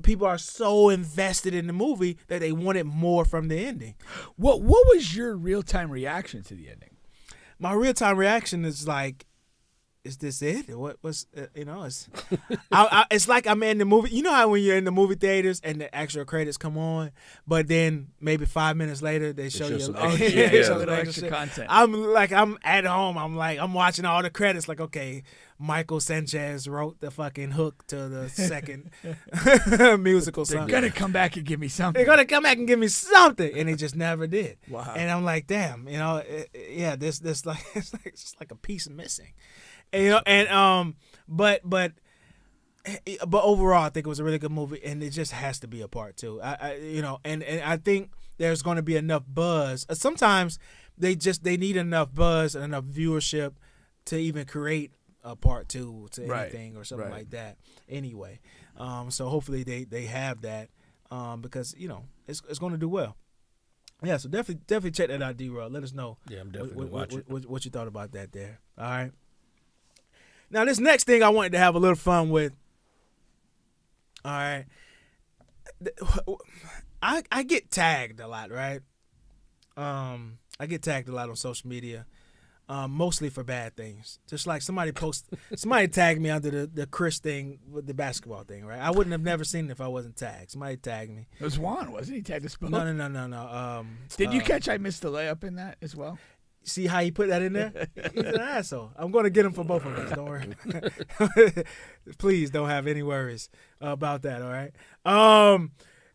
people are so invested in the movie that they wanted more from the ending. What was your real-time reaction to the ending? My real-time reaction is like, is this it? What was it's like I'm in the movie. You know how when you're in the movie theaters and the actual credits come on, but then maybe 5 minutes later they show you extra content. I'm at home. I'm watching all the credits. Like, okay, Michael Sanchez wrote the fucking hook to the second musical song. They're gonna come back and give me something. And they just never did. Wow. And I'm like, damn, this like it's like a piece missing. And but overall, I think it was a really good movie, and it just has to be a part 2. And I think there's going to be enough buzz. Sometimes they need enough buzz and enough viewership to even create a part 2 to anything or something like that. Anyway, so hopefully they have that because it's going to do well. Yeah, so definitely check that out, D-Rugg. Let us know. Yeah, I'm definitely watching what you thought about that there. All right. Now, this next thing I wanted to have a little fun with. All right. I get tagged a lot, right? I get tagged a lot on social media, mostly for bad things. Just like somebody tagged me under the Chris thing with the basketball thing, right? I wouldn't have never seen it if I wasn't tagged. Somebody tagged me. It was Juan, wasn't he? Tagged us both? No. Did you catch I missed the layup in that as well? See how he put that in there? He's an asshole. I'm going to get him for both of us. Don't worry. Please don't have any worries about that, all right?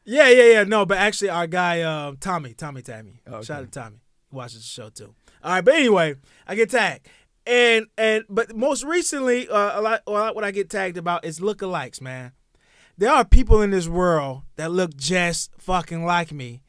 Yeah. No, but actually our guy, Tommy tagged me. Okay. Shout out to Tommy. He watches the show too. All right, but anyway, I get tagged. But most recently, a lot what I get tagged about is lookalikes, man. There are people in this world that look just fucking like me.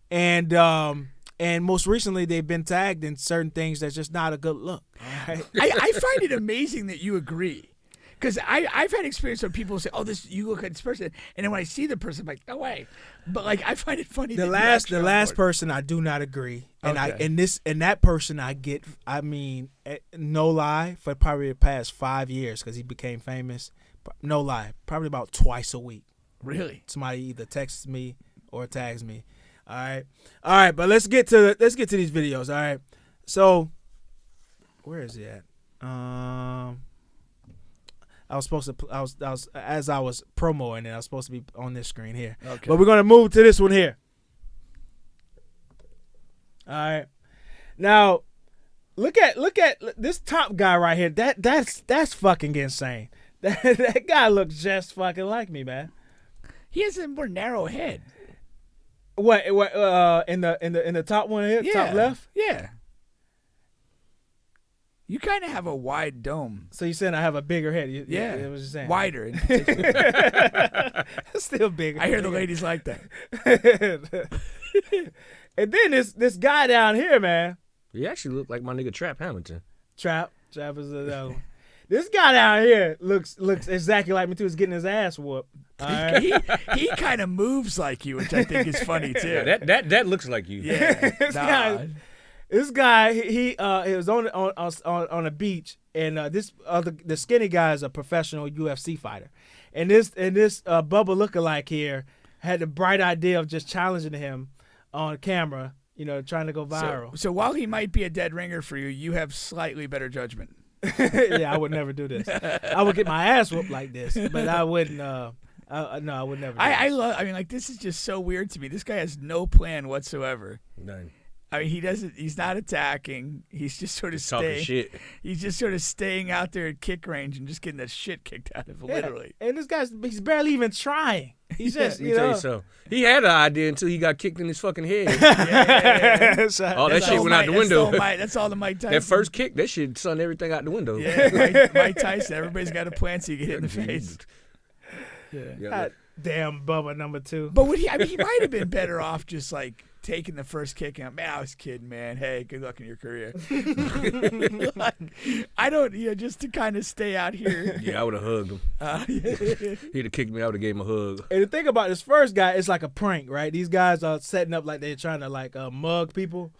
And most recently, they've been tagged in certain things that's just not a good look. Right? I find it amazing that you agree. Because I've had experience where people say, "Oh, you look at this person," and then when I see the person, I'm like, "No way!" But like, I find it funny. The last person, I do not agree, and that person I get. I mean, no lie, for probably the past 5 years, because he became famous. No lie, probably about twice a week. Really? Somebody either texts me or tags me. All right. But let's get to these videos. All right. So, where is he at? I was supposed to. I was as I was promoting it. I was supposed to be on this screen here. Okay. But we're gonna move to this one here. All right. Now, look at this top guy right here. That's fucking insane. That guy looks just fucking like me, man. He has a more narrow head. What in the top one here, top left? Yeah. You kind of have a wide dome. So you saying I have a bigger head? Yeah, it was just saying wider. In particular. Still bigger. I hear the ladies like that. And then this guy down here, man. He actually looked like my nigga Trap Hamilton. Trap is another one. This guy down here looks exactly like me too. He's getting his ass whooped. Right. He kind of moves like you, which I think is funny too. Yeah, that looks like you. Yeah. This guy, he was on a beach, and the skinny guy is a professional UFC fighter, and this Bubba lookalike here had the bright idea of just challenging him on camera, trying to go viral. So while he might be a dead ringer for you, you have slightly better judgment. Yeah, I would never do this. I would get my ass whooped like this, but I wouldn't. No, I would never. I mean, this is just so weird to me. This guy has no plan whatsoever. None. I mean, he's not attacking. He's just sort of talking shit. He's just sort of staying out there at kick range and just getting the shit kicked out of him, literally. And this he's barely even trying. He's just, Let me tell you so. He had an idea until he got kicked in his fucking head. All that shit went out the window. That's all the Mike Tyson. That first kick, that shit sent everything out the window. Yeah, Mike Tyson. Everybody's got a plan so you get hit in the face. Yeah. Damn, Bubba number 2. But he might have been better off just like taking the first kick and I was kidding, man. Hey, good luck in your career. I don't, just to kind of stay out here. Yeah, I would have hugged him. He'd have kicked me. I would have gave him a hug. And the thing about this first guy, it's like a prank, right? These guys are setting up like they're trying to mug people,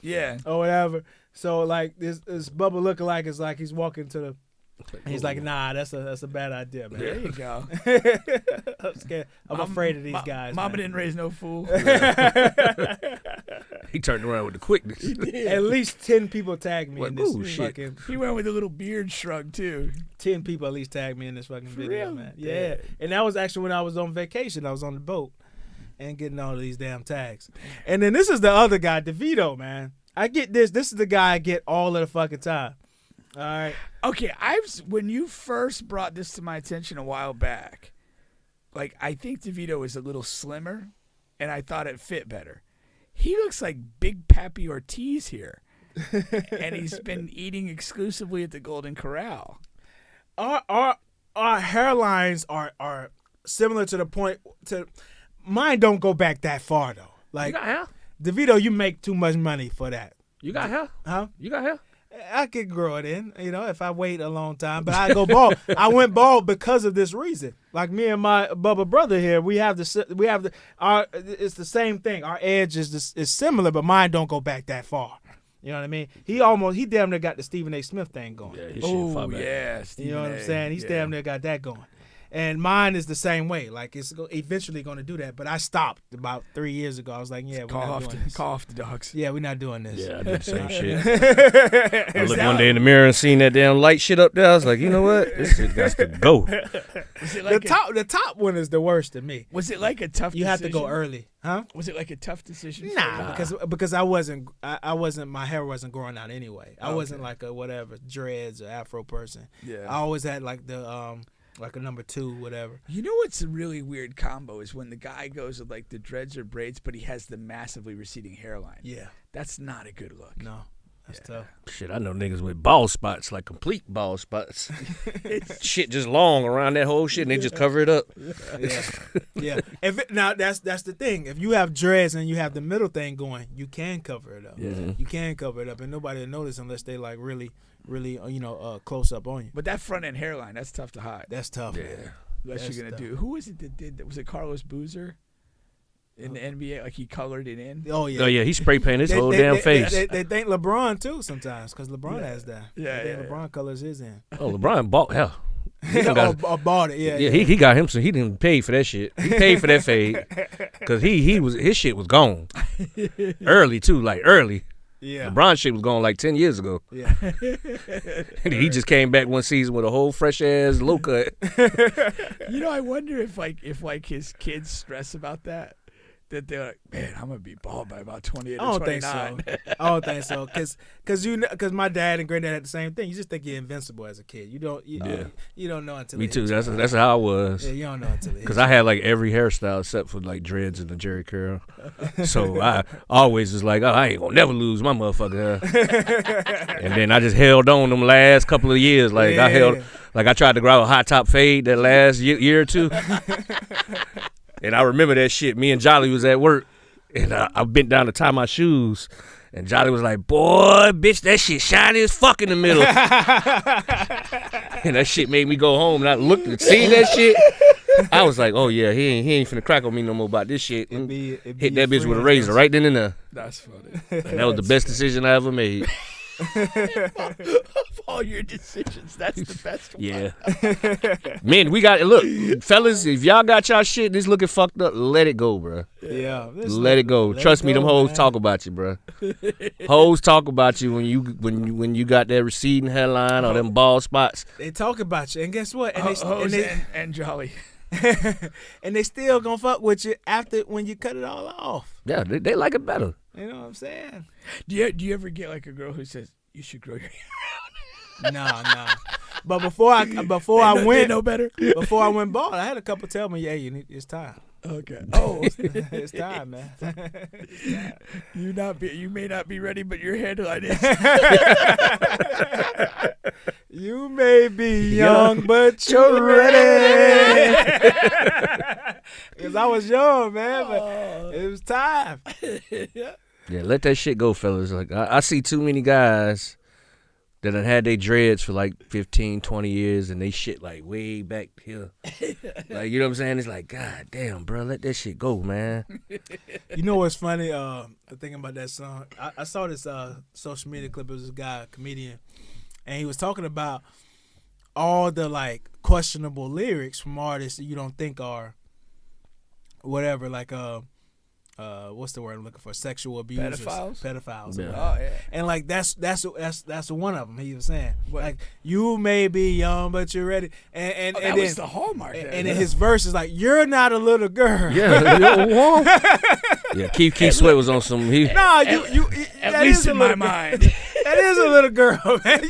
or whatever. So like this Bubba lookalike is like he's walking to the. He's like, nah, that's a bad idea, man. There you go. I'm scared. I'm afraid of these guys. Mama didn't raise no fool. He turned around with the quickness. At least 10 people tagged me in this fucking. He went with a little beard shrug too. 10 people at least tagged me in this fucking video, real? man. Yeah, and that was actually when I was on vacation. I was on the boat and getting all of these damn tags. And then this is the other guy, DeVito, man. I get this. This is the guy I get all of the fucking time. All right. Okay, when you first brought this to my attention a while back, I think DeVito was a little slimmer, and I thought it fit better. He looks like Big Pappy Ortiz here, and he's been eating exclusively at the Golden Corral. Our hairlines are similar to the point to mine. Don't go back that far though. You got hair? DeVito, you make too much money for that. You got hair? Huh? You got hair? I could grow it in, if I wait a long time. But I go bald. I went bald because of this reason. Like me and my Bubba brother here, it's the same thing. Our edge is similar, but mine don't go back that far. You know what I mean? He damn near got the Stephen A. Smith thing going. Yeah, oh yeah, you know what I'm saying? He's damn near got that going. And mine is the same way. Like, it's eventually going to do that. But I stopped about 3 years ago. I was like, yeah, we're not doing this. Call off the dogs. Yeah, we're not doing this. Yeah, I did the same shit. I looked one day in the mirror and seen that damn light shit up there. I was like, you know what? This shit got to go. The top one is the worst to me. Was it like a tough decision? You have to go early. Huh? Was it like a tough decision? Nah, because I wasn't my hair wasn't growing out anyway. I wasn't like a whatever dreads or afro person. Yeah. I always had like the like a number 2, whatever. You know what's a really weird combo is when the guy goes with like the dreads or braids, but he has the massively receding hairline. Yeah. That's not a good look. No. That's tough. Shit, I know niggas with bald spots, like complete bald spots. Shit just long around that whole shit and they just cover it up. Yeah. Now that's the thing. If you have dreads and you have the middle thing going, you can cover it up. Yeah. You can cover it up and nobody will notice unless they like really close up on you. But that front end hairline, that's tough to hide. That's tough. Yeah. Man. Unless you're gonna do. Who was it that did that? Was it Carlos Boozer? In the NBA, like he colored it in. Oh yeah. Oh yeah, he spray painted his whole damn face. They think LeBron too sometimes because LeBron has that. Yeah, LeBron colors his in. Oh, LeBron bought hell. He done got, or bought it. Yeah. He got him some. He didn't pay for that shit. He paid for that fade because his shit was gone early too, like early. Yeah. LeBron shit was gone like 10 years ago. Yeah. And he just came back one season with a whole fresh ass low cut. I wonder if his kids stress about that. That they're like, man, I'm gonna be bald by about 28 or 29. I don't think so. Cause my dad and granddad had the same thing. You just think you're invincible as a kid. You don't know until. Me too. That's how I was. Yeah, you don't know until. Because I had like every hairstyle except for like dreads and the Jerry curl. So I always was like, oh, I ain't gonna never lose my motherfucker hair. And then I just held on them last couple of years. Like I tried to grow a high top fade that last year or two. And I remember that shit. Me and Jolly was at work, and I bent down to tie my shoes, and Jolly was like, boy, bitch, that shit shiny as fuck in the middle. And that shit made me go home, and I looked and seen that shit. I was like, oh, yeah, he ain't finna crack on me no more about this shit. Hit that bitch with a razor right then and there. That's funny. And that was the best decision I ever made. Of all your decisions, that's the best one. Yeah. Man, look, fellas, if y'all got y'all shit and it's looking fucked up, let it go, bro. Yeah. Let it go. Trust me, them hoes talk about you, bro. Hoes talk about you when you got that receding hairline or them bald spots. They talk about you, and guess what? And Jolly. And they still gonna fuck with you when you cut it all off. Yeah, they like it better. You know what I'm saying? Do you ever get like a girl who says you should grow your hair out? No. But before I went no better. Before I went bald, I had a couple tell me, "Yeah, it's time." Okay. Oh, it's time, man. You may not be ready, but your hairline is. You may be young, but you're ready. Because I was young, man, but it was time. Yeah, let that shit go, fellas. Like I see too many guys that done had their dreads for like 15, 20 years and they shit like way back here. Like, you know what I'm saying? It's like, God damn, bro, let that shit go, man. You know what's funny? Thinking about that song, I saw this social media clip. It was this guy, a comedian, and he was talking about all the like questionable lyrics from artists that you don't think are whatever, like what's the word I'm looking for? Sexual abusers, pedophiles. Yeah. Oh yeah. And like that's one of them. He was saying like you may be young but you're ready. And that then was the hallmark. And then his verse is like you're not a little girl. Yeah. Yeah. Keith Sweat was on some. At least in my mind. That is a little girl, man.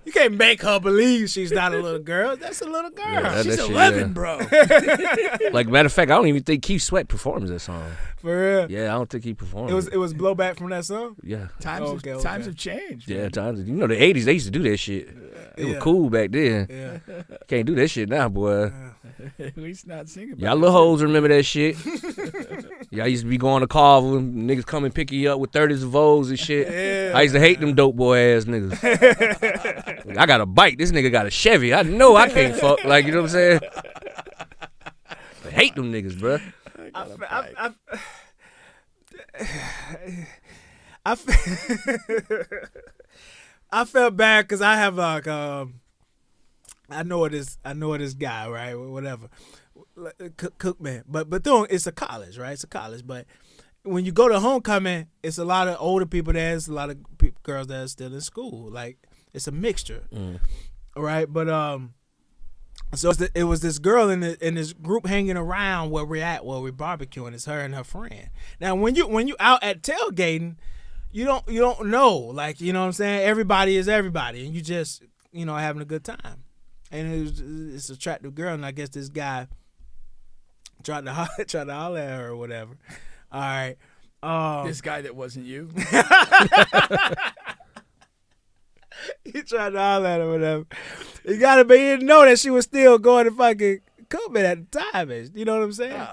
You can't make her believe she's not a little girl. That's a little girl. Yeah, she's 11, bro. Like, matter of fact, I don't even think Keith Sweat performs that song. For real? Yeah, I don't think he performed. It was blowback from that song. Yeah. Times have changed. Yeah, times. You know, the '80s they used to do that shit. It was cool back then. Yeah. Can't do that shit now, boy. At least not singing. Y'all little hoes remember that shit. Y'all used to be going to Carvel and niggas come and pick you up with 30s of O's and shit. Yeah. I used to hate them dope boy ass niggas. I got a bike. This nigga got a Chevy. I know I can't fuck. Like, you know what I'm saying? I hate them niggas, bro. I felt bad because I have like I know this guy, right? Whatever, Cookman. But it's a college, right? It's a college. But when you go to homecoming, it's a lot of older people there. It's a lot of girls that are still in school. Like it's a mixture, right? But so it was this girl in this group hanging around where we're barbecuing. It's her and her friend. Now when you out at tailgating, you don't know, like, you know what I'm saying? Everybody is everybody, and you just, you know, having a good time. And it's an attractive girl, and I guess this guy tried to holler at her or whatever. All right. This guy that wasn't you. He tried to holler at her or whatever. He didn't know that she was still going to fucking Cookman at the time. You know what I'm saying?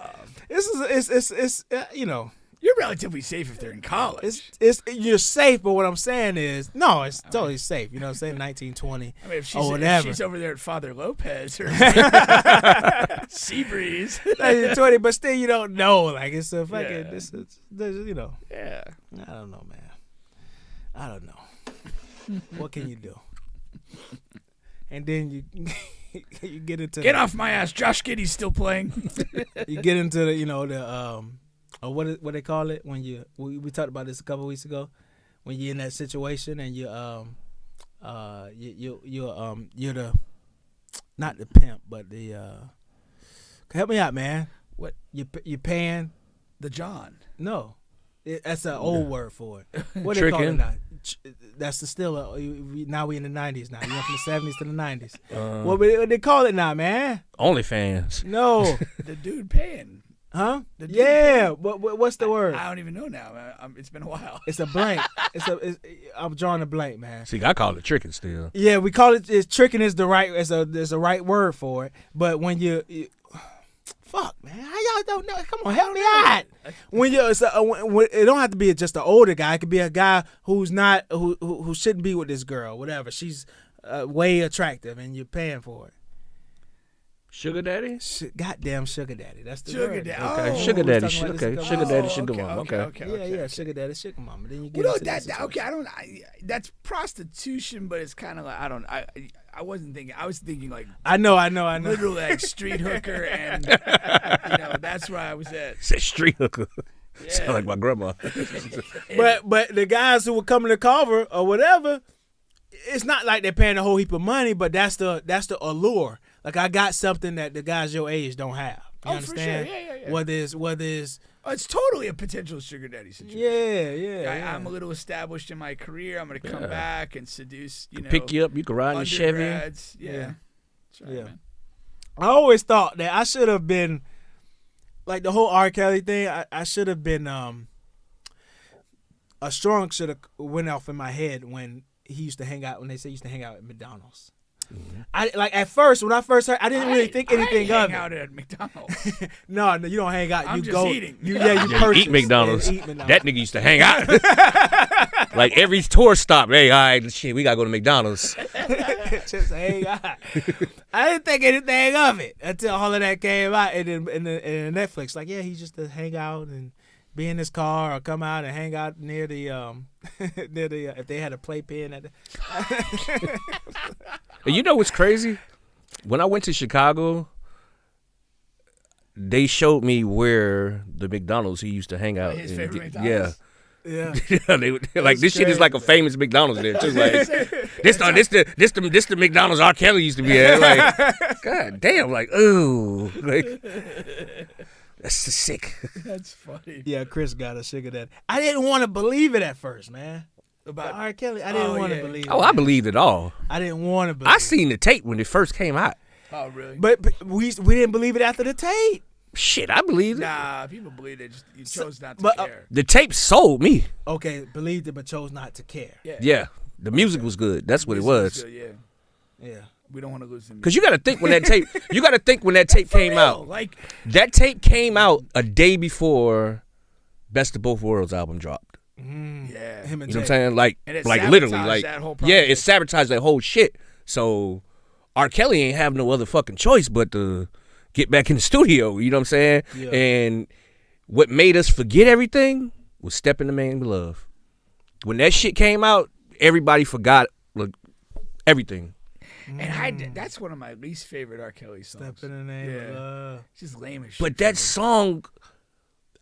It's you know. You're relatively safe if they're in college. You're safe, but what I'm saying is, no, it's totally safe. You know what I'm saying? 1920 I mean, if she's over there at Father Lopez or Seabreeze. 1920, but still you don't know. Like, it's a fucking, you know. Yeah. I don't know, man. I don't know. What can you do? And then you get into Get off my ass. Josh Giddey's still playing. you get into the what they call it when we talked about this a couple weeks ago, when you're in that situation and you're the not the pimp but the help me out, man. What you paying the John? No, that's an old word for it. What they call it now? That's still now we in the 90s now. You went from the 70s to the 90s. What they call it now, man? OnlyFans. No, the dude paying. Huh? Yeah. What's the word? I don't even know now. It's been a while. It's a blank. I'm drawing a blank, man. See, I call it tricking still. Yeah, we call it. Tricking is the right. There's a right word for it. But when you fuck, man, how y'all don't know? Come on, help me out. When it don't have to be just an older guy. It could be a guy who's not who shouldn't be with this girl. Whatever. She's way attractive, and you're paying for it. Sugar daddy? Goddamn sugar daddy. That's the sugar word. daddy. Okay, Oh, sugar daddy. Sugar daddy, sugar mama. Okay. Yeah, sugar daddy, sugar mama. Then you get well, into that. Okay, that's prostitution, but it's kind of like I wasn't thinking. I was thinking like I know. Literally like street hooker, and that's where I was at. Say street hooker. Yeah. Sound like my grandma. but the guys who were coming to cover or whatever, it's not like they're paying a whole heap of money, but that's the allure. Like I got something that the guys your age don't have. You understand? For sure. Yeah. Whether it's it's totally a potential sugar daddy situation. Yeah. I'm a little established in my career. I'm gonna come back and seduce. Pick you up. You can ride in the Chevy. Yeah. Right, man. I always thought that I should have been like the whole R. Kelly thing. I should have been a strong should have went off in my head when he used to hang out. When they say he used to hang out at McDonald's. Mm-hmm. I like at first when I first heard, I didn't really think anything of it. Hang out at McDonald's. No, you don't hang out. I'm you just go eating. You purchase. Eat McDonald's. That nigga used to hang out. Like every tour stop. Hey, all right, shit, we gotta go to McDonald's. Just hang out. I didn't think anything of it until all of that came out, and then in Netflix, like he used to hang out and be in his car or come out and hang out near the if they had a playpen at the. You know what's crazy? When I went to Chicago, they showed me where the McDonald's he used to hang out. His favorite McDonald's? Yeah. They like this shit is like a famous McDonald's there. Just like this the McDonald's R. Kelly used to be at. Like, god damn, like ooh, like that's sick. That's funny. Yeah, Chris got a sugar daddy. I didn't want to believe it at first, man. About R. Kelly, I didn't want to believe it. Oh, I believed it all. I didn't want to believe it. I seen the tape when it first came out. Oh, really? But we didn't believe it after the tape. Shit, I believed it. Nah, people believe it. You chose not to care. The tape sold me. Okay, believed it, but chose not to care. Yeah. The music was good. That's what it was. Good, yeah. We don't want to lose them. Because you got to think when that tape. You got to think when that tape came out. Like that tape came out a day before Best of Both Worlds album dropped. Yeah, him and you know what I'm saying? Like literally, like it sabotaged that whole shit. So R. Kelly ain't have no other fucking choice but to get back in the studio. You know what I'm saying? Yeah. And what made us forget everything was "Step in the Man We Love." When that shit came out, everybody forgot everything. And that's one of my least favorite R. Kelly songs. Step in the Name of Love. It's just lame as shit. But that song,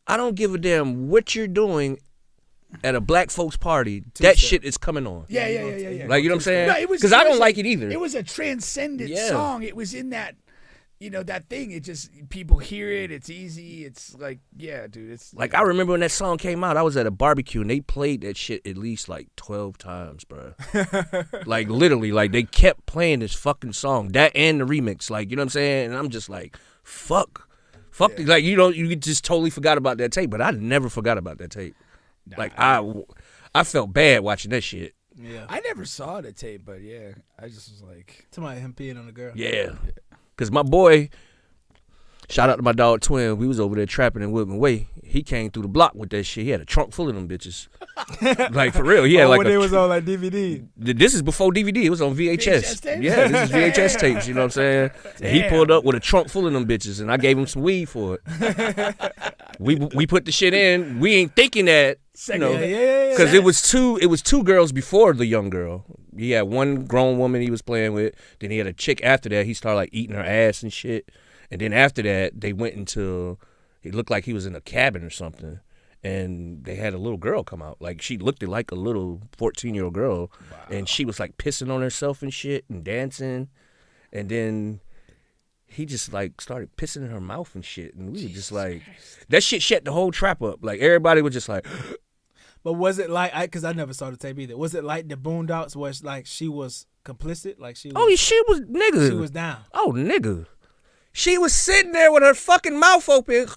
I don't give a damn what you're doing. At a black folks party, that shit is coming on. Yeah. Like, you know what I'm saying? Because I don't like it either. It was a transcendent song. It was in that, that thing. It just, people hear it. It's easy. It's like, yeah, dude. It's like, I remember when that song came out, I was at a barbecue and they played that shit at least like 12 times, bro. Like, literally, like, they kept playing this fucking song. That and the remix. Like, you know what I'm saying? And I'm just like, fuck. Like, you just totally forgot about that tape. But I never forgot about that tape. Like I felt bad watching that shit. Yeah, I never saw the tape, but yeah, I just was like, somebody him peeing on the girl. Yeah, because my boy, shout out to my dog Twin, we was over there trapping in Woodman Way. He came through the block with that shit. He had a trunk full of them bitches. Like for real, he had like when it was on like DVD. This is before DVD. It was on VHS. Yeah, this is VHS tapes. You know what I'm saying? And he pulled up with a trunk full of them bitches, and I gave him some weed for it. We put the shit in. We ain't thinking that. Because it was two girls before the young girl. He had one grown woman he was playing with. Then he had a chick after that. He started like eating her ass and shit. And then after that, they went into. It looked like he was in a cabin or something. And they had a little girl come out. Like, she looked like a little 14-year-old girl. Wow. And she was, like, pissing on herself and shit and dancing. And then he just, like, started pissing in her mouth and shit. And we were just like, that shit shut the whole trap up. Like, everybody was just like. But was it like, because I never saw the tape either. Was it like the Boondocks where it's like she was complicit? Like she was. Oh, she was, nigga. She was down. Oh, nigga. She was sitting there with her fucking mouth open.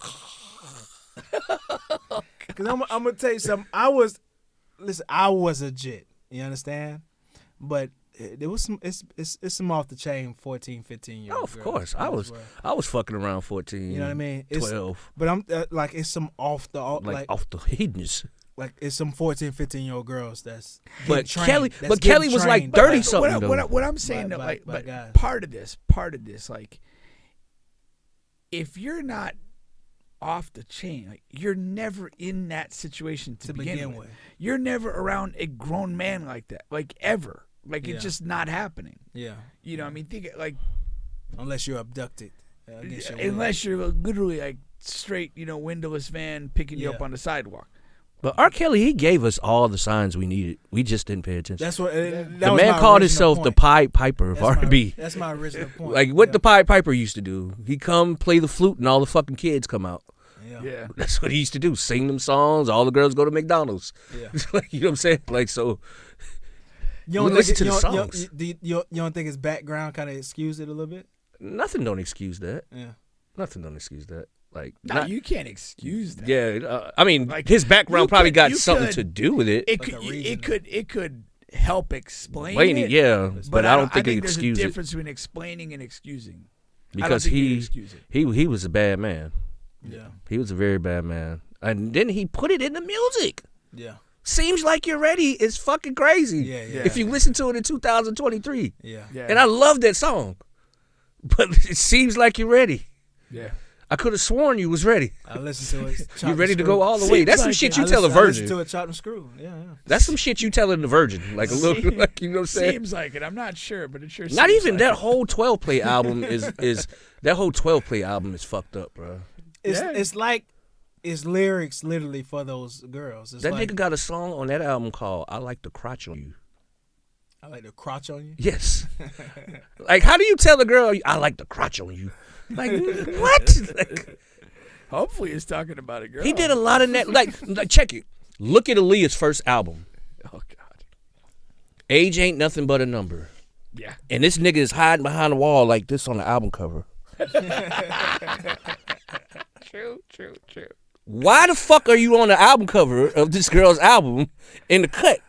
Because I'm going to tell you something. I was legit. You understand? But there was some, it's some off the chain 14, 15-year-old Oh, of course. I was fucking around 14. You know what I mean? 12. But I'm like, it's some off the hedges. Like it's some 14, 15-year-old girls that's but trained, Kelly was like 30 something. What I'm saying, by but guys. part of this, like, if you're not off the chain, like, you're never in that situation to begin with. You're never around a grown man like that, like, ever. Like, it's just not happening. Yeah. You know what I mean? Think like, unless you're abducted. Unless you're literally like straight, windowless van picking you up on the sidewalk. But R. Kelly, he gave us all the signs we needed. We just didn't pay attention. That's what the man called himself the Pied Piper of R&B. That's my original point. Like what the Pied Piper used to do. He come play the flute and all the fucking kids come out. Yeah. That's what he used to do. Sing them songs. All the girls go to McDonald's. Yeah. Like, you know what I'm saying? Like, so. You don't listen to the songs. You don't think his background kind of excused it a little bit? Nothing don't excuse that. Yeah. Nothing don't excuse that. Like, you can't excuse that. Yeah, I mean, like, his background probably got something to do with it. It could help explain it. Yeah, but I don't think it there's excuse a it. difference between explaining and excusing. Because he was a bad man. Yeah, he was a very bad man, and then he put it in the music. Yeah, Seems Like You're Ready is fucking crazy. Yeah. If you listen to it in 2023. Yeah. And I love that song, but it seems like you're ready. Yeah. I could have sworn you was ready. I listened to it. You ready to go all the way? That's some shit you tell a virgin. I listened to it, chopped and screw. Yeah. That's some shit you telling the virgin, like a little, like, you know what I'm saying? Seems like it. I'm not sure, but it sure. Not seems even like that it. whole 12 play album is that whole 12 play album is fucked up, bro. It's like it's lyrics literally for those girls. It's that like, nigga got a song on that album called "I Like to Crotch on You." I like to crotch on you. Yes. Like, how do you tell a girl I like to crotch on you? Like, what? Like, hopefully, he's talking about a girl. he did a lot of that. Like, check it. Look at Aaliyah's first album. Oh God. Age Ain't Nothing But a Number. Yeah. And this nigga is hiding behind the wall like this on the album cover. True. Why the fuck are you on the album cover of this girl's album in the cut?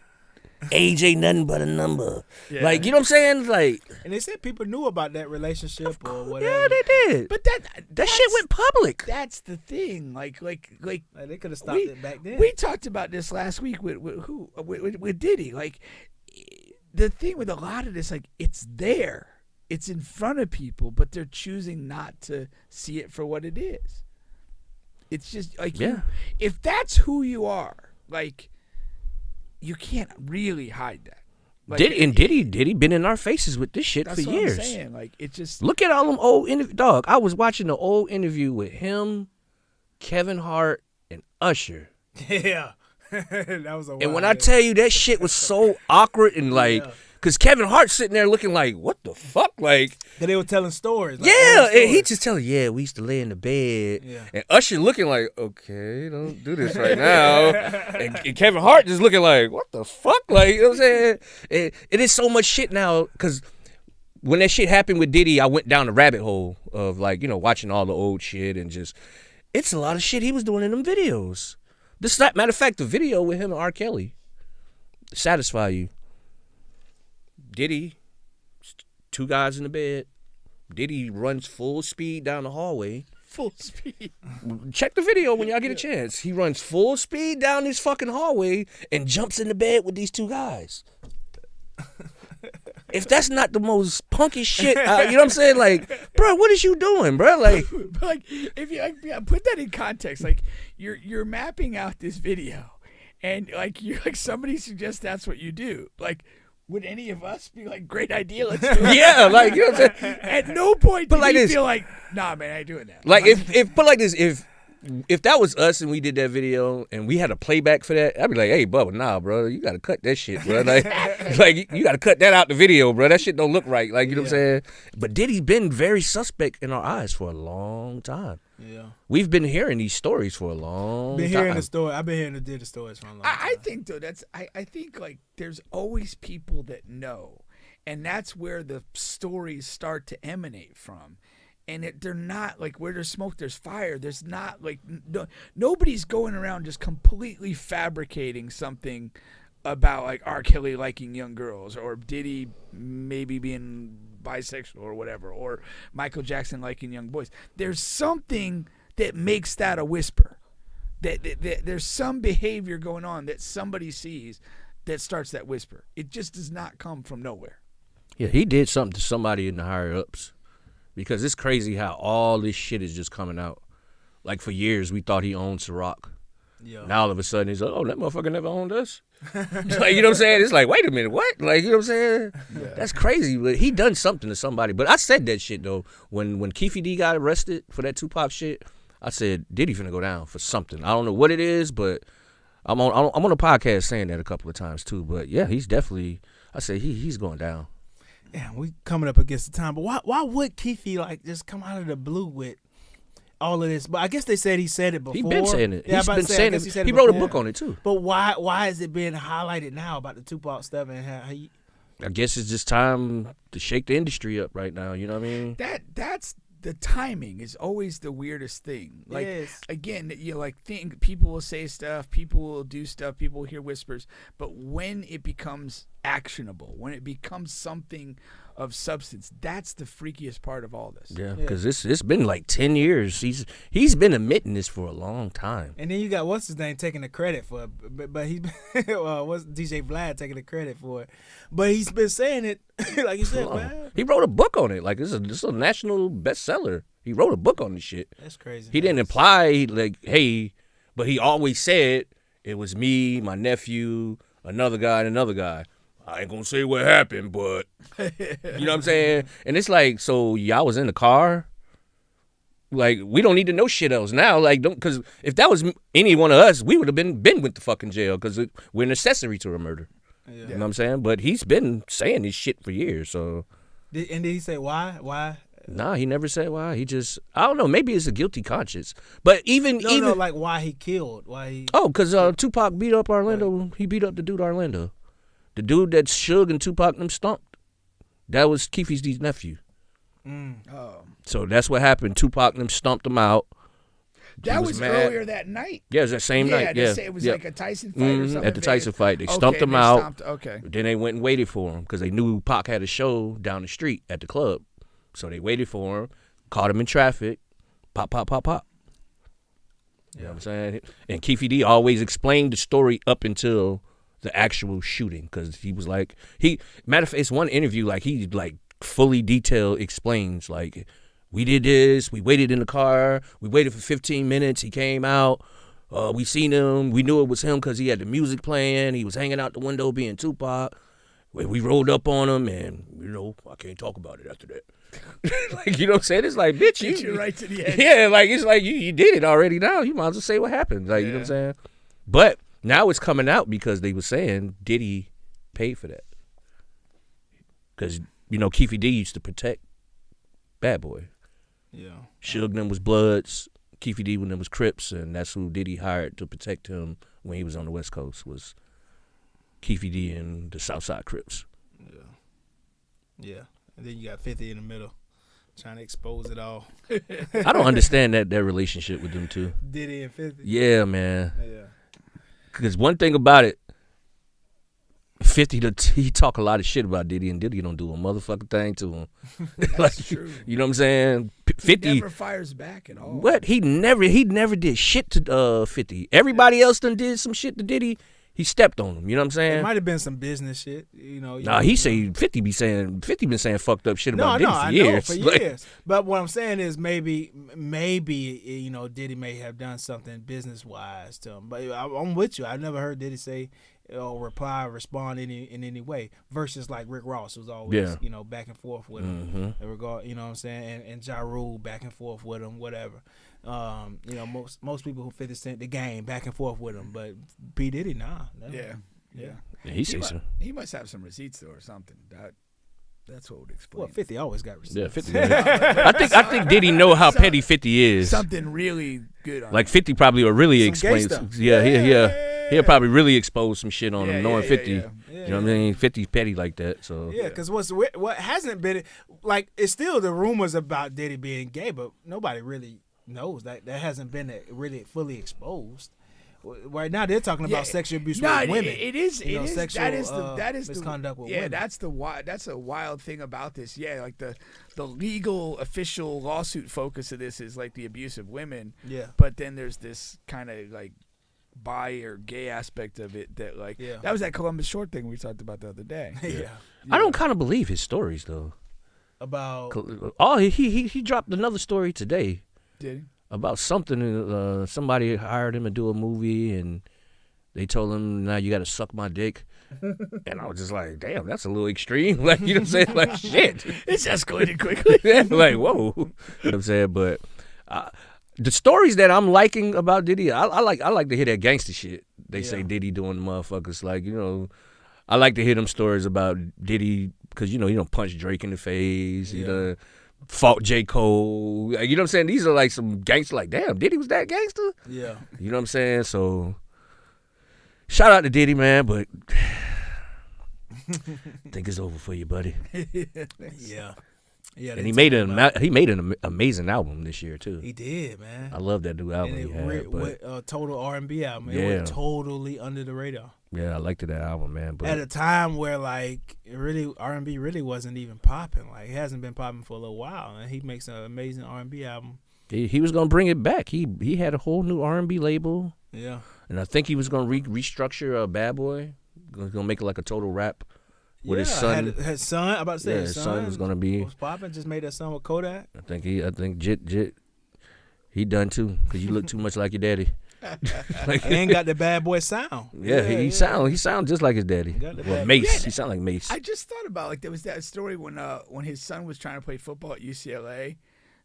Age ain't nothing but a number. Yeah. Like, you know what I'm saying? Like, and they said people knew about that relationship or whatever. Yeah, they did. But that shit went public. That's the thing. Like they could have stopped it back then. We talked about this last week with Diddy. Like, the thing with a lot of this, like, it's there. It's in front of people, but they're choosing not to see it for what it is. It's just like, if that's who you are, like, you can't really hide that. Like, Diddy been in our faces with this shit for years. That's what I'm saying. Like, it just look at all them old interviews. Dog, I was watching the old interview with him, Kevin Hart, and Usher. Yeah, that was a. And when I tell you that shit was so awkward and like. Because Kevin Hart's sitting there looking like, what the fuck? Like, they were telling stories. Like, and he just telling, we used to lay in the bed. Yeah. And Usher looking like, okay, don't do this right now. and Kevin Hart just looking like, what the fuck? Like, you know what I'm saying? It is so much shit now. Because when that shit happened with Diddy, I went down the rabbit hole of, like, watching all the old shit and just, it's a lot of shit he was doing in them videos. Matter of fact, the video with him and R. Kelly, Satisfy You. Diddy, two guys in the bed. Diddy runs full speed down the hallway. Full speed. Check the video when y'all get a chance. He runs full speed down this fucking hallway and jumps in the bed with these two guys. If that's not the most punky shit, you know what I'm saying? Like, bro, what is you doing, bro? Like, if you put that in context, like you're mapping out this video, and like somebody suggests that's what you do, like. would any of us be like, great idea, let's do it? Yeah, like, you know what I'm saying? At no point But did like he this- feel like, nah, man, I ain't doing that. Like if but like this, if that was us and we did that video and we had a playback for that, I'd be like, hey, Bubba, nah, bro, you gotta cut that shit, bro. Like you gotta cut that out the video, bro. That shit don't look right. Like, you know what I'm saying? But Diddy's been very suspect in our eyes for a long time. Yeah. We've been hearing these stories for a long Been time. hearing the story. I've been hearing the Diddy stories for a long time. I think though I think like there's always people that know, and that's where the stories start to emanate from. And they're not like where there's smoke, there's fire. There's not like nobody's going around just completely fabricating something about like R. Kelly liking young girls or Diddy maybe being bisexual or whatever, or Michael Jackson liking young boys. There's something that makes that a whisper. That there's some behavior going on that somebody sees that starts that whisper. It just does not come from nowhere. Yeah, he did something to somebody in the higher ups. Because it's crazy how all this shit is just coming out. Like for years, we thought he owned Ciroc. Yeah. Now all of a sudden, he's like, oh, that motherfucker never owned us. Like, you know what I'm saying? It's like, wait a minute, what? Like, you know what I'm saying? Yeah. That's crazy. But he done something to somebody. But I said that shit, though. When Keefe D got arrested for that Tupac shit, I said, Diddy finna go down for something. I don't know what it is, but I'm on a podcast saying that a couple of times, too. But, yeah, he's definitely, I said, he's going down. Yeah, we coming up against the time, but why would Keefe like just come out of the blue with all of this? But I guess they said he said it before. He been saying it. Yeah, He's been saying it. He wrote a book on it too. But why is it being highlighted now about the Tupac stuff and how he? I guess it's just time to shake the industry up right now. You know what I mean? That's the timing is always the weirdest thing. Like yes. Again, you know, like people will say stuff, people will do stuff, people will hear whispers, but when it becomes actionable, when it becomes something of substance, that's the freakiest part of all this. Yeah, because it's been like 10 years. He's been admitting this for a long time. And then you got what's his name taking the credit for it, but he's what's DJ Vlad taking the credit for it, but he's been saying it like you said, man. He wrote a book on it. Like this is a national bestseller. He wrote a book on this shit. That's crazy. He didn't imply like, hey, but he always said it was me, my nephew, another guy, and another guy. I ain't gonna say what happened, but you know what I'm saying? And it's like, so y'all was in the car? Like, we don't need to know shit else now. Like, because if that was any one of us, we would have been with the fucking jail because we're an accessory to a murder. Yeah. You know what I'm saying? But he's been saying this shit for years, so. Did he say why? Why? Nah, he never said why. He just, I don't know, maybe it's a guilty conscience. But even like why he killed, why he. Oh, because Tupac beat up Orlando. Right. He beat up the dude Orlando. The dude that Suge and Tupac them stomped, that was Keefe D's nephew. Oh. So that's what happened. Tupac them stomped him out. That was earlier that night. Yeah, it was that same night. Yeah, it was like a Tyson fight or something. At the Tyson fight, they stumped him out. Okay. Then they went and waited for him because they knew Pac had a show down the street at the club. So they waited for him, caught him in traffic, pop, pop, pop, pop. You know what I'm saying? And Keefe D always explained the story up until the actual shooting, because he was like, matter of fact, it's one interview, like he like fully detailed explains, like, we did this, we waited in the car, we waited for 15 minutes, he came out, we seen him, we knew it was him because he had the music playing, he was hanging out the window being Tupac, we rolled up on him, and, you know, I can't talk about it after that. Like, you know what I'm saying? It's like, bitch, you're right to the edge. Yeah, like, it's like, you did it already now, you might as well say what happened, like, you know what I'm saying? But now it's coming out because they were saying Diddy paid for that. Because, you know, Keefe D used to protect Bad Boy. Yeah. Suge them was Bloods, Keefe D when them was Crips, and that's who Diddy hired to protect him when he was on the West Coast, was Keefe D and the Southside Crips. Yeah. Yeah. And then you got 50 in the middle, trying to expose it all. I don't understand that relationship with them two. Diddy and 50? Yeah, man. Yeah. Because one thing about it, 50, he talk a lot of shit about Diddy, and Diddy don't do a motherfucking thing to him. That's like, true. You know what I'm saying? 50 he never fires back at all. What? He never did shit to 50. Everybody else done did some shit to Diddy. He stepped on him. You know what I'm saying? It might have been some business shit. You know. He say 50 been saying fucked up shit about Diddy for years. No, for years. But what I'm saying is maybe you know, Diddy may have done something business wise to him. But I'm with you. I've never heard Diddy say or reply, or respond in any way. Versus like Rick Ross, who's always back and forth with him. In regard, you know what I'm saying, and Ja Rule back and forth with him, whatever. Most people who 50 Cent the game back and forth with him, but P Diddy, nah. Yeah. He must have some receipts though or something. That's what would explain. Well, 50 always got receipts. Yeah, 50. I think Diddy know how petty 50 is. Something really good on like 50 probably will really explain. He'll probably really expose some shit on him, knowing 50. You know what I mean? 50's petty like that. So because what hasn't been like, it's still the rumors about Diddy being gay, but nobody really knows that hasn't been really fully exposed. Right now, they're talking about sexual abuse with women. It is. Sexual that is misconduct with women. That's a wild thing about this. Yeah, like the legal official lawsuit focus of this is like the abuse of women. Yeah. But then there's this kind of like bi or gay aspect of it that that was that Columbus Short thing we talked about the other day. I don't kind of believe his stories though. About he dropped another story today. Did he? About something, somebody hired him to do a movie, and they told him, now you got to suck my dick. And I was just like, damn, that's a little extreme. Like, you know what I'm saying? Like, shit. It's escalated quickly. Like, whoa. You know what I'm saying? But the stories that I'm liking about Diddy, I like to hear that gangster shit. They say Diddy doing motherfuckers. Like, I like to hear them stories about Diddy, because, he don't punch Drake in the face. Fought J. Cole. You know what I'm saying? These are like some gangster, like, damn, Diddy was that gangster? Yeah. You know what I'm saying? So, shout out to Diddy, man, but I think it's over for you, buddy. Yeah. And he made an amazing album this year, too. He did, man. I love that new album and he had. Total R&B album. It went totally under the radar. Yeah, I liked that album, man. But at a time where like really R&B really wasn't even popping. Like it hasn't been popping for a little while, and he makes an amazing R&B album. He was gonna bring it back. He had a whole new R&B label. Yeah, and I think he was gonna restructure Bad Boy. Gonna make it like a total rap with his son. His son, I'm about to say his son was gonna be popping. Just made that son with Kodak. I think Jit he done too, because you look too much like your daddy. Like, he ain't got the Bad Boy sound. He sound just like his daddy. Well, Mace. He sound like Mace. I just thought about like there was that story when his son was trying to play football at UCLA.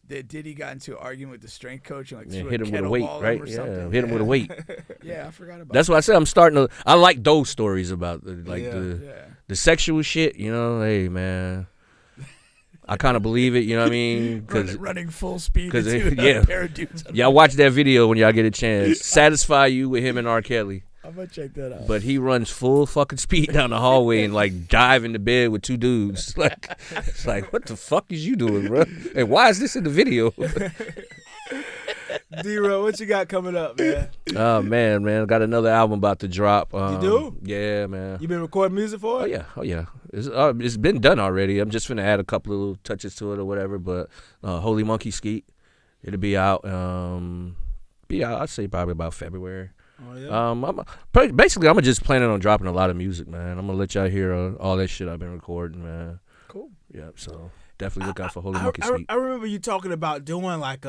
That Diddy got into an argument with the strength coach and hit him with a weight, right? Hit him with a weight. I forgot about. That's why I said I'm starting to. I like those stories about the sexual shit. Hey man. I kind of believe it, you know what I mean? Running full speed. Cause pair of dudes. Y'all watch that video when y'all get a chance. Satisfy you with him and R. Kelly. I'm gonna check that out. But he runs full fucking speed down the hallway and like dive into bed with two dudes. It's like, what the fuck is you doing, bro? And why is this in the video? D-Rugg, what you got coming up, man? Oh man, I got another album about to drop. You do? Yeah, man. You been recording music for it? Oh yeah. It's been done already. I'm just finna add a couple of little touches to it or whatever. But Holy Monkey Skeet, it'll be out. I'd say probably about February. Oh yeah. Basically, I'm just planning on dropping a lot of music, man. I'm gonna let y'all hear all that shit I've been recording, man. Cool. Yeah. So definitely look out for Holy Monkey Skeet. I remember you talking about doing like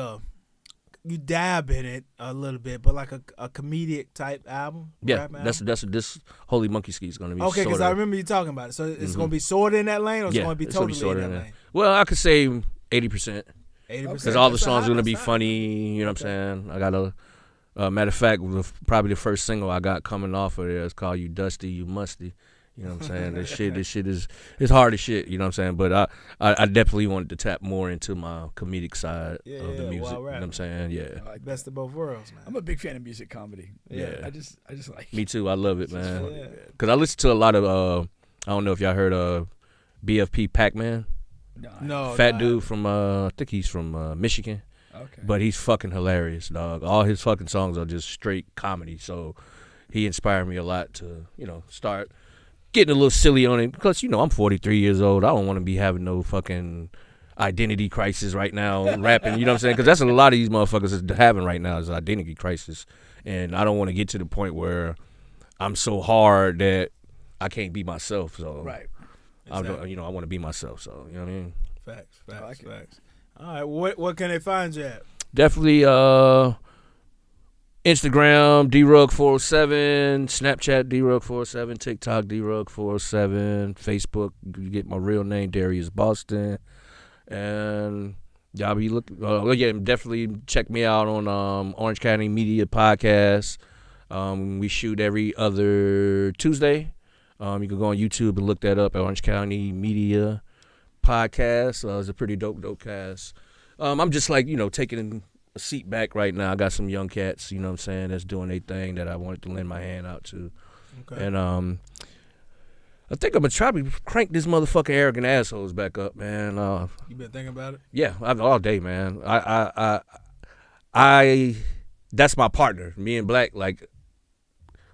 you dab in it a little bit, but like a comedic type album. Yeah, album? that's this Holy Monkey Skeet is gonna be. Okay, because I remember you talking about it. So it's gonna be sort of in that lane, or it's gonna be totally in that lane. Well, I could say 80%. 80%. Because all the songs are gonna be funny. You know what I'm saying? I got a matter of fact, probably the first single I got coming off of there is called "You Dusty, You Musty." You know what I'm saying? This shit is hard as shit. You know what I'm saying? But I definitely wanted to tap more into my comedic side of the music. You know what I'm saying? Yeah. Like best of both worlds, man. I'm a big fan of music comedy. Yeah. I just like. Me too. I love it, man. Because I listen to a lot of I don't know if y'all heard of BFP Pac-Man. No. Fat dude from I think he's from Michigan. Okay. But he's fucking hilarious, dog. All his fucking songs are just straight comedy. So he inspired me a lot to, start getting a little silly on it. Because, I'm 43 years old. I don't want to be having no fucking identity crisis right now rapping. You know what I'm saying? Because that's what a lot of these motherfuckers is having right now is identity crisis. And I don't want to get to the point where I'm so hard that I can't be myself. So right. Exactly. I want to be myself. So, you know what I mean? Facts. All right, what can they find you at? Definitely Instagram, D-Rugg407, Snapchat, D-Rugg407, TikTok, D-Rugg407, Facebook, you get my real name, Darius Boston. And y'all be looking, definitely check me out on Orange County Media Podcast. We shoot every other Tuesday. You can go on YouTube and look that up at Orange County Media Podcast. It's a pretty dope cast. I'm just like, taking a seat back right now. I got some young cats, you know what I'm saying, that's doing their thing that I wanted to lend my hand out to. Okay. And I think I'm going to try to crank this motherfucking arrogant assholes back up, man. You been thinking about it? Yeah, all day, man. I that's my partner, me and Black. Like,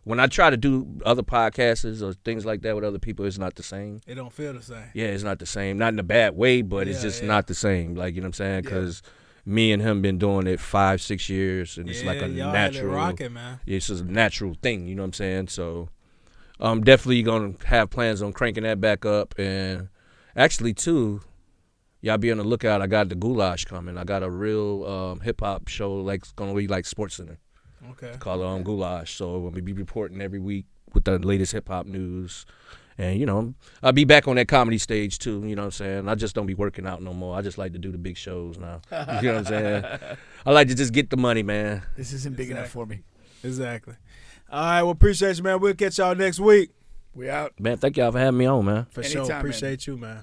when I try to do other podcasts or things like that with other people, it's not the same. It don't feel the same. Yeah, it's not the same. Not in a bad way, but it's just not the same. Like, you know what I'm saying? Because me and him been doing it 5-6 years, and it's like a natural. Rocking, man. It's just a natural thing, you know what I'm saying? So I'm definitely going to have plans on cranking that back up. And actually, too, y'all be on the lookout. I got the Goulash coming. I got a real hip-hop show, like, it's going to be like SportsCenter. Okay. Called Goulash. So we'll be reporting every week with the latest hip-hop news. And, I'll be back on that comedy stage, too, you know what I'm saying? I just don't be working out no more. I just like to do the big shows now. You know what I'm saying? I like to just get the money, man. This isn't big enough for me. Exactly. All right, well, appreciate you, man. We'll catch y'all next week. We out. Man, thank y'all for having me on, man. For sure. Appreciate you, man.